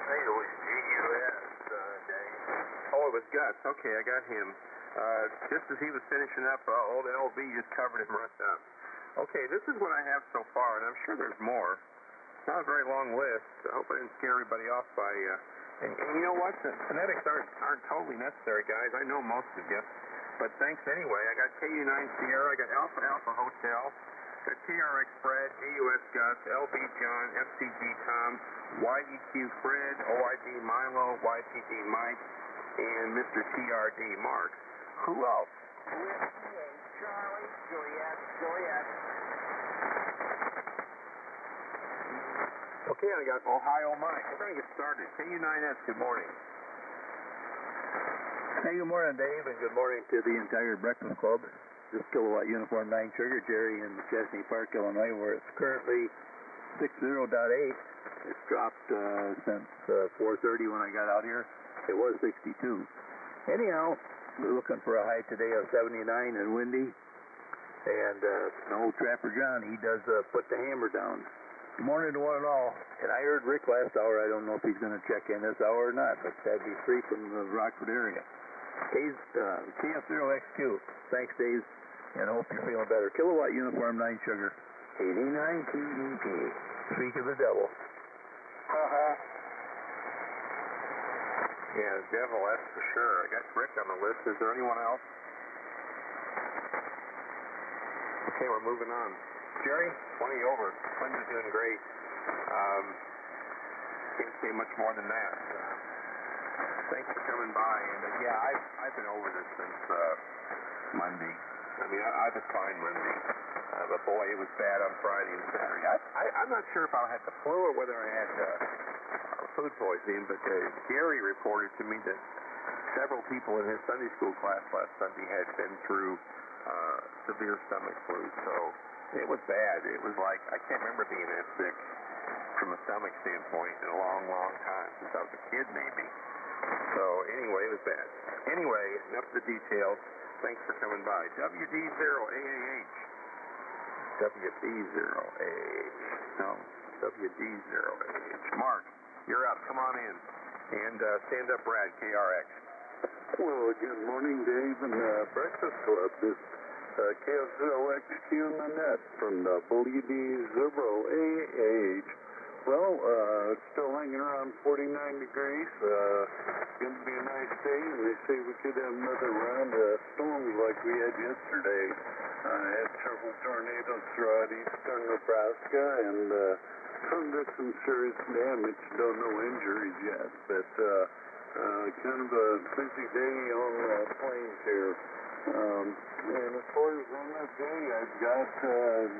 think it was GUS, Dave. Oh, it was Gus. Okay, I got him. Just as he was finishing up, old LB just covered him right up. Okay, this is what I have so far, and I'm sure there's more. It's not a very long list. I hope I didn't scare everybody off by... And you know what? The phonetics aren't totally necessary, guys. I know most of you. But thanks anyway. I got KU9 Sierra. I got Alpha Alpha Hotel. Got TRX Fred, GUS Gus, LB John, FCG Tom, YEQ Fred, OID Milo, YPD Mike, and Mr. TRD Mark. Who else? Charlie, Juliet. Okay, I got Ohio Mike. We're going to get started. KU9S, good morning. Hey, good morning, Dave, and good morning to the entire Breakfast Club. This Kilowatt Uniform 9 Sugar, Jerry in Chesney Park, Illinois, where it's currently 60.8. It's dropped since 4:30 when I got out here. It was 62. Anyhow, we're looking for a high today of 79 and windy. And old Trapper John, he does put the hammer down. Good morning to one and all. And I heard Rick last hour. I don't know if he's going to check in this hour or not, but that'd be free from the Rockford area. KF0XQ. Thanks, Dave, and I hope you're feeling better. Kilowatt Uniform 9 Sugar. 89 TDP. Speak of the devil. Yeah, devil, that's for sure. I got Rick on the list. Is there anyone else? Okay, we're moving on. Jerry, 20 over. Clinton's doing great. Can't say much more than that. Thanks for coming by. And yeah, I've been over this since Monday. I mean, I was fine Monday. But boy, it was bad on Friday and Saturday. I'm not sure if I had the flu or whether I had food poisoning, but Gary reported to me that several people in his Sunday school class last Sunday had been through severe stomach flu. So it was bad. It was like, I can't remember being that sick from a stomach standpoint in a long, long time, since I was a kid maybe. So anyway, it was bad. Anyway, enough of the details. Thanks for coming by. WD0AAH. WD0AH. No, WD0AH. Mark, you're up. Come on in. And stand up, Brad, KRX. Well, good morning, Dave, and Breakfast Club. This KF0XQ in the net from WD0AH Well, it's still hanging around 49 degrees. Going to be a nice day, and they say we could have another round of storms like we had yesterday. Had several tornadoes throughout eastern Nebraska, and some did some serious damage. Don't know injuries yet, but kind of a busy day on the plains here. And as far as on that day, I've got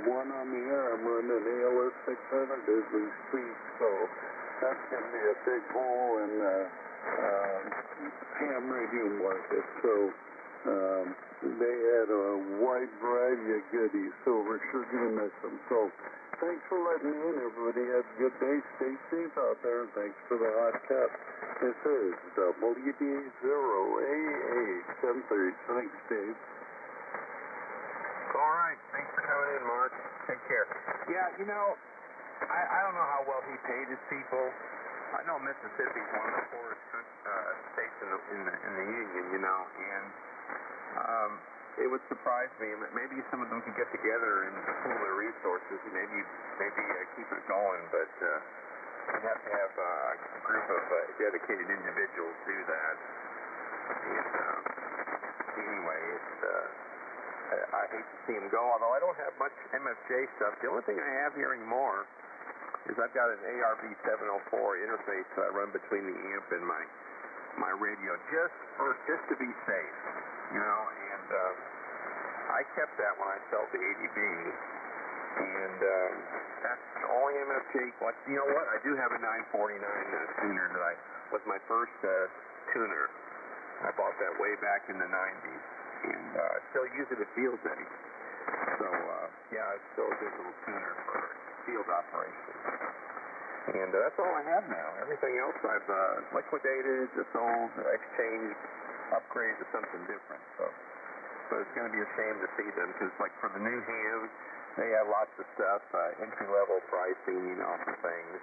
one on the air. I'm running ALS 600 as we speak, so that's going to be a big hole in ham radio market. So they had a wide variety of goodies, so we're sure going to miss them. So thanks for letting me in, everybody. Have a good day. Stay safe out there. Thanks for the hot cup. This is WD0AA 730. Thanks, Dave. All right. Thanks for coming in, Mark. Take care. Yeah, you know, I don't know how well he paid his people. I know Mississippi's one of the poorest states in the union, you know, and it would surprise me. Maybe some of them could get together and pool their resources and maybe keep it going, but you'd have to have a group of dedicated individuals do that. And anyway, I hate to see him go, although I don't have much MFJ stuff. The only thing I have here anymore is I've got an ARB 704 interface that I run between the amp and my radio just to be safe, you know, and I kept that when I sold the ADB, and that's the only MFJ. You know what? I do have a 949 tuner that was my first tuner. I bought that way back in the 90s, and I still use it at field day. So yeah, it's still a good little tuner for field operations. And that's all I have now. Everything else I've liquidated, sold, exchanged, upgraded to something different. So it's going to be a shame to see them, because like for the new hams, they have lots of stuff, entry-level pricing, you know, for things.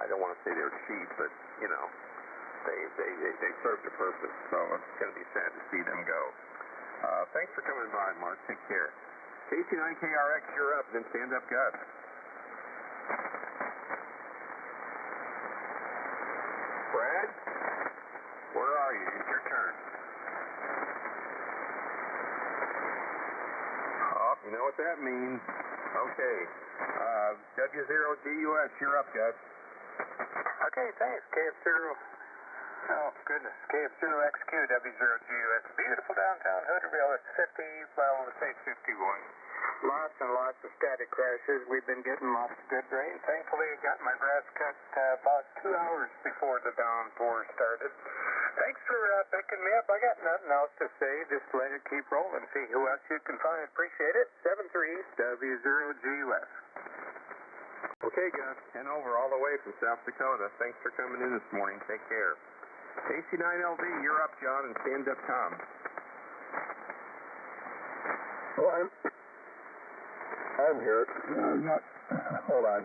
I don't want to say they're cheap, but you know, they served a purpose. So it's going to be sad to see them go. Thanks for coming by, Mark. Take care. KC9KRX, you're up, then stand up, Gus. Brad? Where are you? It's your turn. Oh, you know what that means. Okay. W0GUS, you're up, Gus. Okay, thanks. KF0. Oh, goodness. KF0XQ, W0GUS. Beautiful downtown Hooterville. It's 50, well, let's say 51. Lots and lots of static crashes. We've been getting lots of good rain. Thankfully, I got my grass cut about 2 hours before the downpour started. Thanks for picking me up. I got nothing else to say. Just let it keep rolling. See who else you can find. Appreciate it. 73W0GUS. Okay, Gus. 10 over all the way from South Dakota. Thanks for coming in this morning. Take care. AC9LV, you're up, John, and stand up, Tom. Well, I'm here. Hold on.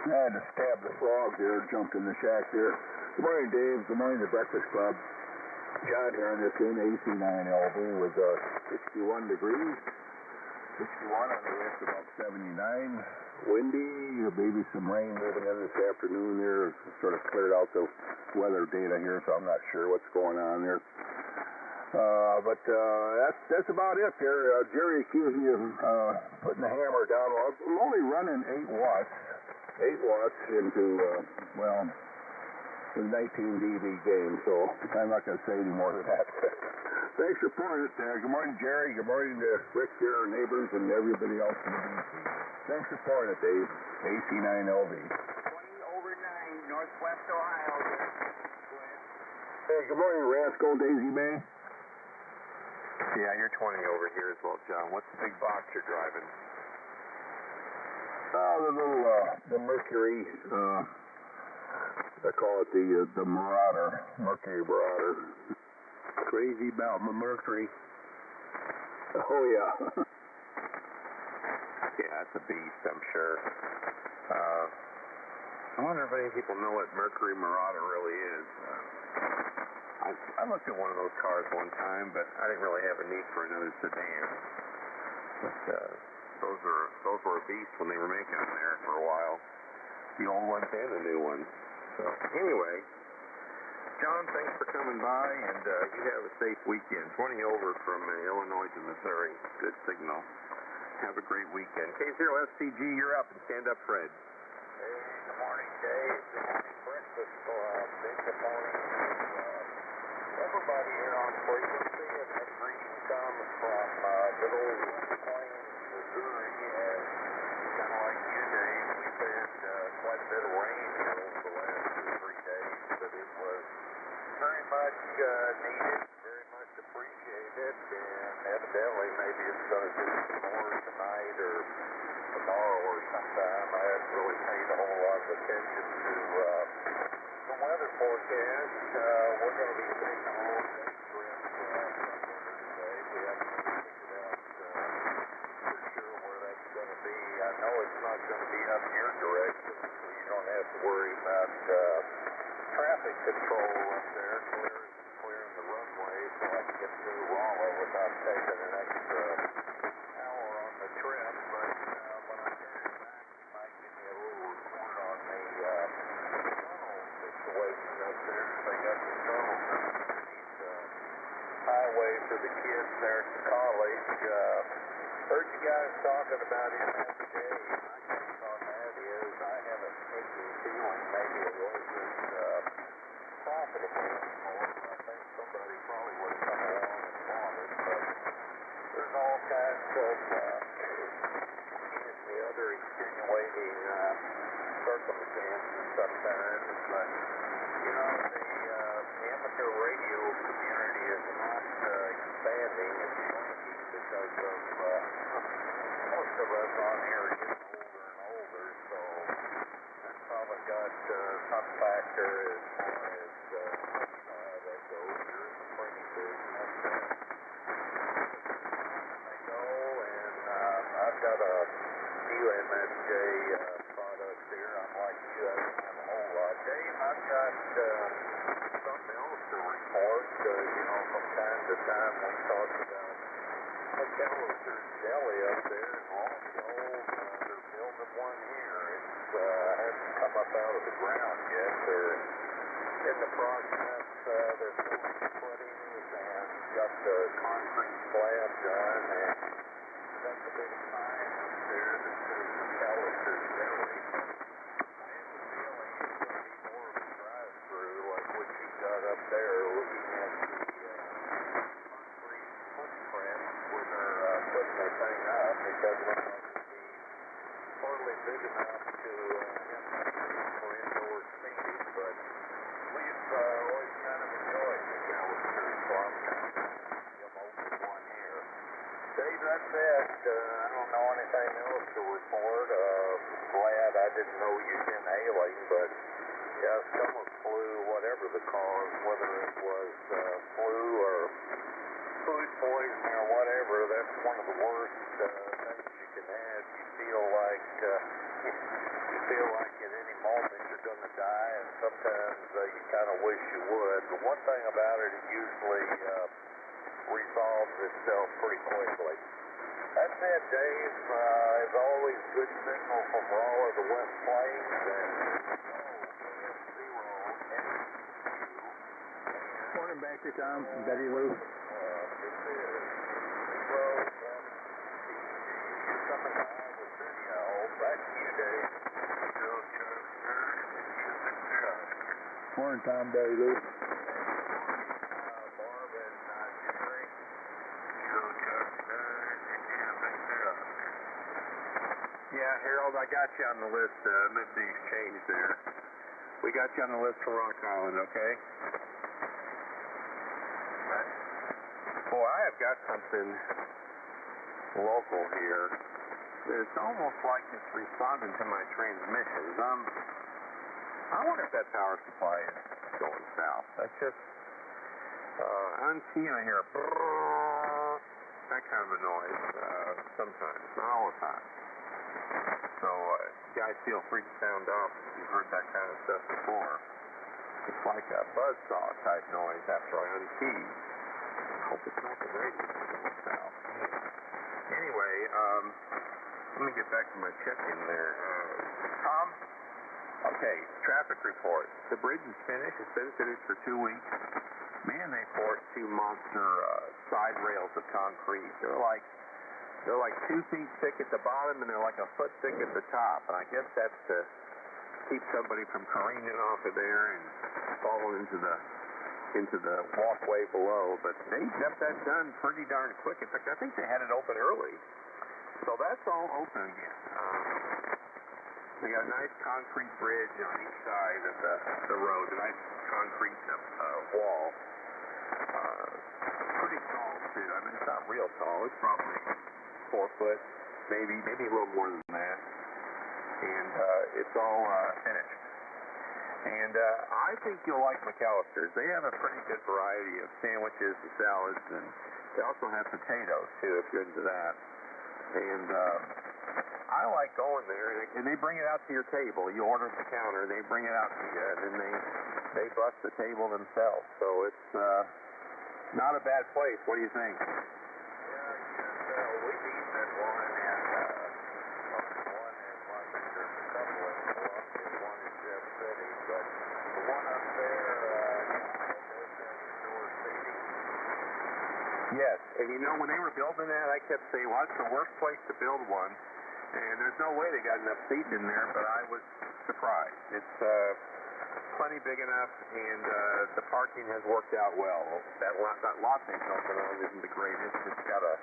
I had to stab the frog there, jumped in the shack there. Good morning, Dave. Good morning, the Breakfast Club. John here on this AC9LV was 61 degrees. 61 on the west, about 79. Windy, maybe some rain moving in this afternoon there. Sort of cleared out the weather data here, so I'm not sure what's going on there. But that's about it there. Jerry accused me of putting the hammer down. Well, I'm only running 8 watts into, the 19 dB game, so I'm not going to say any more than that. Thanks for pouring it there. Good morning, Jerry. Good morning to Rick here, our neighbors, and everybody else in the DC. Thanks for pouring it, Dave. AC9LV. 20 over 9, Northwest Ohio. Hey, good morning, Rascal, Daisy Bay. Yeah, you're 20 over here as well, John. What's the big box you're driving? The little, the Mercury, I call it the Marauder, Mercury Marauder. Crazy about my Mercury. Oh, yeah. Yeah, it's a beast, I'm sure. I wonder if any people know what Mercury Marauder really is. I looked at one of those cars one time, but I didn't really have a need for another sedan. But those were a beast when they were making them there for a while. The old ones and the new ones. So anyway, John, thanks for coming by, and you have a safe weekend. 20 over from Illinois to Missouri. Good signal. Have a great weekend. K0SCG, you're up, and stand up, Fred. Hey, good morning, Dave. Good morning, breakfast club. Big component. Everybody here on frequency, and that greeting comes from good old West Plains, Missouri, and kind of like you, Dave, we've had quite a bit of rain here over the last 2 or 3 days, but it was very much needed, very much appreciated, and evidently maybe it's going to do some more tonight or tomorrow or sometime. I haven't really paid a whole lot of attention to the weather forecast. We're going to be taking a little day trip today. We haven't figured out for sure where that's going to be. I know it's not going to be up your direction, so you don't have to worry about traffic control up there, clearing the runway so I can get through Rolla without taking an extra hour on the trip. But when I get back, you might give me a little report on the tunnel situation up there. They got the tunnels underneath the highway for the kids there at the college. Heard you guys talking about MFJ. My take on that is I have a sneaky feeling maybe it wasn't profitable anymore. I think somebody probably would have come along and bought it, but there's all kinds of the other extenuating circumstances sometimes, but you know, the amateur radio community is not expanding, it's shrinking because of most of us on here are getting older and older, so that's probably got some factor as far as you know how that goes. You're in the printing business, they go, and I've got a few MSJ products here. I'm like you, I don't have a whole lot. Dave, I've got something else to report. You know, from time to time we talk about McAllister's Deli up there, and lo and behold, they're building one here. It's hasn't come up out of the ground yet. They're in the process. They're pouring footings and got the concrete slab done, and that's a big sign up there that says McAllister's Deli. I have a feeling it's going to be more of a drive-through like what you've got up there, looking at the concrete footprint where they're putting their thing up. It doesn't look like it'd be hardly big enough to for indoor seating, but we've always kind of enjoyed McAllister's, so I'm kind of open one here. Dave, that's it. I don't know anything else to report. Glad I didn't know you'd been ailing, but yeah, stomach flu, whatever the cause, whether it was flu or food poisoning or whatever, that's one of the worst things you can have. You feel like at any moment you're going to die, and sometimes you kind of wish you would. But one thing about it, it usually resolves itself pretty quickly. That's it, Dave. As always, good signal from Rolla to West Plains, and Morning back to Tom and Betty Lou. Morning, Tom, Betty Lou. Yeah, Harold, I got you on the list. Mid the exchange there. We got you on the list for Rock Island, okay? Boy, I have got something local here. It's almost like it's responding to my transmissions. I wonder if that power supply is going south. That's just on key, and I hear a brrrr, that kind of a noise sometimes, not all the time. So guys feel free to sound off if you've heard that kind of stuff before. It's like a buzzsaw type noise after I unkey. I hope it's not the radio going south. Anyway, Let me get back to my check-in there. Tom? Okay, traffic report. The bridge is finished. It's been finished for 2 weeks. Man, they poured 2 monster side rails of concrete. They're like 2 feet thick at the bottom, and they're like a foot thick at the top. And I guess that's to keep somebody from careening off of there and falling into the walkway below. But they got that done pretty darn quick. In fact, I think they had it open early. So that's all open again. We got a nice concrete bridge on each side of the road, a nice concrete wall. Pretty tall, too. I mean, it's not real tall. It's probably 4 foot, maybe a little more than that. And it's all finished. And I think you'll like McAllister's. They have a pretty good variety of sandwiches and salads, and they also have potatoes, too, if you're into that. And I like going there, and they bring it out to your table. You order at the counter, they bring it out to you, and then they bust the table themselves. So it's not a bad place. What do you think? We've eaten at one in Washington, a couple in Columbia, one in Jeff City, but the one up there, there's indoor seating. Yes, and you know, when they were building that, I kept saying, well, it's the worst place to build one, and there's no way they got enough seats in there, but I was surprised. It's plenty big enough, and the parking has worked out well. That lot they built it on isn't the greatest. It's got a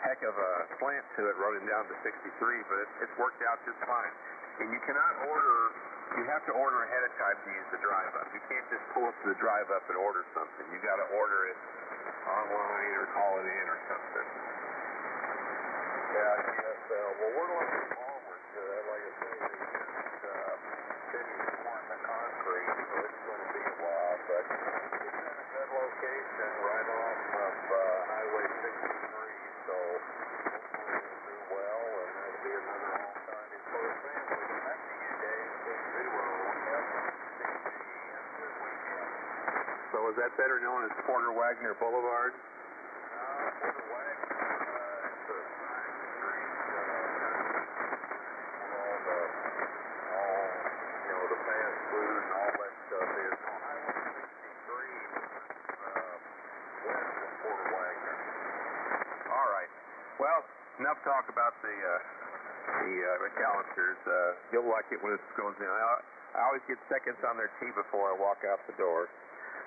heck of a slant to it running down to 63, but it's worked out just fine. And you cannot order, you have to order ahead of time to use the drive-up. You can't just pull up to the drive-up and order something. You got to order it online or call it in or something. Yeah, I guess. Well, we're looking forward to it. Like I say, they just finished pouring the concrete, so it's going to be a while. But it's in a good location right off of Highway 63, so hopefully it'll do well, and that'll be another all-time for a family. Back to you, Dave. 6-0. This weekend. So is that better known as Porter Wagner Boulevard? Porter Wagner, it's a nice street, all the fast food and all that stuff is on Highway 63, west of Porter Wagner. All right. Well, enough talk about the McAllisters. You'll like it when it goes in. I always get seconds on their tea before I walk out the door.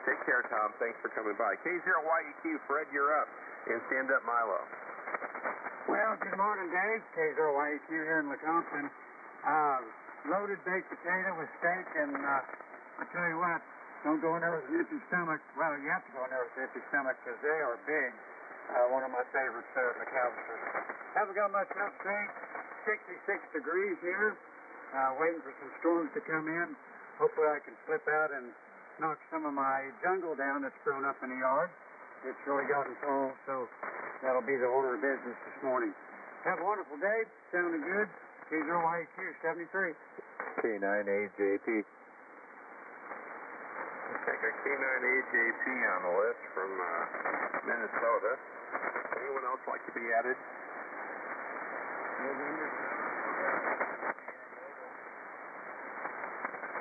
Take care, Tom. Thanks for coming by. K0YEQ, Fred, you're up. And stand up, Milo. Well, good morning, Dave. K0YEQ here in Lecompton. Loaded baked potato with steak, and I tell you what, don't go in there with an empty stomach. Well, you have to go in there with an empty stomach because they are big. One of my favorites there at McAllister's. Haven't got much upstate. 66 degrees here. Waiting for some storms to come in. Hopefully I can slip out and knock some of my jungle down that's grown up in the yard. It's really gotten tall, so that'll be the order of business this morning. Have a wonderful day. Sounding good. K0YEQ 73. K9AJP. Let's take a K9AJP on the list from Minnesota. Anyone else like to be added?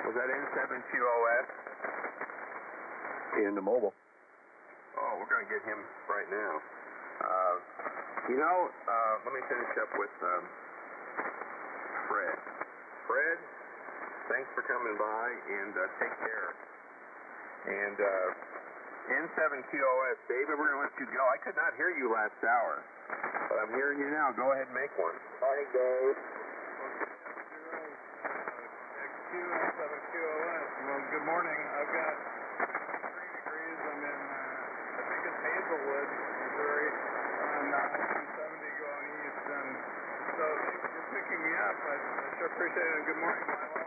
Was that N7QOS? In the mobile. Oh, we're going to get him right now. Let me finish up with Fred. Fred, thanks for coming by, and take care. And N7QOS, David, we're going to let you go. I could not hear you last hour, but I'm hearing you now. Go ahead and make one. Morning, Dave. N7QOS. Well, good morning. I've got 3 degrees. I'm in, I think it's Hazelwood, Missouri, on 170 going east. And so thanks for picking me up. I sure appreciate it. And good morning, Milo.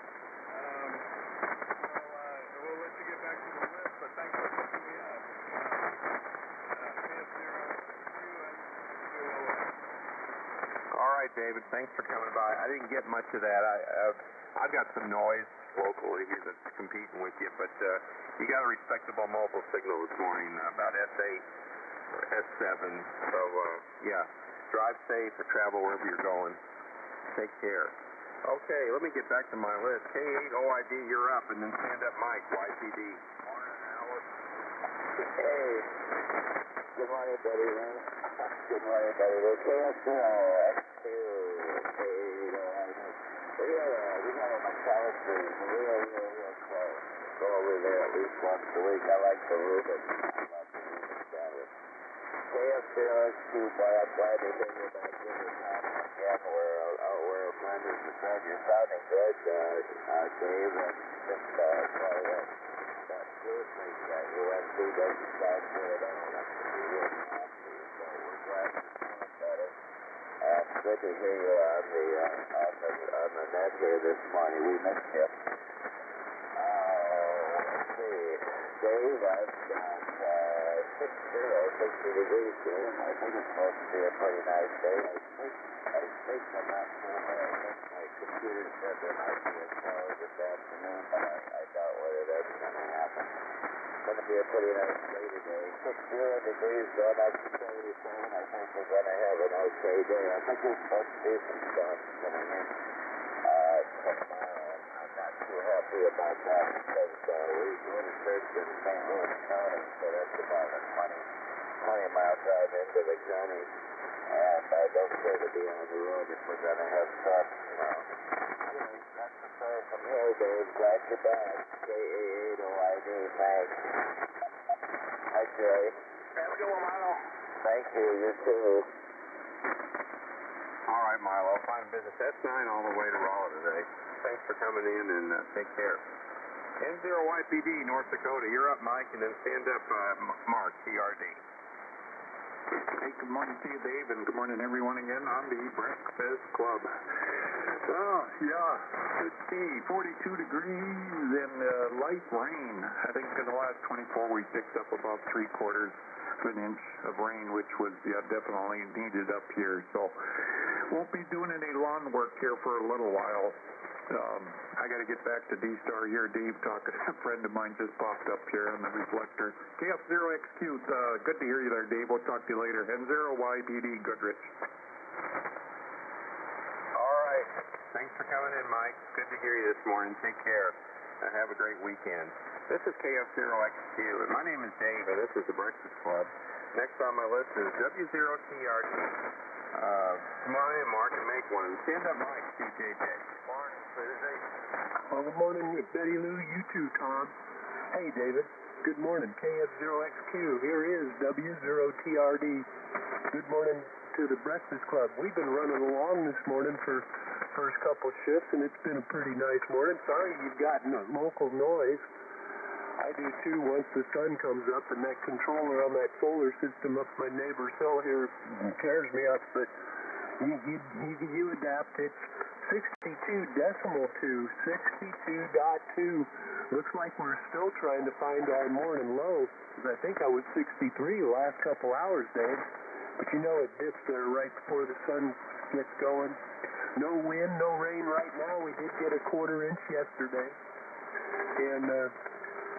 We'll let you get back to the list, but thanks for picking me up. All right, David. Thanks for coming by. I didn't get much of that. I've got some noise locally here that's competing with you, but you got a respectable mobile signal this morning, about S8 or S7. So, yeah, drive safe or travel wherever you're going. Take care. Okay, let me get back to my list. K8OID, you're up, and then stand up Mike, YPD. Morning, Howard. Hey. Good morning, buddy. Good morning, buddy. KF0X2. We got a McAllister real close. Go over there at least once a week. I like the Rubens. KF0X2, boy, I'm glad to hear you back in your town again. We're blended to said you're sounding good, Dave, and just, that flu thing that you went through doesn't sound good at all. That's to be real nasty, so we're glad you're feeling better. And good to hear you on the net here this morning. We missed you. Let's see. Dave, I've got 60 degrees here, and I think it's supposed to be a pretty nice day. I think I'm not sure where I think my computer said there might be a shower this afternoon, but I doubt whether that's going to happen. It's going to be a pretty nice day today. 60 degrees going up to 77. I think we're going to have an okay day. I think there's supposed to be some sun coming in tomorrow. I'm not too happy about that because we go to church in St. Louis County, so that's about a 20-mile drive into the county. And I don't care to be on the road if we're going to have sun tomorrow. Anyway, that's the story from here, Dave. Glad you're back. K8OID, thanks. Hi, Jerry. Have a good one, Milo. Thank you. You too. All right, Milo. Fine business. S9 all the way to Rolla today. Thanks for coming in, and take care. N0YPD, North Dakota. You're up, Mike, and then stand up Mark, TRD. Hey, good morning to you, Dave, and good morning, everyone, again on the Breakfast Club. Let's see, 42 degrees and light rain. I think in the last 24 we picked up about 3/4 of an inch of rain, which was definitely needed up here. So won't be doing any lawn work here for a little while. I got to get back to D-Star here. Dave talking. A friend of mine just popped up here on the reflector. KF0XQ, good to hear you there, Dave. We'll talk to you later. N0YPD, Goodrich. All right. Thanks for coming in, Mike. Good to hear you this morning. Take care. Have a great weekend. This is KF0XQ, and my name is Dave, and this is the Breakfast Club. Next on my list is W0TRT. Come on in, Mark, and make one. Stand up, Mike, CJJ. Morning, Susie. Well, good morning, Betty Lou. You too, Tom. Hey, David. Good morning, KF0XQ. Here is W0TRD. Good morning to the Breakfast Club. We've been running along this morning for first couple shifts, and it's been a pretty nice morning. Sorry you've gotten a local noise. I do too once the sun comes up, and that controller on that solar system up my neighbor's hill here tears me up, but you adapt. It's 62.2, 62.2. Looks like we're still trying to find our morning low, because I think I was 63 the last couple hours, Dave. But you know it dips there right before the sun gets going. No wind, no rain right now. We did get a 1/4 inch yesterday. And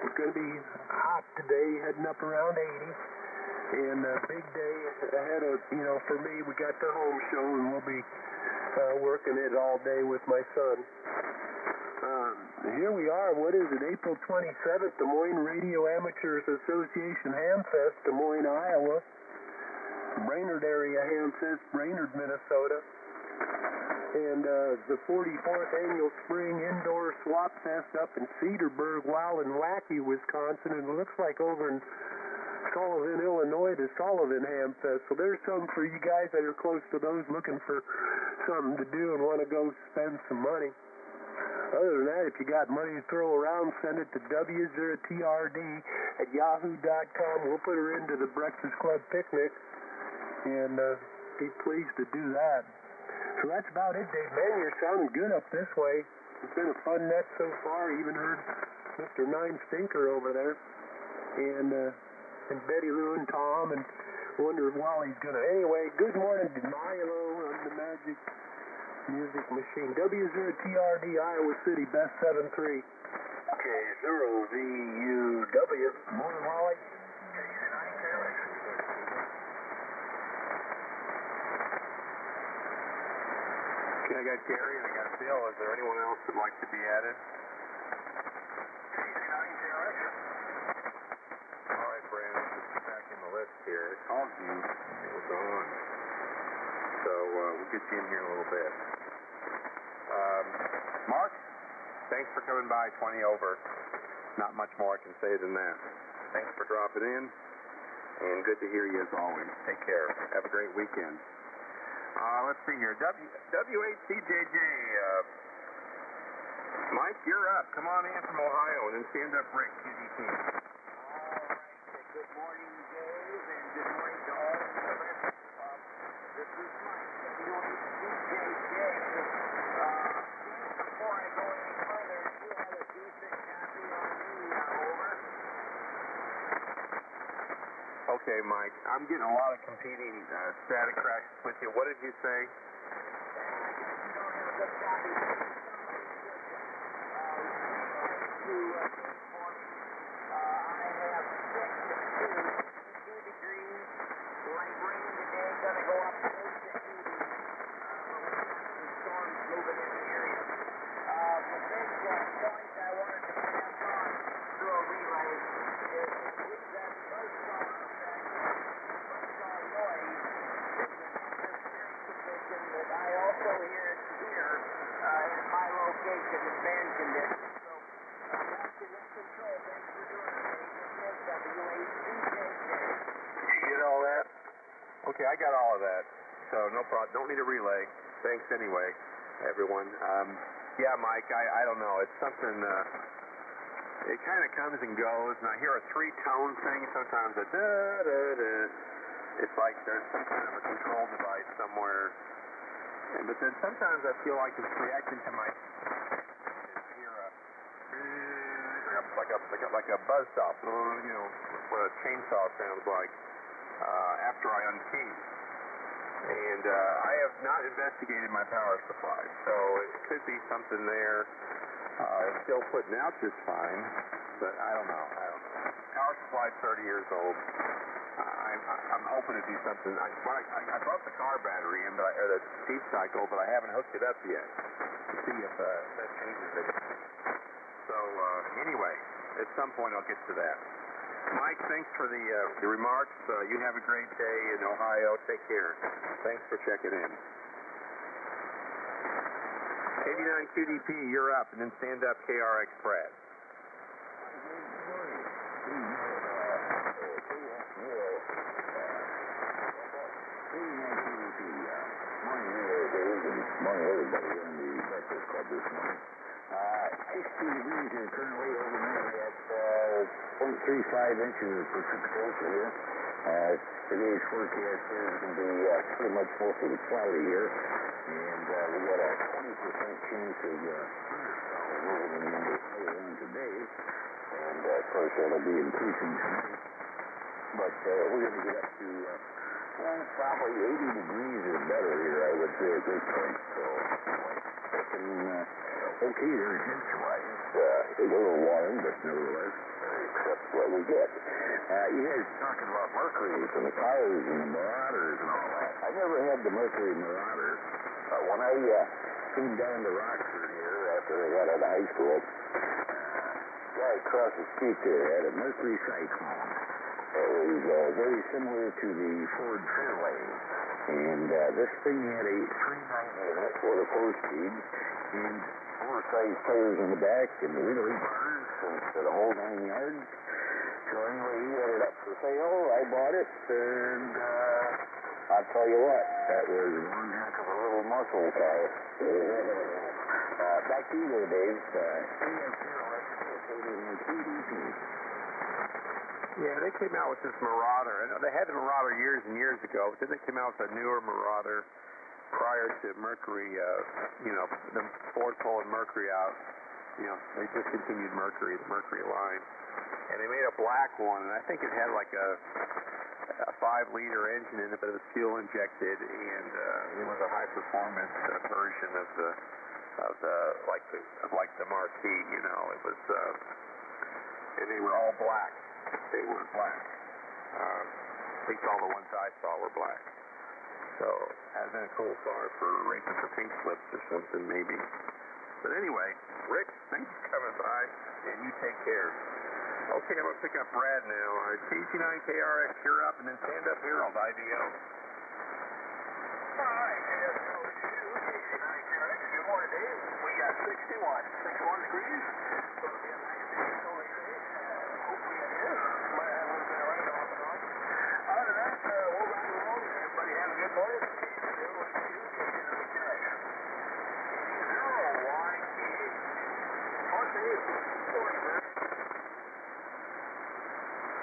we're going to be hot today, heading up around 80. And a big day ahead of, for me, we got the home show, and we'll be working it all day with my son. Here we are. What is it? April 27th, Des Moines Radio Amateurs Association Hamfest, Des Moines, Iowa. Brainerd area Hamfest, Brainerd, Minnesota. And the 44th Annual Spring Indoor Swap Fest up in Cedarburg, Wild and Wacky, Wisconsin. And it looks like over in Sullivan, Illinois, the Sullivan Hamfest. So there's some for you guys that are close to those looking for something to do and want to go spend some money. Other than that, if you got money to throw around, send it to W0TRD@yahoo.com. We'll put her into the Breakfast Club picnic and be pleased to do that. So that's about it, Dave. Man, you're sounding good up this way. It's been a fun net so far. Even heard Mr. Nine Stinker over there. And Betty Lou and Tom, and wonder if Wally's going to. Anyway, good morning to Milo on the Magic Music Machine. W0TRD, Iowa City, best 7-3. K0VUW. Morning, Wally. I got Gary and I got Bill. Is there anyone else that'd like to be added? All right, Brandon, just back in the list here. I called you. It was on. So we'll get you in here in a little bit. Mark, thanks for coming by. 20 over. Not much more I can say than that. Thanks for dropping in, and good to hear you as always. Take care. Have a great weekend. Let's see here. W8CJJ. Mike, you're up. Come on in from Ohio, and then stand up Rick, QDP. All right. Good morning, Dave, and good morning to all of the rest. This is Mike, W8CJJ. Before I go any further, do you have a decent copy on me? Over. Okay, Mike. I'm getting a lot of competing static crashes with you. What did you say? You don't have a good copy. I have 6 to 2 degrees. Light rain today. Going to go up close to 80. The storm's moving in the area. The big point I wanted to pass on through a relay is with that buzzsaw effect, buzzsaw noise, is an interfering condition that I also hear here at my location in band conditions. So back to Rick Control. Thanks for doing it, Dave. This is W8CJJ. Did you get all that? Okay, I got all of that. So no problem. Don't need a relay. Thanks anyway, everyone. Yeah, Mike, I don't know. It's something, it kind of comes and goes, and I hear a three-tone thing, sometimes a da-da-da. It's like there's some kind of a control device somewhere. But then sometimes I feel like it's reacting to my, I hear like a buzz saw, you know, what a chainsaw sounds like after I unkey. And I have not investigated my power supply, so it could be something there. It's still putting out just fine, but I don't know. Power supply's 30 years old. I'm hoping to do something. I brought the car battery in, or the deep cycle, but I haven't hooked it up yet to see if that changes it. So anyway, at some point I'll get to that. Mike, thanks for the remarks. You have a great day in Ohio. Take care. Thanks for checking in. 89 QDP, you're up, and then stand up KRX Brad. Morning, everybody in the Breakfast Club this morning. 60 degrees here currently, overnight at 0.35 inches of precipitation here. Today's forecast here is going to be pretty much mostly cloudy here, and we got a 20% chance of thunderstorms moving in later on today, and of course that'll be increasing tonight. But we're going to get up to probably 80 degrees or better here, I would say, at this point. So looking okay here, temperature-wise. It's a little warm, but nevertheless, accept what we get. You guys talking about Mercuries and the cars and the Marauders and all that. I never had the Mercury Marauder. When I came down to Rockford here after I got out of high school, guy across the street there had a Mercury Cyclone. It was very similar to the Ford Fairlane. And this thing had a 390 in it for the 4-speed, and oversized tires in the back, and the wheelie bars, and the whole 9 yards. So anyway, he had it up for sale. I bought it, and I'll tell you what, that was one heck of a little muscle car. Back to you there, Dave. Yeah, they came out with this Marauder. They had the Marauder years and years ago, but then they came out with a newer Marauder prior to Mercury, the Ford pulling Mercury out. They discontinued Mercury, the Mercury line. And they made a black one, and I think it had like a 5-liter engine in it, but it was fuel injected, and it was a high-performance version of the Marquis. It was, and they were all black. They were black. At least all the ones I saw were black. So So, hasn't been a cool car for racing for pink slips or something, maybe. But anyway, Rick, thanks for coming by, and you take care. Okay, I'm going to pick up Brad now. KC9KRX, you're up, and then stand up Harold, IVO. Alright, KC9KRX, good morning, Dave. We got 61 degrees. It's going to be a nice day, sunny day. Hopefully it is. Might have a little bit of rain off and on. Other than that, we'll run along. Everybody have a good morning.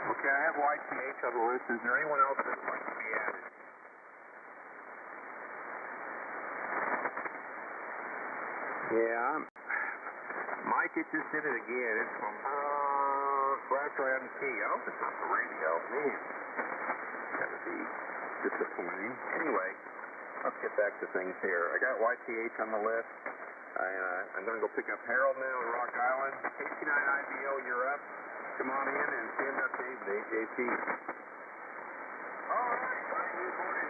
Okay, I have YTH on the list. Is there anyone else that would like to be added? Yeah, Mike, it just did it again. It's from flash right on the key. I hope it's not the radio. Man, that would be disappointing. Anyway, let's get back to things here. I got YTH on the list. I'm going to go pick up Harold now in Rock Island. KC9IVO, you're up. Come on in and stand up, Dave, at AJP. All right, good morning.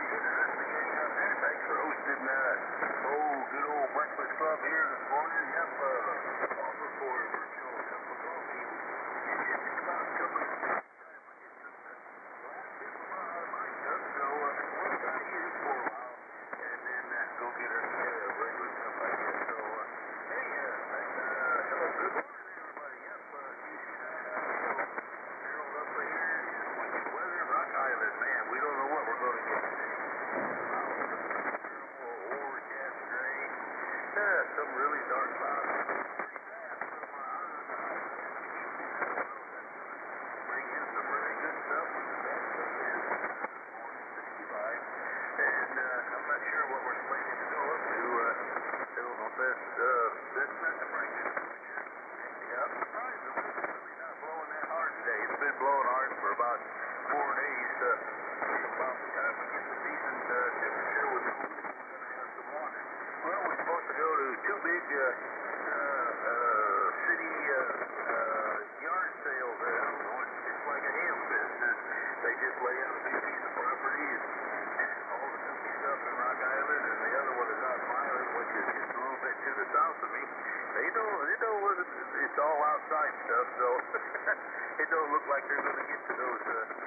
Thanks for hosting good old breakfast club here this morning. Yep, offer for a virtual cup of coffee. It's about a couple of minutes. Last tip of my cup, so we'll try here for a while, and then go get a regular cup, I guess. So, hey, hello, good morning, everybody. Yep, Harold up here, wicked weather, Rock Island, man. We don't know what we're going to get today. Overcast, gray. Some really dark clouds. Pretty fast. Bring in some really good stuff. That stuff is 65. And I'm not sure what we're slated to go up to. Don't know if that's not the bring in temperature. Yeah, I'm surprised the wind's really not blowing that hard today. It's been blowing hard for about 4 days. About the time we get some decent temperature with the wind, we're going to have some water. Well, we're supposed to go to 2 big city yard sales. I don't know, it's like a ham business. They just lay out a big piece of property and all the cookie stuff in Rock Island, and the other one is out in Island, which is just a little bit to the south of me. They don't look, it's all outside stuff, so it don't look like they're going to get to those today.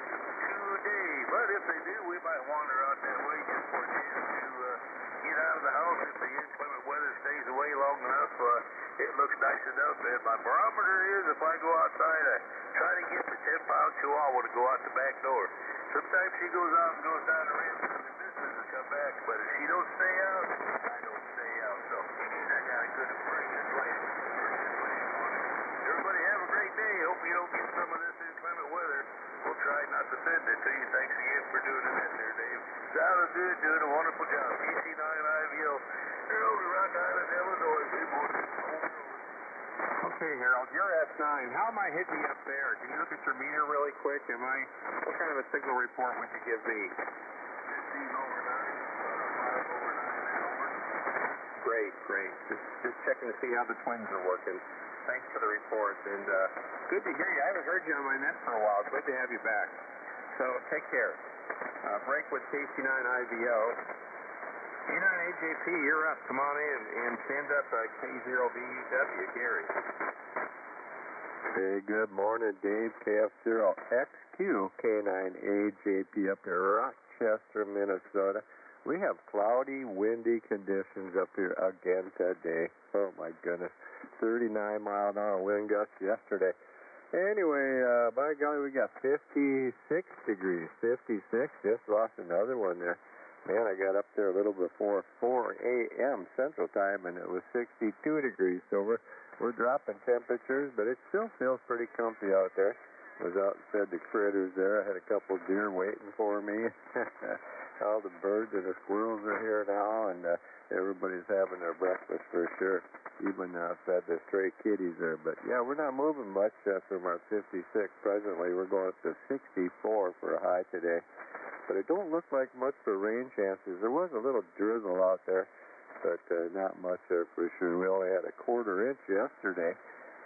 But if they do, we might wander out that way just for a chance to get out of the house. If the inclement weather stays away long enough, it looks nice enough. And my barometer is, if I go outside, I try to get the 10-pound chihuahua to go out the back door. Sometimes she goes out and goes down the ramp to the business and come back. But if she don't stay out, I don't stay out. So I got a good pretty good plan on it. Everybody have a great day. Hope you don't get some of this inclement weather. We'll try not to send it to you. Thanks again for doing it there, Dave. Sounds good. Doing a wonderful job. KC9IVO. Harold, Rock Island, Illinois. Good morning. Okay, Harold, you're S9. How am I hitting you up there? Can you look at your meter really quick? What kind of a signal report would you give me? 15 over 9, 5 over 9 and over. Great. Just checking to see how the twins are working. Thanks for the report, and good to hear you. I haven't heard you on my net for a while. Good to have you back. So take care. Break with KC9IVO. K9AJP, you're up. Come on in and stand up K0VUW, Gary. Hey, good morning, Dave. KF0XQ, K9AJP up here, Rochester, Minnesota. We have cloudy, windy conditions up here again today. Oh, my goodness. 39-mile-an-hour wind gusts yesterday. Anyway, by golly, we got 56 degrees. 56. Just lost another one there. Man, I got up there a little before 4 a.m. Central Time, and it was 62 degrees. So we're dropping temperatures, but it still feels pretty comfy out there. Was out and fed the critters there. I had a couple deer waiting for me. All the birds and the squirrels are here now, and everybody's having their breakfast for sure. Even fed the stray kitties there. But, yeah, we're not moving much from our 56 presently. We're going up to 64 for a high today. But it don't look like much for rain chances. There was a little drizzle out there, but not much there for sure. We only had a quarter inch yesterday,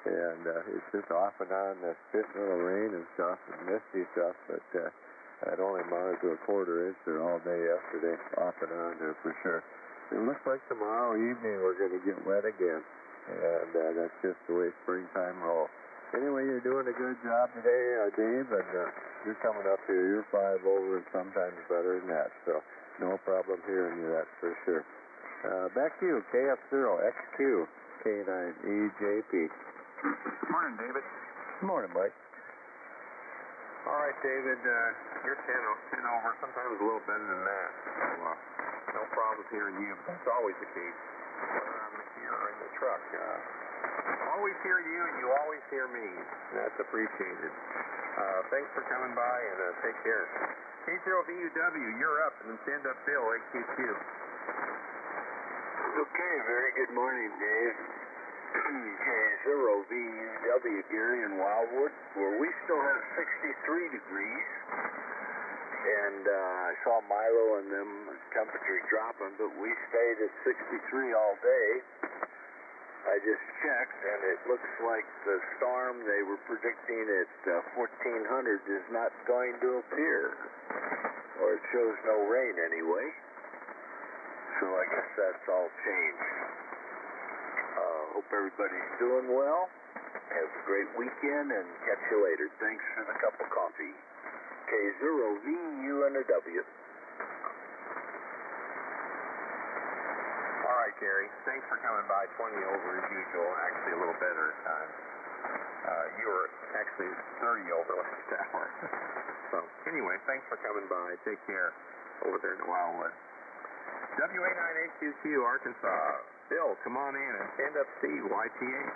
and it's just off and on spitting little rain and stuff and misty stuff. But I'd only mounted to a 1/4 inch there all day yesterday, off and on there for sure. It looks like tomorrow evening we're going to get wet again, and that's just the way springtime rolls. Anyway, you're doing a good job today, Dave, and you're coming up here. You're 5 over and sometimes better than that, so no problem hearing you, that's for sure. Back to you, KF0XQ, K9EJP. Morning, David. Morning, Mike. All right, David, you're 10 over, sometimes a little better than that. So, no problems hearing you, but that's always the case when I'm here in the truck. Always hear you, and you always hear me. That's appreciated. Thanks for coming by, and take care. K0VUW, you're up, and then stand up Bill, AQQ. Okay, very good morning, Dave. K0VUW, Gary in Wildwood, where we still have 63 degrees. And I saw Milo and them temperatures dropping, but we stayed at 63 all day. I just checked, and it looks like the storm they were predicting at 1400 is not going to appear. Or it shows no rain anyway. So I guess that's all changed. Hope everybody's doing well. Have a great weekend, and catch you later. Thanks for the cup of coffee. K0VU and a W. All right, Gary. Thanks for coming by. 20 over as usual. Actually, a little better at times. You were actually 30 over last hour. So, anyway, thanks for coming by. Take care over there in the Wildwood. WA9HQQ, Arkansas. Bill, come on in and stand up Steve, YTH.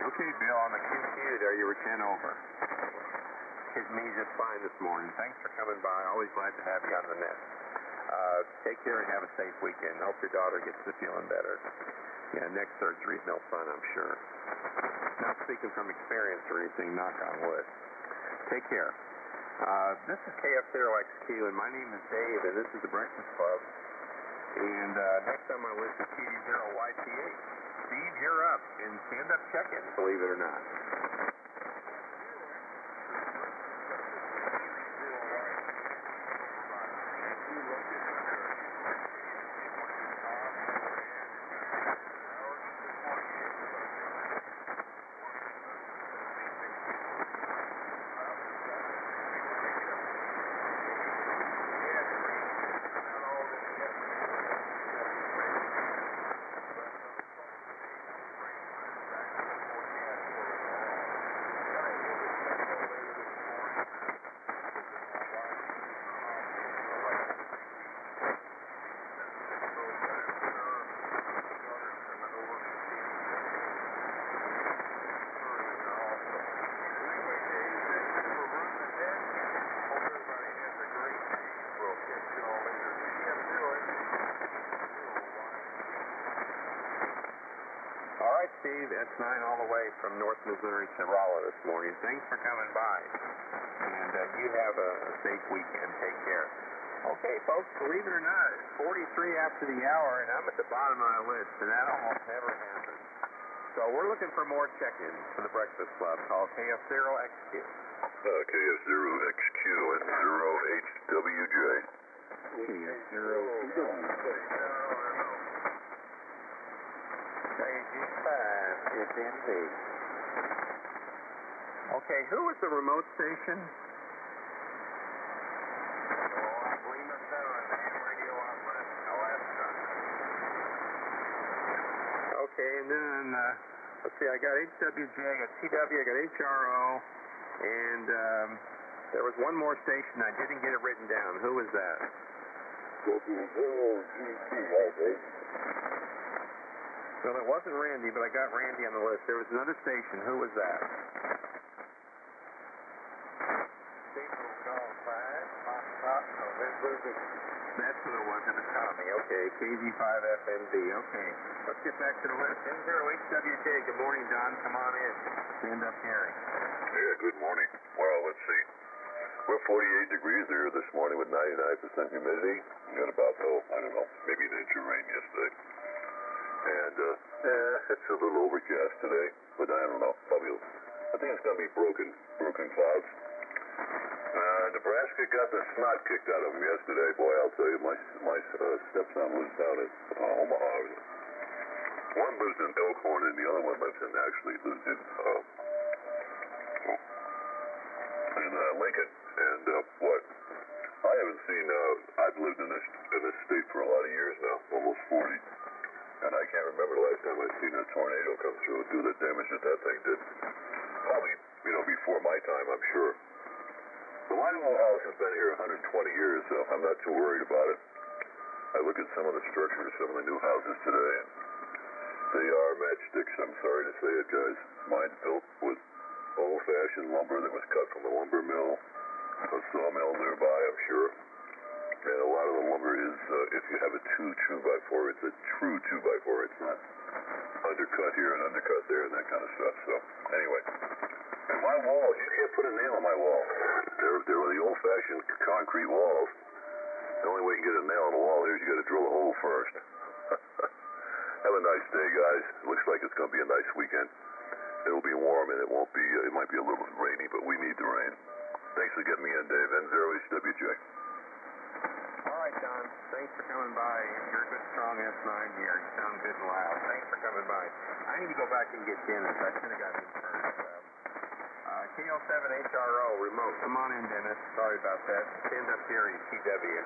Okay, Bill, on the QQ there, you were 10 over. Hit me just fine this morning. Thanks for coming by. Always glad to have you on the net. Take care and have a safe weekend. Hope your daughter gets to feeling better. Yeah, neck surgery is no fun, I'm sure. Not speaking from experience or anything, knock on wood. Take care. This is KF0XQ, and my name is Dave, and this is the Breakfast Club. And next on my list is KD0YTH. Steve, you're up, and stand-up check-in, believe it or not. S9 all the way from North Missouri to Rolla this morning. Thanks for coming by. And you have a safe weekend. Take care. Okay, folks, believe it or not, it's 43 after the hour, and I'm at the bottom of my list, and that almost never happens. So we're looking for more check-ins for the Breakfast Club. Call KF0XQ. KF0XQ and 0HWJ. KF0HWJ. It's NV. Okay, who was the remote station? Okay, and then, let's see, I got HWJ, I got TW, I got HRO, and there was one more station. I didn't get it written down. Who was that? Well, it wasn't Randy, but I got Randy on the list. There was another station. Who was that? That's who it was. It was Tommy. Okay, KG5FNB. Okay, let's get back to the list. N0HWJ. Good morning, Don. Come on in. Stand up, Gary. Yeah, good morning. Well, let's see. We're 48 degrees here this morning with 99% humidity. We got about, I don't know, maybe an inch of rain yesterday. And it's a little overcast today, but I don't know. I think it's going to be broken clouds. Nebraska got the snot kicked out of them yesterday. Boy, I'll tell you, my stepson lives down in Omaha. One lives in Elkhorn, and the other one lives in Lincoln. And what? I haven't seen. I've lived in this state for a lot of years now, almost 40. And I can't remember the last time I've seen a tornado come through and do the damage that thing did. Probably, before my time, I'm sure. The line wall house has been here 120 years, so I'm not too worried about it. I look at some of the structures, some of the new houses today, and they are matchsticks. I'm sorry to say it, guys. Mine built with old-fashioned lumber that was cut from a lumber mill, a sawmill nearby, I'm sure. And a lot of the lumber is, if you have a 2x4, it's a true 2x4. It's not undercut here and undercut there and that kind of stuff. So, anyway. And my walls, you can't put a nail on my wall. They're the old-fashioned concrete walls. The only way you can get a nail on the wall here is you got to drill a hole first. Have a nice day, guys. It looks like it's going to be a nice weekend. It'll be warm and it might be a little rainy, but we need the rain. Thanks for getting me in, Dave. N0HWJ. All right, Don. Thanks for coming by. You're a good, strong S9 here. You sound good and loud. Thanks for coming by. I need to go back and get Dennis. I should have got him first. KO7HRO, remote. Come on in, Dennis. Sorry about that. Stand up here, TW.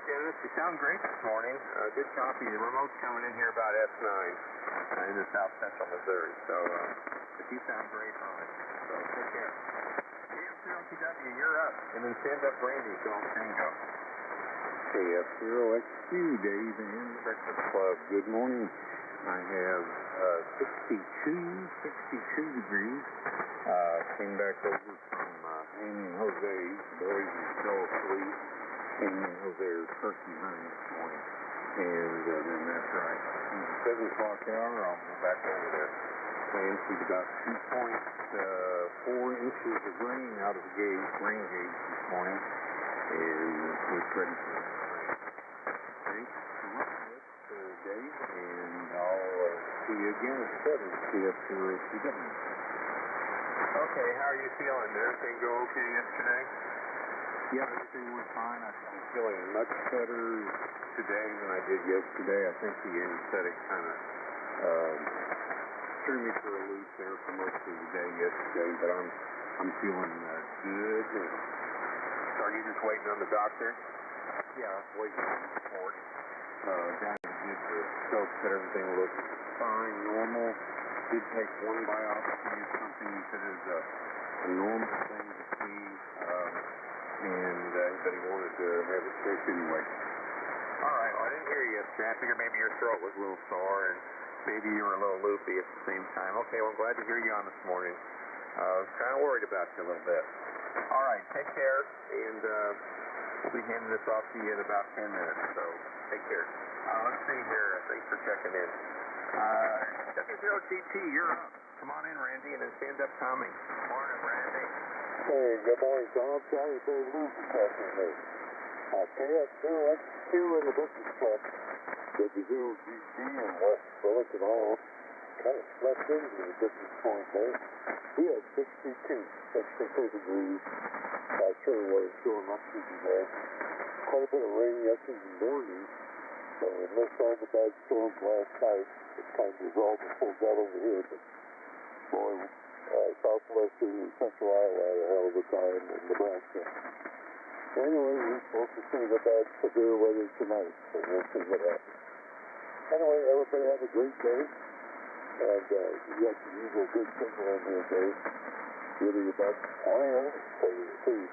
Dennis, you sound great this morning. Good copy. The remote's coming in here about S9 into south central Missouri. So, but you sound great on it. So, take care. KF0TW, you're up. And then stand up Randy, so Tango. KF0XQ, Dave and the Breakfast Club. Good morning. I have 62 degrees. Came back over from Amy and Jose's. The boys are still asleep. Amy and Jose are turkey hunting this morning. And then after I eat the 7 o'clock hour, I'll go back over there. I emptied about 2.4 inches of rain out of the rain gauge this morning. And we're ready for that rain. Thanks so much, Dave, and I'll see you again at 7 KF0CW. Okay, how are you feeling? Did everything go okay yesterday? Yeah, everything went fine. I'm feeling much better today than I did yesterday. I think the anesthetic kind of threw me for a loop there for most of the day yesterday, but I'm feeling good. So are you just waiting on the doctor? Yeah, waiting on the report. Guy who did the scope said everything looked fine, normal. Did take one biopsy or something. He said it was a normal thing to see, but he wanted to have it checked anyway. All right, well, I didn't hear you yesterday. I figured maybe your throat was a little sore and maybe you were a little loopy at the same time. Okay, well, I'm glad to hear you on this morning. I was kind of worried about you a little bit. All right, take care, and we'll be handing this off to you in about 10 minutes, so take care. Let's see here. Thanks for checking in. W0GT, you're up. Come on in, Randy, and then stand up, Tommy. Morning, Randy. Hey, good morning, Tom. Sorry for losing passing me. KF0XQ in the Business Club. W0GT in West Fullerton Hall. Kind of slept into the business point there. We had 62 degrees. Sure was going up through there. Quite a bit of rain yesterday morning. So we missed all the bad storms last night. It kind of resolved and pulled out over here. But boy, southwestern central Iowa had a hell of a time in Nebraska. Anyway, we're supposed to see the bad severe weather tonight. So we'll see what happens. Anyway, everybody have a great day. And you got the usual good signal in here, Dave. Really about too.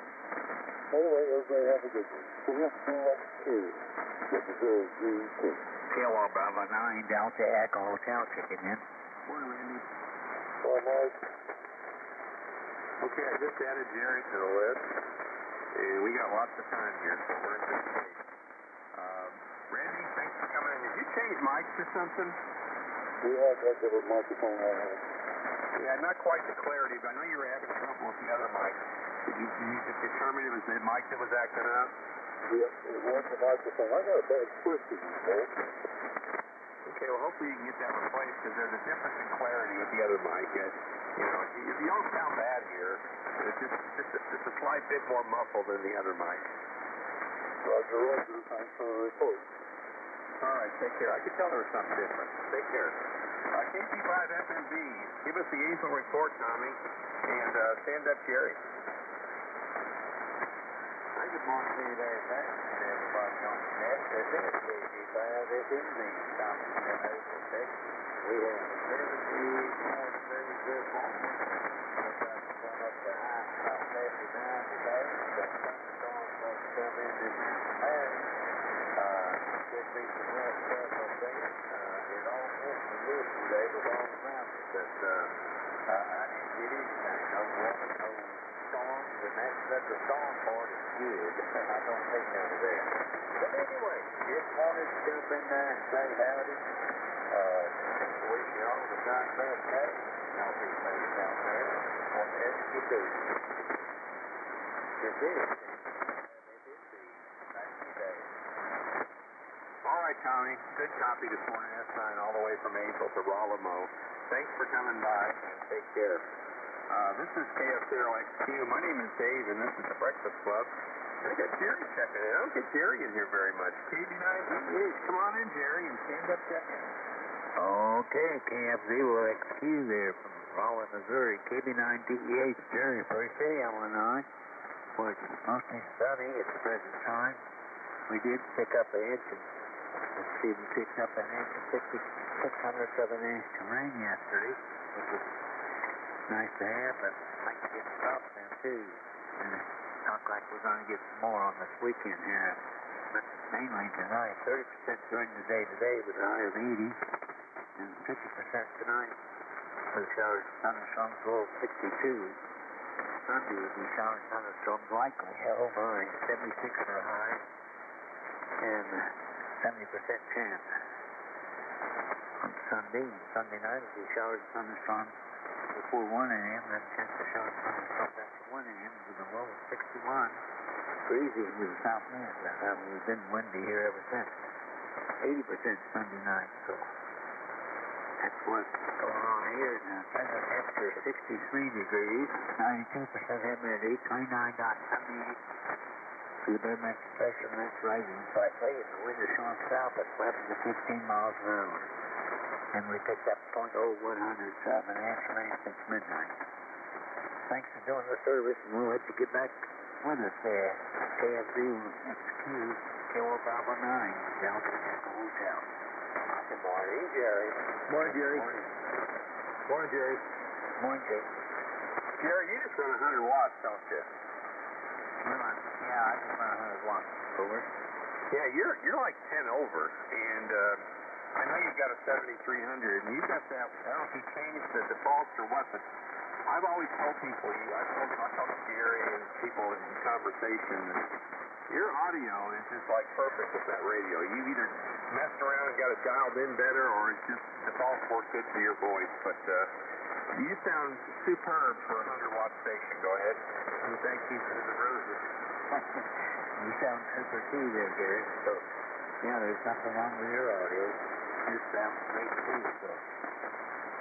Anyway, everybody have a good one. KF0XQ. W0GT. Kilo Bravo 9 Delta Echo Hotel checking in. Morning, Randy. Well, Mike. Okay, I just added Jerry to the list, and we got lots of time here, so we're in good shape. Randy, thanks for coming in. Did you change mics or something? We have that different microphone on here. Yeah, not quite the clarity, but I know you were having trouble with the other mic. Did you determine it was the mic that was acting up? Yep, it was the microphone. I got a bad twisting, Dave. Okay, well, hopefully you can get that replaced, because there's a difference in clarity with the other mic. You don't sound bad here. It's just a slight bit more muffled than the other mic. Roger. Thanks for the report. All right, take care. I could tell there was something different. Take care. KP5FMB, give us the Easel report, Tommy, and stand up, Jerry. Hi, good morning to you there, Pat, and everybody on the net. This is KP5FMB, Thompson, Texas. We have 74 degrees this morning. Looks like it's going up to high, about 79 today. Got thunderstorms supposed to come in this afternoon. Could be some wet stuff up there. It all missed me yesterday with all the mountains, but I didn't get anything. No water, no storms, and the storm part is good. I don't take none of that. But anyway, just wanted to jump in there and say howdy. Wish you all the God best day. Y'all be safe out there. Whatever you do. This is All right, Tommy. Good copy this morning. S9 all the way from April to Rollamo. Thanks for coming by, and take care. This is KF0XQ. My name is Dave, and this is the Breakfast Club. And I got Jerry checking in. I don't get Jerry in here very much. KB9DH. Come on in, Jerry, and stand up checking. Okay, KF0XQ there from Raleigh, Missouri. KB9DH, Jerry, First City, Illinois. Where it's mostly sunny at the present time. We did pick up an inch, let's see, we picked up an inch and 6/600ths of an inch of rain yesterday, which was nice to have, but I'd like to get stopped now too. And it looks like we're going to get some more on this weekend here mainly tonight. 30% during the day today with a high of 80, and 50% tonight with showers and thunderstorms, low of 62. Sunday will be showers and thunderstorms likely. Oh my, 76 for a high, and 70% chance. On Sunday night will be showers and thunderstorms before 1 a.m., then chance of showers and thunderstorms after 1 a.m. with a low of 61. Breezy with the south wind. We've been windy here ever since. 80% Sunday night, so that's what's going on here. Now, present temperature 63 degrees, 92% humidity, 29.78 for the barometric pressure, and that's rising slightly. And the wind is showing south at 11 to 15 miles an hour. And we picked up 0.01 south and after rain since midnight. Thanks for doing the service, and we'll let you get back with us there. KFZ XQ, Kilo Bravo 9, Delta Echo Hotel. Good morning, Jerry. Morning, Jerry. Morning, Jerry. Morning, Jerry. Jerry, you just run 100 watts, don't you? Yeah, I just run 100 watts over. Yeah, you're like 10 over, and I know you've got a 7300, and you've got that. I don't know if you changed the defaults or what, but I've always told people, I talk to Gary and people in conversation, your audio is just like perfect with that radio. You've either messed around and got it dialed in better, or it's just defaults work good for your voice. But you sound superb for a 100-watt station. Go ahead. And thank you for the roses. You sound super too there, Gary. So, yeah, there's nothing wrong with your audio. You sound great too, so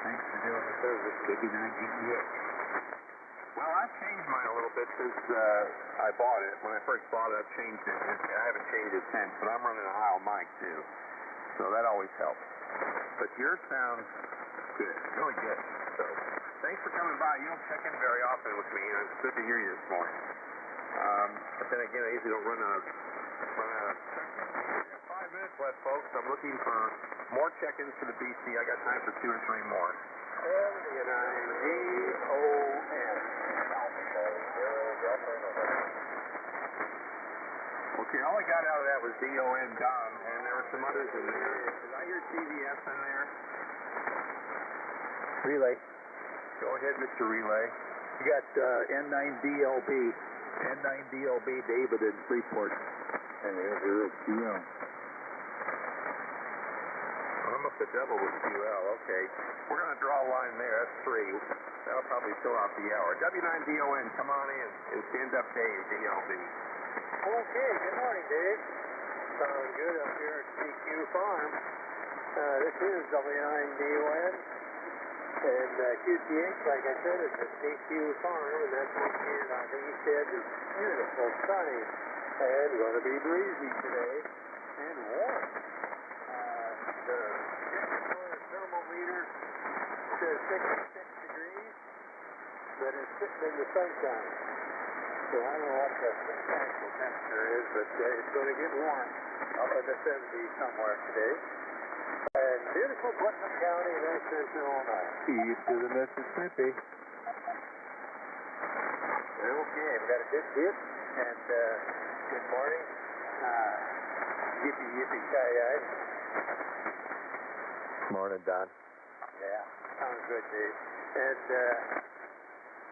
thanks for doing the service, KB9GEX. Well, I've changed mine a little bit since I bought it. When I first bought it, I've changed it. I haven't changed it since, but I'm running a Heil mic too, so that always helps. But yours sounds good, really good. So thanks for coming by. You don't check in very often with me, and it's good to hear you this morning. But then again, I usually don't run out of check-ins. 5 minutes left, folks. I'm looking for more check-ins for the BC. I got time for 2 or 3 more. Okay, all I got out of that was DON, Don, and there were some others in there. Did I hear TVS in there? Relay. Go ahead, Mr. Relay. You got N9DLB. N9DLB, David in Freeport. And here's your QL. I'm up to double with QL, okay. We're going to draw a line there, that's 3. That'll probably fill out the hour. W9DON, come on in and stand up Dave, DLB. Okay, good morning, Dave. Sounds good up here at CQ Farm. This is W9DON, and QTH, like I said, is at CQ Farm, and that's located on the east edge of beautiful, sunny, and going to be breezy today, and warm. The temperature thermometer says 66 degrees, but it's sitting in the sunshine. So I don't know what the actual temperature is, but it's going to get warm up in the 70s somewhere today. And beautiful Putnam County, North Central Illinois. East of the Mississippi. Okay, we got a good dip, and good morning. Yippee, yippee, ki-yi. Morning, Don. Yeah, sounds good, Dave. And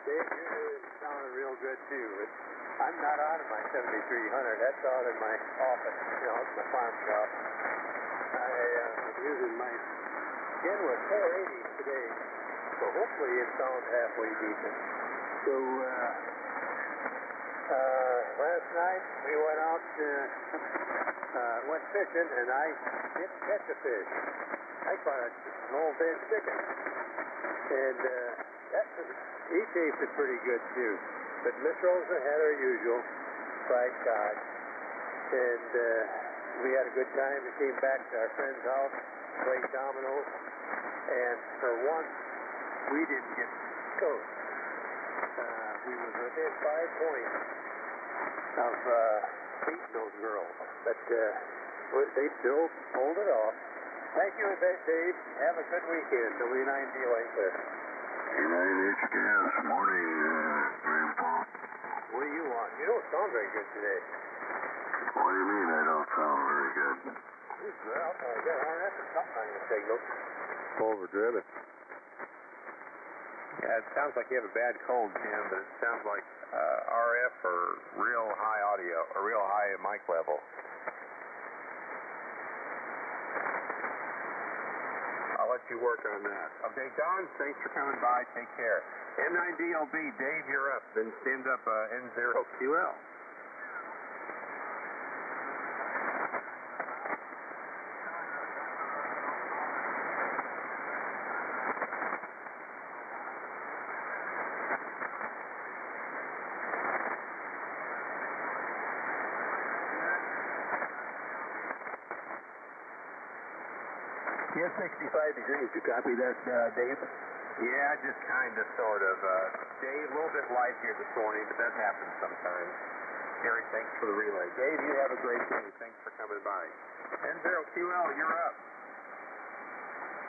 Dave, you're sounding real good too. I'm not out of my 7300. That's out in my office, it's my farm shop. I'm using my Genwood 480s today, so hopefully it sounds halfway decent. So last night we went out, went fishing, and I didn't catch a fish. I caught an old dead chicken, and he tasted pretty good too. But Miss Rosa had her usual fried cod, and we had a good time. We came back to our friend's house, played dominoes, and for once we didn't get coached. We was within 5 points of beating those girls, but they still pulled it off. Thank you, Dave. Have a good weekend. W9D later. Good morning, Grandpa. What do you want? You don't sound very good today. What do you mean I don't sound very good? Well, I got RF or something on your signal. Overdriven. Yeah, it sounds like you have a bad cold, Jim, but it sounds like RF or real high audio, or real high mic level. I'll let you work on that. Okay, Don, thanks for coming by. Take care. N9DLB, Dave, you're up. Then stand up N0QL. Yeah, 65 degrees. You copy that, Dave? Yeah, just kind of, sort of. Dave, a little bit light here this morning, but that happens sometimes. Gary, thanks for the relay. Dave, you have a great day. Thanks for coming by. N0QL, you're up.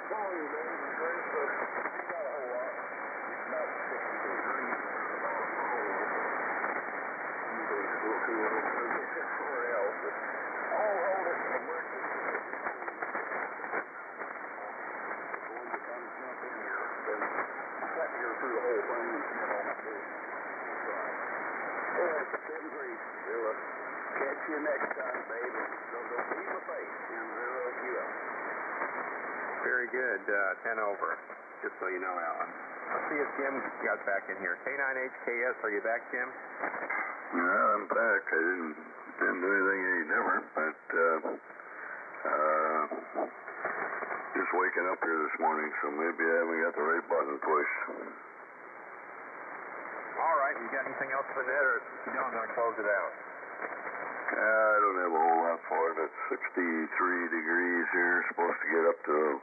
Morning, Dave. Not a whole lot. About 60 degrees. Usually it's a little cooler somewhere else, but all this is emergency. Through the whole thing and get all my food. Alright, 10 degrees. We'll catch you next time, baby. Go see my face in 0QL. Very good. 10 over. Just so you know, Alan. Let's see if Jim got back in here. K9HKS, are you back, Jim? Yeah, I'm back. I didn't do anything any different, but just waking up here this morning, so maybe I haven't got the right button pushed. All right, you got anything else for that, or if you don't, I'm going to close it out? I don't have a whole lot for it. It's 63 degrees here. Supposed to get up to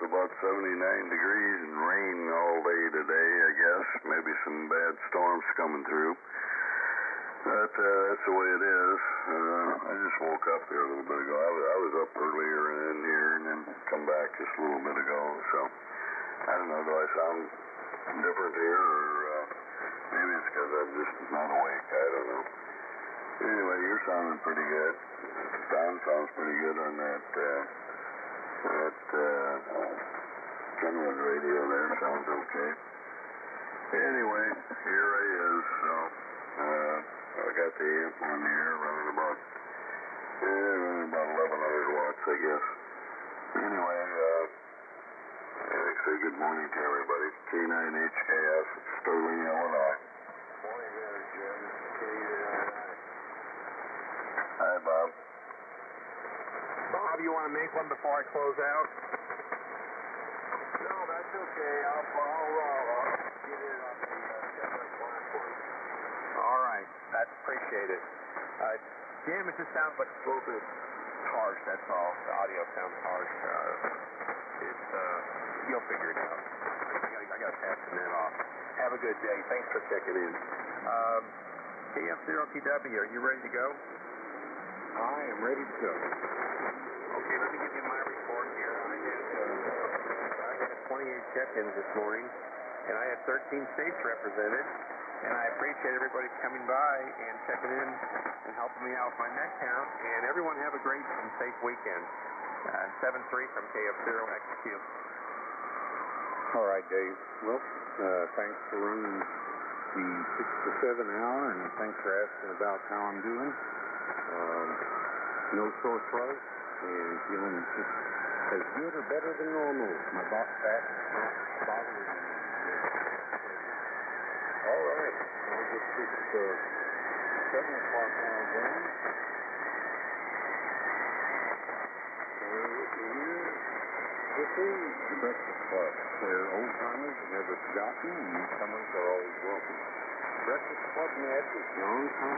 about 79 degrees and rain all day today, I guess. Maybe some bad storms coming through. But that's the way it is. I just woke up here a little bit ago. I was up earlier and in here and then come back just a little bit ago. So I don't know. Do I sound different here, or maybe it's because I'm just not awake? I don't know. Anyway, you're sounding pretty good. Don sounds pretty good on that Kenwood radio there. Sounds okay. Anyway, here I is. So I got the amp on here running about 1,100 watts, I guess. Anyway, I say good morning to everybody. K9HKS, Sterling, Illinois. Morning there, Jim. K9. Hi, Bob. Bob, you want to make one before I close out? No, that's okay. I'll get in on the separate platform. All right, that's appreciated. Jim, it just sounds like a little bit harsh, that's all. The audio sounds harsh. You'll figure it out. I got to pass the net off. Have a good day. Thanks for checking in. KF0TW, are you ready to go? I am ready to go. Okay, let me give you my report here. I had 28 check-ins this morning, and I had 13 states represented, and I appreciate everybody coming by and checking in and helping me out with my net count, and everyone have a great and safe weekend. 7-3 from KF0XQ. All right, Dave. Well, thanks for running the 6 to 7 hour, and thanks for asking about how I'm doing. No sore throat, and feeling just as good or better than normal. My back bottle is all right. I'll get this 7 o'clock hour going. This is the Breakfast Club, where old-timers are never forgotten and newcomers are always welcome. Breakfast Club Net is non